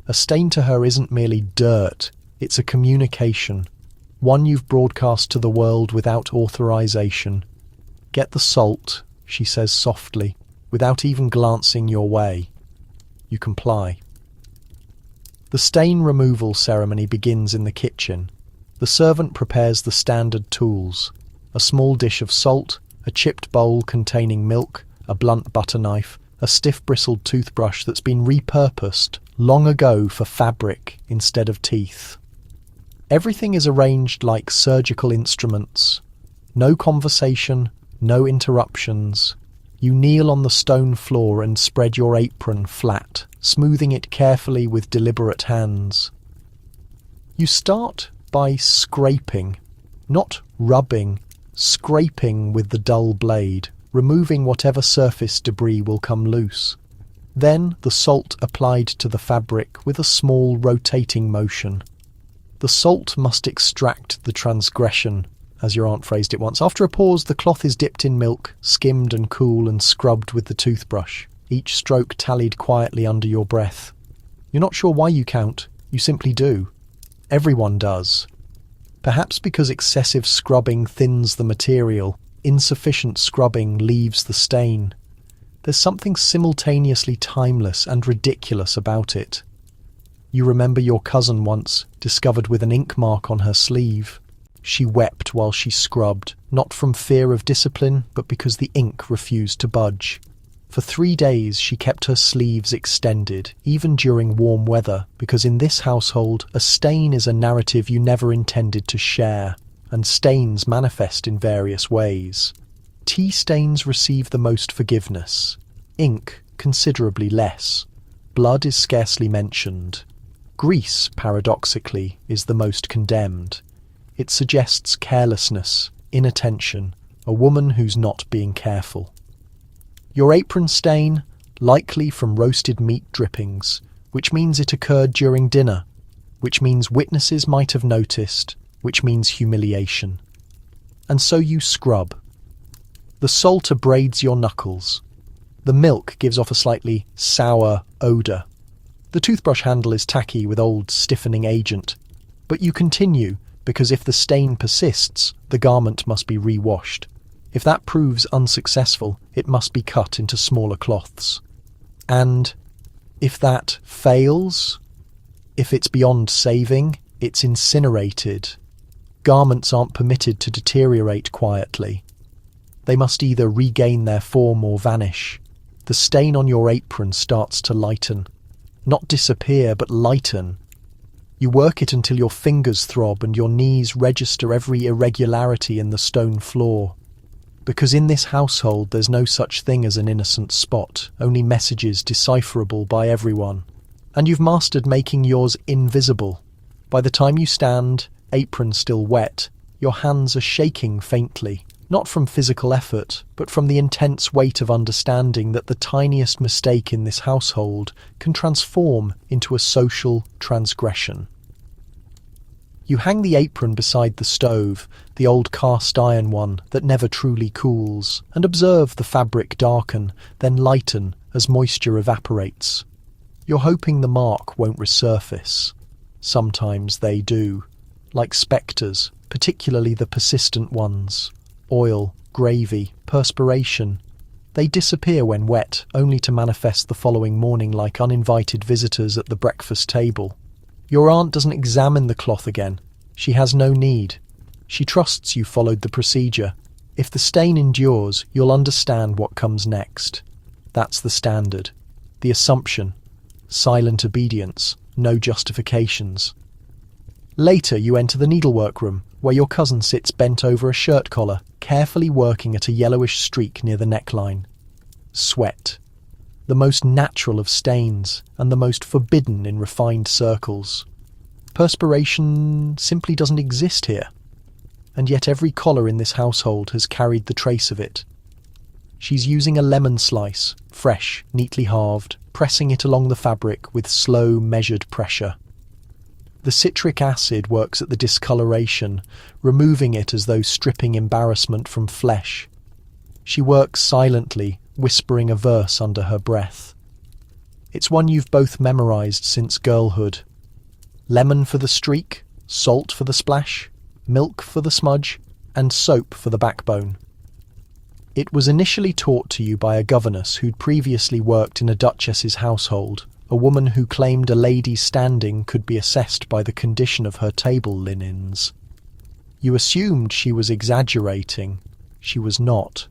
A stain to her isn't merely dirt, it's a communication, one you've broadcast to the world without authorization. Get the salt, she says softly, without even glancing your way. You comply. The stain removal ceremony begins in the kitchen. The servant prepares the standard tools: a small dish of salt, a chipped bowl containing milk, a blunt butter knife, a stiff-bristled toothbrush that's been repurposed long ago for fabric instead of teeth. Everything is arranged like surgical instruments. No conversation, no interruptions. You kneel on the stone floor and spread your apron flat, smoothing it carefully with deliberate hands. You start by scraping, not rubbing, scraping with the dull blade, removing whatever surface debris will come loose. Then the salt applied to the fabric with a small rotating motion. The salt must extract the transgression, as your aunt phrased it once. After a pause, the cloth is dipped in milk, skimmed and cool, and scrubbed with the toothbrush, each stroke tallied quietly under your breath. You're not sure why you count, you simply do. Everyone does. Perhaps because excessive scrubbing thins the material, insufficient scrubbing leaves the stain. There's something simultaneously timeless and ridiculous about it. You remember your cousin once discovered with an ink mark on her sleeve. She wept while she scrubbed, not from fear of discipline, but because the ink refused to budge. For 3 days she kept her sleeves extended, even during warm weather, because in this household a stain is a narrative you never intended to share, and stains manifest in various ways. Tea stains receive the most forgiveness, ink considerably less. Blood is scarcely mentioned. Grease, paradoxically, is the most condemned. It suggests carelessness, inattention, a woman who's not being careful. Your apron stain, likely from roasted meat drippings, which means it occurred during dinner, which means witnesses might have noticed, which means humiliation. And so you scrub. The salt abrades your knuckles. The milk gives off a slightly sour odour. The toothbrush handle is tacky with old stiffening agent. But you continue, because if the stain persists, the garment must be re-washed. If that proves unsuccessful, it must be cut into smaller cloths. And if that fails, if it's beyond saving, it's incinerated. Garments aren't permitted to deteriorate quietly. They must either regain their form or vanish. The stain on your apron starts to lighten. Not disappear, but lighten. You work it until your fingers throb and your knees register every irregularity in the stone floor. Because in this household there's no such thing as an innocent spot, only messages decipherable by everyone. And you've mastered making yours invisible. By the time you stand, apron still wet, your hands are shaking faintly, Not from physical effort, but from the intense weight of understanding that the tiniest mistake in this household can transform into a social transgression. You hang the apron beside the stove, the old cast iron one that never truly cools, and observe the fabric darken, then lighten as moisture evaporates. You're hoping the mark won't resurface. Sometimes they do, like spectres, particularly the persistent ones. Oil, gravy, perspiration. They disappear when wet, only to manifest the following morning like uninvited visitors at the breakfast table. Your aunt doesn't examine the cloth again. She has no need. She trusts you followed the procedure. If the stain endures, you'll understand what comes next. That's the standard. The assumption. Silent obedience. No justifications. Later you enter the needlework room, where your cousin sits bent over a shirt collar, carefully working at a yellowish streak near the neckline. Sweat. The most natural of stains, and the most forbidden in refined circles. Perspiration simply doesn't exist here, and yet every collar in this household has carried the trace of it. She's using a lemon slice, fresh, neatly halved, pressing it along the fabric with slow, measured pressure. The citric acid works at the discoloration, removing it as though stripping embarrassment from flesh. She works silently, whispering a verse under her breath. It's one you've both memorized since girlhood. Lemon for the streak, salt for the splash, milk for the smudge, and soap for the backbone. It was initially taught to you by a governess who'd previously worked in a duchess's household, a woman who claimed a lady's standing could be assessed by the condition of her table linens. You assumed she was exaggerating. She was not.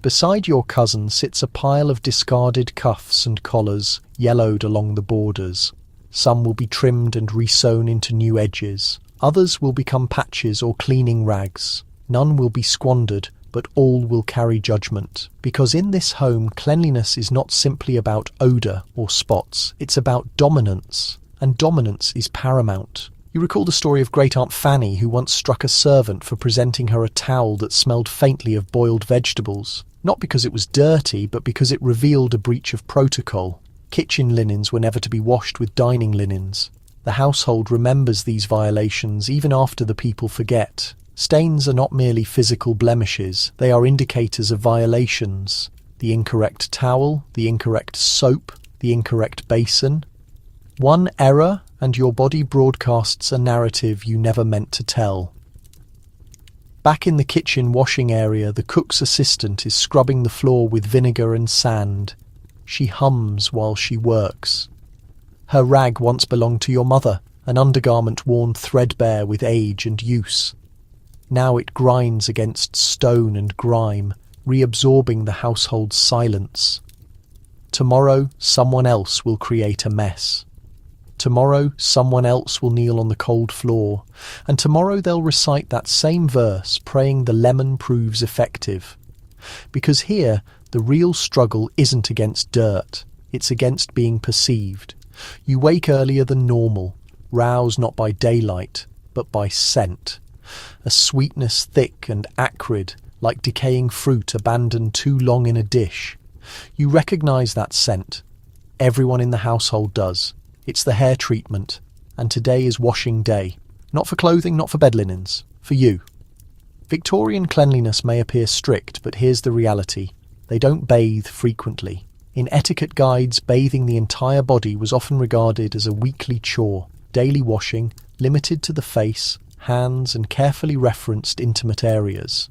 Beside your cousin sits a pile of discarded cuffs and collars, yellowed along the borders. Some will be trimmed and resewn into new edges. Others will become patches or cleaning rags. None will be squandered, but all will carry judgment. Because in this home, cleanliness is not simply about odour or spots. It's about dominance, and dominance is paramount. You recall the story of Great Aunt Fanny, who once struck a servant for presenting her a towel that smelled faintly of boiled vegetables. Not because it was dirty, but because it revealed a breach of protocol. Kitchen linens were never to be washed with dining linens. The household remembers these violations even after the people forget. Stains are not merely physical blemishes, they are indicators of violations. The incorrect towel, the incorrect soap, the incorrect basin. One error, and your body broadcasts a narrative you never meant to tell. Back in the kitchen washing area, the cook's assistant is scrubbing the floor with vinegar and sand. She hums while she works. Her rag once belonged to your mother, an undergarment worn threadbare with age and use. Now it grinds against stone and grime, reabsorbing the household's silence. Tomorrow, someone else will create a mess. Tomorrow, someone else will kneel on the cold floor, and tomorrow they'll recite that same verse, praying the lemon proves effective. Because here, the real struggle isn't against dirt, it's against being perceived. You wake earlier than normal, roused not by daylight, but by scent. A sweetness thick and acrid, like decaying fruit abandoned too long in a dish. You recognise that scent. Everyone in the household does. It's the hair treatment, and today is washing day. Not for clothing, not for bed linens. For you. Victorian cleanliness may appear strict, but here's the reality. They don't bathe frequently. In etiquette guides, bathing the entire body was often regarded as a weekly chore. Daily washing, limited to the face, hands, and carefully referenced intimate areas.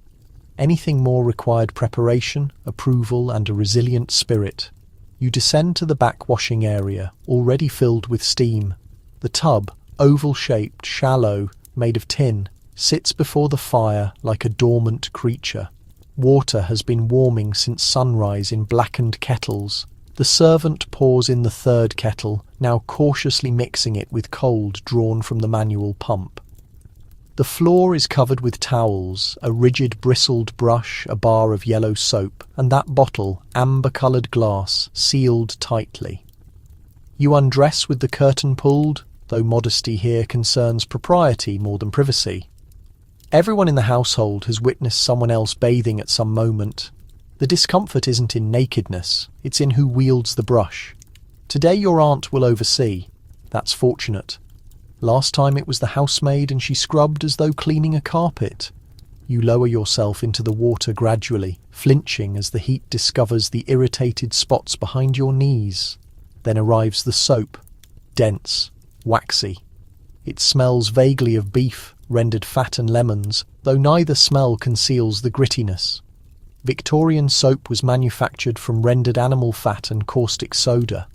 Anything more required preparation, approval, and a resilient spirit. You descend to the back washing area, already filled with steam. The tub, oval-shaped, shallow, made of tin, sits before the fire like a dormant creature. Water has been warming since sunrise in blackened kettles. The servant pours in the third kettle, now cautiously mixing it with cold drawn from the manual pump. The floor is covered with towels, a rigid bristled brush, a bar of yellow soap, and that bottle, amber-coloured glass, sealed tightly. You undress with the curtain pulled, though modesty here concerns propriety more than privacy. Everyone in the household has witnessed someone else bathing at some moment. The discomfort isn't in nakedness, it's in who wields the brush. Today your aunt will oversee. That's fortunate. Last time it was the housemaid and she scrubbed as though cleaning a carpet. You lower yourself into the water gradually, flinching as the heat discovers the irritated spots behind your knees. Then arrives the soap, dense, waxy. It smells vaguely of beef, rendered fat and lemons, though neither smell conceals the grittiness. Victorian soap was manufactured from rendered animal fat and caustic soda.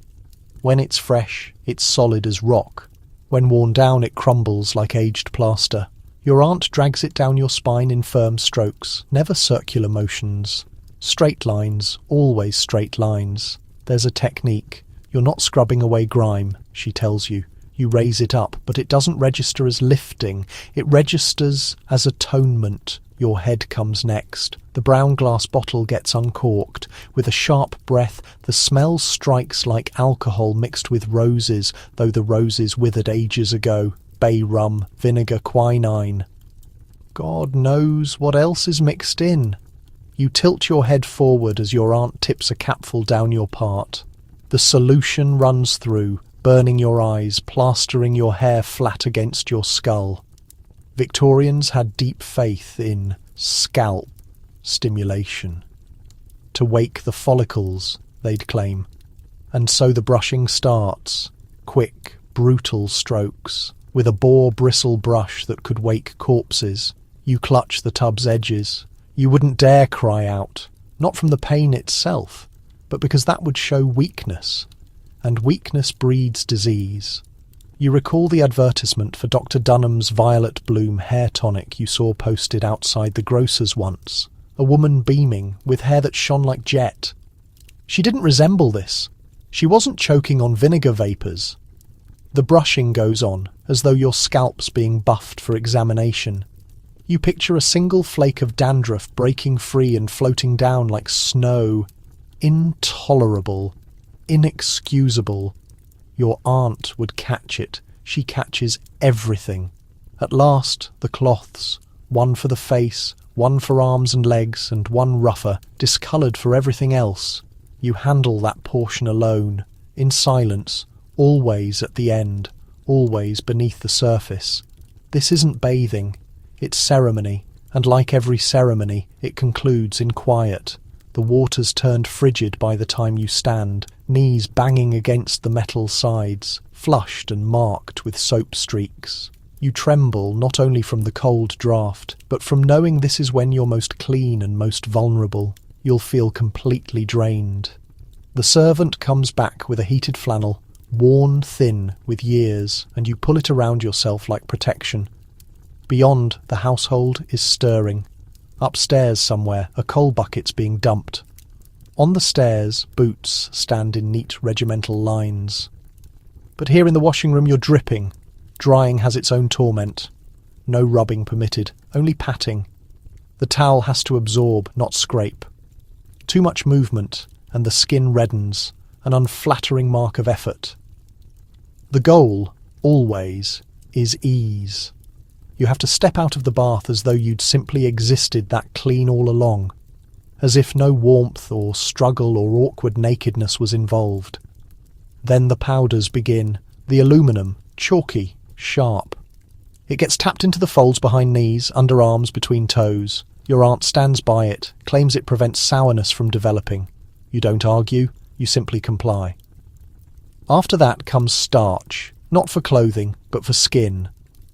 When it's fresh, it's solid as rock. When worn down, it crumbles like aged plaster. Your aunt drags it down your spine in firm strokes, never circular motions. Straight lines, always straight lines. There's a technique. You're not scrubbing away grime, she tells you. You raise it up, but it doesn't register as lifting. It registers as atonement. Your head comes next. The brown glass bottle gets uncorked. With a sharp breath, the smell strikes like alcohol mixed with roses, though the roses withered ages ago. Bay rum, vinegar, quinine. God knows what else is mixed in. You tilt your head forward as your aunt tips a capful down your part. The solution runs through, burning your eyes, plastering your hair flat against your skull. Victorians had deep faith in scalp stimulation. To wake the follicles, they'd claim. And so the brushing starts. Quick, brutal strokes. With a boar bristle brush that could wake corpses. You clutch the tub's edges. You wouldn't dare cry out. Not from the pain itself, but because that would show weakness. And weakness breeds disease. You recall the advertisement for Dr. Dunham's Violet Bloom hair tonic you saw posted outside the grocer's once. A woman beaming, with hair that shone like jet. She didn't resemble this. She wasn't choking on vinegar vapours. The brushing goes on, as though your scalp's being buffed for examination. You picture a single flake of dandruff breaking free and floating down like snow. Intolerable. Inexcusable. Your aunt would catch it. She catches everything. At last, the cloths, one for the face, one for arms and legs, and one rougher, discoloured for everything else. You handle that portion alone, in silence, always at the end, always beneath the surface. This isn't bathing, it's ceremony, and like every ceremony, it concludes in quiet. The water's turned frigid by the time you stand, knees banging against the metal sides, flushed and marked with soap streaks. You tremble not only from the cold draught, but from knowing this is when you're most clean and most vulnerable. You'll feel completely drained. The servant comes back with a heated flannel, worn thin with years, and you pull it around yourself like protection. Beyond, the household is stirring. Upstairs somewhere, a coal bucket's being dumped. On the stairs, boots stand in neat regimental lines. But here in the washing room you're dripping. Drying has its own torment. No rubbing permitted, only patting. The towel has to absorb, not scrape. Too much movement, and the skin reddens, an unflattering mark of effort. The goal, always, is ease. You have to step out of the bath as though you'd simply existed that clean all along, as if no warmth or struggle or awkward nakedness was involved. Then the powders begin, the aluminum, chalky, sharp. It gets tapped into the folds behind knees, underarms, between toes. Your aunt stands by it, claims it prevents sourness from developing. You don't argue, you simply comply. After that comes starch, not for clothing, but for skin.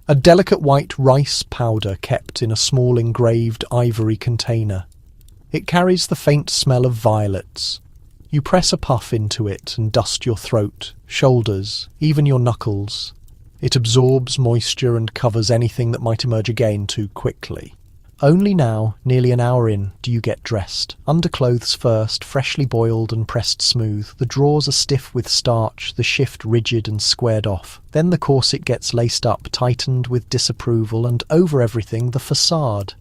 A delicate white rice powder kept in a small engraved ivory container. It carries the faint smell of violets. You press a puff into it and dust your throat, shoulders, even your knuckles. It absorbs moisture and covers anything that might emerge again too quickly. Only now, nearly an hour in, do you get dressed. Underclothes first, freshly boiled and pressed smooth. The drawers are stiff with starch, the shift rigid and squared off. Then the corset gets laced up, tightened with disapproval, and over everything the facade.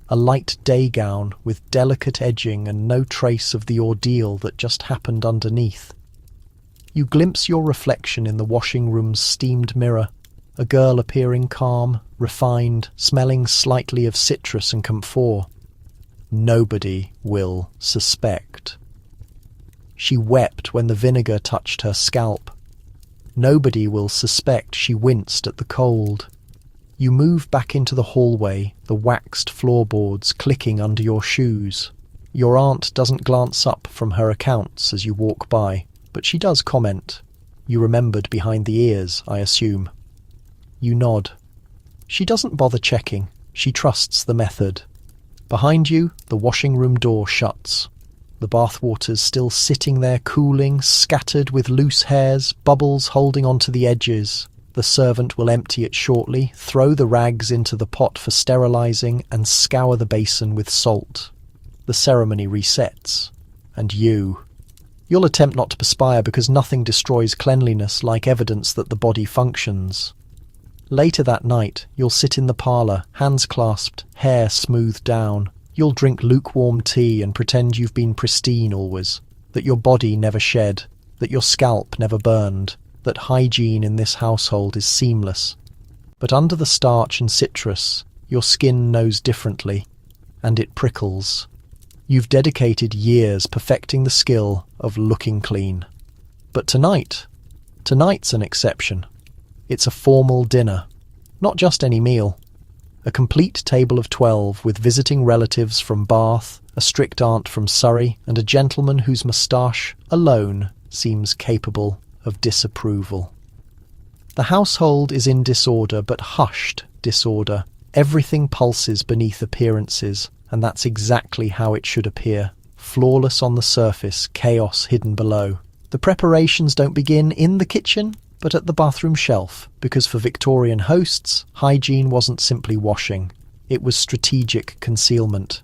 A light day gown with delicate edging and no trace of the ordeal that just happened underneath. You glimpse your reflection in the washing room's steamed mirror. a girl appearing calm, refined, smelling slightly of citrus and camphor. Nobody will suspect. She wept when the vinegar touched her scalp. Nobody will suspect she winced at the cold. You move back into the hallway, the waxed floorboards clicking under your shoes. Your aunt doesn't glance up from her accounts as you walk by, but she does comment. You remembered behind the ears, I assume. You nod. She doesn't bother checking. She trusts the method. Behind you, the washing room door shuts. The bathwater's still sitting there cooling, scattered with loose hairs, bubbles holding onto the edges. The servant will empty it shortly, throw the rags into the pot for sterilizing, and scour the basin with salt. The ceremony resets. And you'll attempt not to perspire because nothing destroys cleanliness like evidence that the body functions. Later that night, you'll sit in the parlour, hands clasped, hair smoothed down. You'll drink lukewarm tea and pretend you've been pristine always, that your body never shed, that your scalp never burned, that hygiene in this household is seamless. But under the starch and citrus, your skin knows differently, and it prickles. You've dedicated years perfecting the skill of looking clean. But tonight's an exception. It's a formal dinner, not just any meal. A complete table of 12 with visiting relatives from Bath, a strict aunt from Surrey, and a gentleman whose moustache alone seems capable of disapproval. The household is in disorder, but hushed disorder. Everything pulses beneath appearances, and that's exactly how it should appear. Flawless on the surface, chaos hidden below. The preparations don't begin in the kitchen, but at the bathroom shelf, because for Victorian hosts, hygiene wasn't simply washing. It was strategic concealment.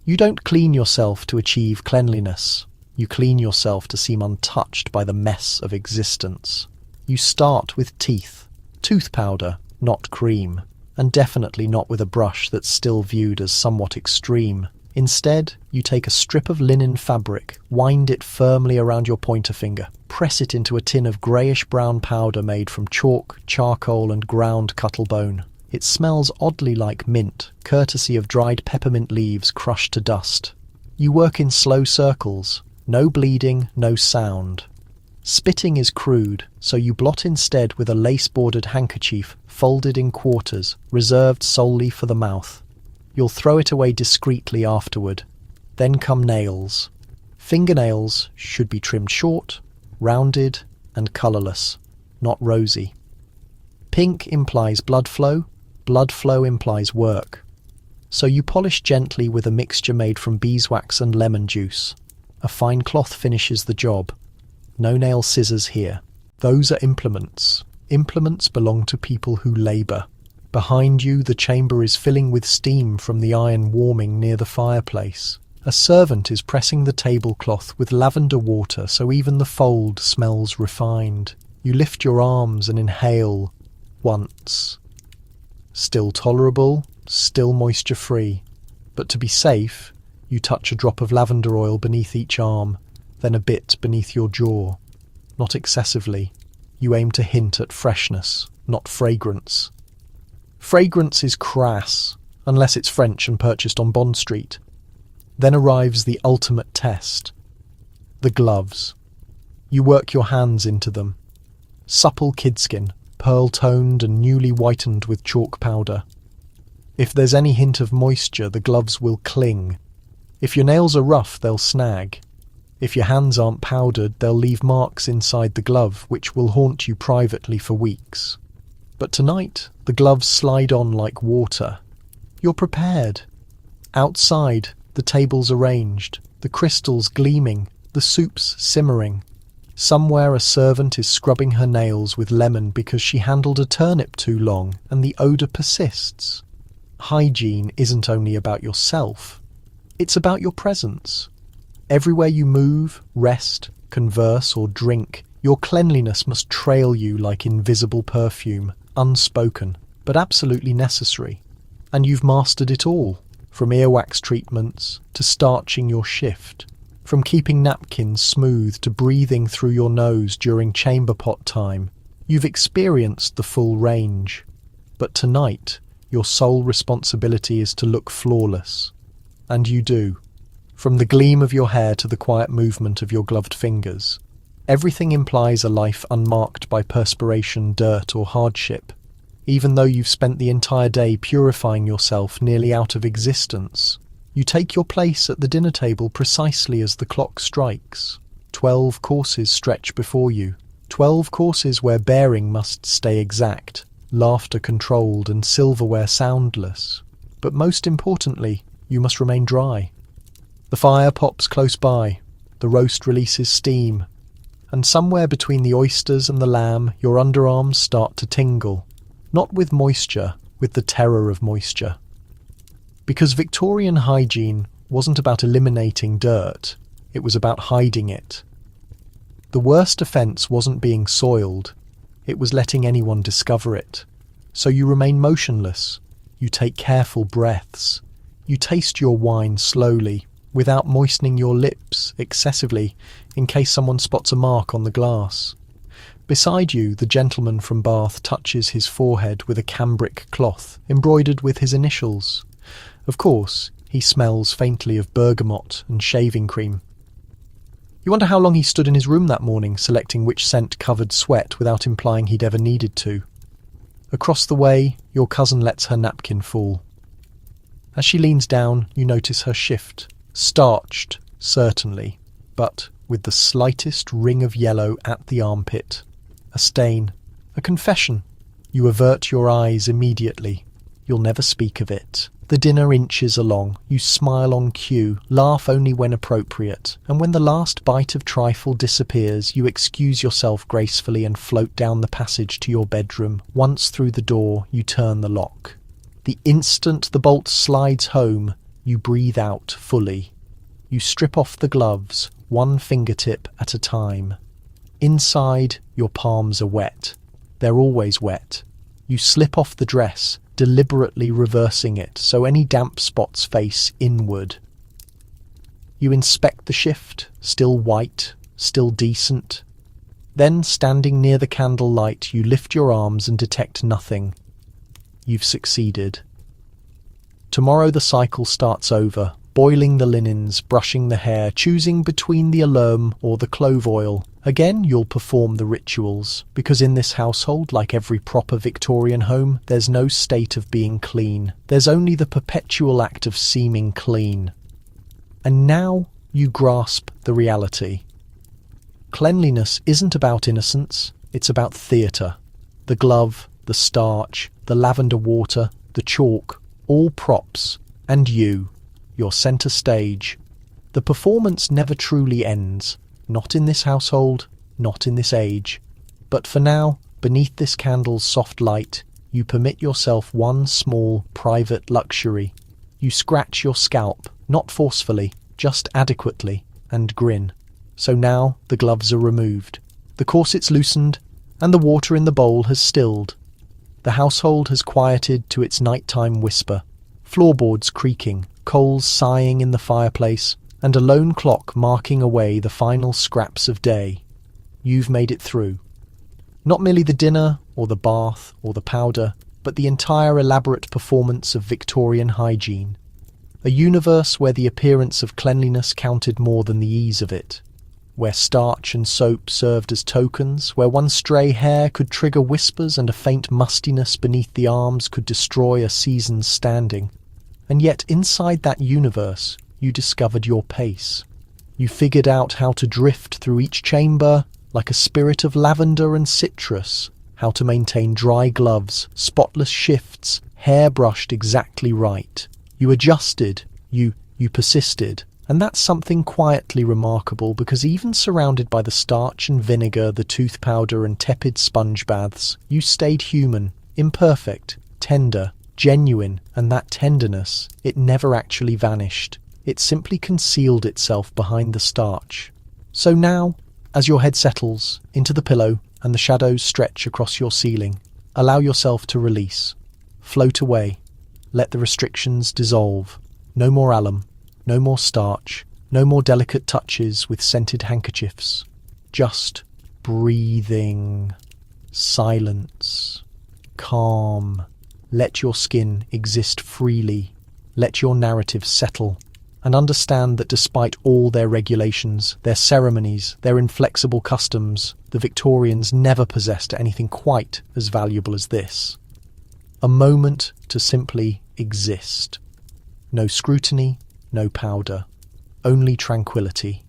You don't clean yourself to achieve cleanliness. You clean yourself to seem untouched by the mess of existence. You start with teeth, tooth powder, not cream, and definitely not with a brush that's still viewed as somewhat extreme. Instead, you take a strip of linen fabric, wind it firmly around your pointer finger, press it into a tin of greyish-brown powder made from chalk, charcoal and ground cuttlebone. It smells oddly like mint, courtesy of dried peppermint leaves crushed to dust. You work in slow circles, no bleeding, no sound. Spitting is crude, so you blot instead with a lace-bordered handkerchief folded in quarters, reserved solely for the mouth. You'll throw it away discreetly afterward. Then come nails. Fingernails should be trimmed short, rounded, and colourless, not rosy. Pink implies blood flow implies work. So you polish gently with a mixture made from beeswax and lemon juice. A fine cloth finishes the job. No nail scissors here. Those are implements. Implements belong to people who labour. Behind you, the chamber is filling with steam from the iron warming near the fireplace. A servant is pressing the tablecloth with lavender water so even the fold smells refined. You lift your arms and inhale once. Still tolerable, still moisture-free. But to be safe, you touch a drop of lavender oil beneath each arm, then a bit beneath your jaw. Not excessively. You aim to hint at freshness, not fragrance. Fragrance is crass, unless it's French and purchased on Bond Street. Then arrives the ultimate test. The gloves. You work your hands into them. Supple kidskin, pearl-toned and newly whitened with chalk powder. If there's any hint of moisture, the gloves will cling. If your nails are rough, they'll snag. If your hands aren't powdered, they'll leave marks inside the glove, which will haunt you privately for weeks. But tonight, the gloves slide on like water. You're prepared. Outside, the table's arranged, the crystals gleaming, the soup's simmering. Somewhere a servant is scrubbing her nails with lemon because she handled a turnip too long, and the odour persists. Hygiene isn't only about yourself. It's about your presence. Everywhere you move, rest, converse or drink, your cleanliness must trail you like invisible perfume, unspoken, but absolutely necessary. And you've mastered it all, from earwax treatments to starching your shift, from keeping napkins smooth to breathing through your nose during chamber pot time. You've experienced the full range. But tonight, your sole responsibility is to look flawless. And you do. From the gleam of your hair to the quiet movement of your gloved fingers, everything implies a life unmarked by perspiration, dirt, or hardship, even though you've spent the entire day purifying yourself nearly out of existence. You take your place at the dinner table precisely as the clock strikes. 12 courses stretch before you. 12 courses where bearing must stay exact, laughter controlled, and silverware soundless. But most importantly, you must remain dry. The fire pops close by, the roast releases steam, and somewhere between the oysters and the lamb, your underarms start to tingle. Not with moisture, with the terror of moisture. Because Victorian hygiene wasn't about eliminating dirt, it was about hiding it. The worst offence wasn't being soiled, it was letting anyone discover it. So you remain motionless, you take careful breaths, you taste your wine slowly, without moistening your lips excessively in case someone spots a mark on the glass. Beside you, the gentleman from Bath touches his forehead with a cambric cloth embroidered with his initials. Of course, he smells faintly of bergamot and shaving cream. You wonder how long he stood in his room that morning, selecting which scent covered sweat without implying he'd ever needed to. Across the way, your cousin lets her napkin fall. As she leans down, you notice her shift. Starched, certainly, but with the slightest ring of yellow at the armpit. A stain, a confession. You avert your eyes immediately. You'll never speak of it. The dinner inches along. You smile on cue, laugh only when appropriate, and when the last bite of trifle disappears, you excuse yourself gracefully and float down the passage to your bedroom. Once through the door, you turn the lock. The instant the bolt slides home, you breathe out fully. You strip off the gloves, one fingertip at a time. Inside, your palms are wet. They're always wet. You slip off the dress, deliberately reversing it so any damp spots face inward. You inspect the shift, still white, still decent. Then, standing near the candlelight, you lift your arms and detect nothing. You've succeeded. Tomorrow the cycle starts over, boiling the linens, brushing the hair, choosing between the alum or the clove oil. Again, you'll perform the rituals, because in this household, like every proper Victorian home, there's no state of being clean. There's only the perpetual act of seeming clean. And now you grasp the reality. Cleanliness isn't about innocence, it's about theatre. The glove, the starch, the lavender water, the chalk, all props, and you, your centre stage. The performance never truly ends. Not in this household, not in this age. But for now, beneath this candle's soft light, you permit yourself one small, private luxury. You scratch your scalp, not forcefully, just adequately, and grin. So now the gloves are removed, the corset's loosened, and the water in the bowl has stilled. The household has quieted to its nighttime whisper, floorboards creaking, coals sighing in the fireplace, and a lone clock marking away the final scraps of day. You've made it through. Not merely the dinner, or the bath, or the powder, but the entire elaborate performance of Victorian hygiene. A universe where the appearance of cleanliness counted more than the ease of it. Where starch and soap served as tokens, where one stray hair could trigger whispers and a faint mustiness beneath the arms could destroy a season's standing. And yet inside that universe, you discovered your pace. You figured out how to drift through each chamber like a spirit of lavender and citrus, how to maintain dry gloves, spotless shifts, hair brushed exactly right. You adjusted, you persisted, and that's something quietly remarkable because even surrounded by the starch and vinegar, the tooth powder and tepid sponge baths, you stayed human, imperfect, tender, genuine, and that tenderness, it never actually vanished. It simply concealed itself behind the starch. So now, as your head settles into the pillow and the shadows stretch across your ceiling, allow yourself to release. Float away. Let the restrictions dissolve. No more alum, no more starch, no more delicate touches with scented handkerchiefs. Just breathing. silence, calm. Let your skin exist freely. Let your narrative settle. And understand that despite all their regulations, their ceremonies, their inflexible customs, the Victorians never possessed anything quite as valuable as this. A moment to simply exist. No scrutiny, no powder, only tranquility.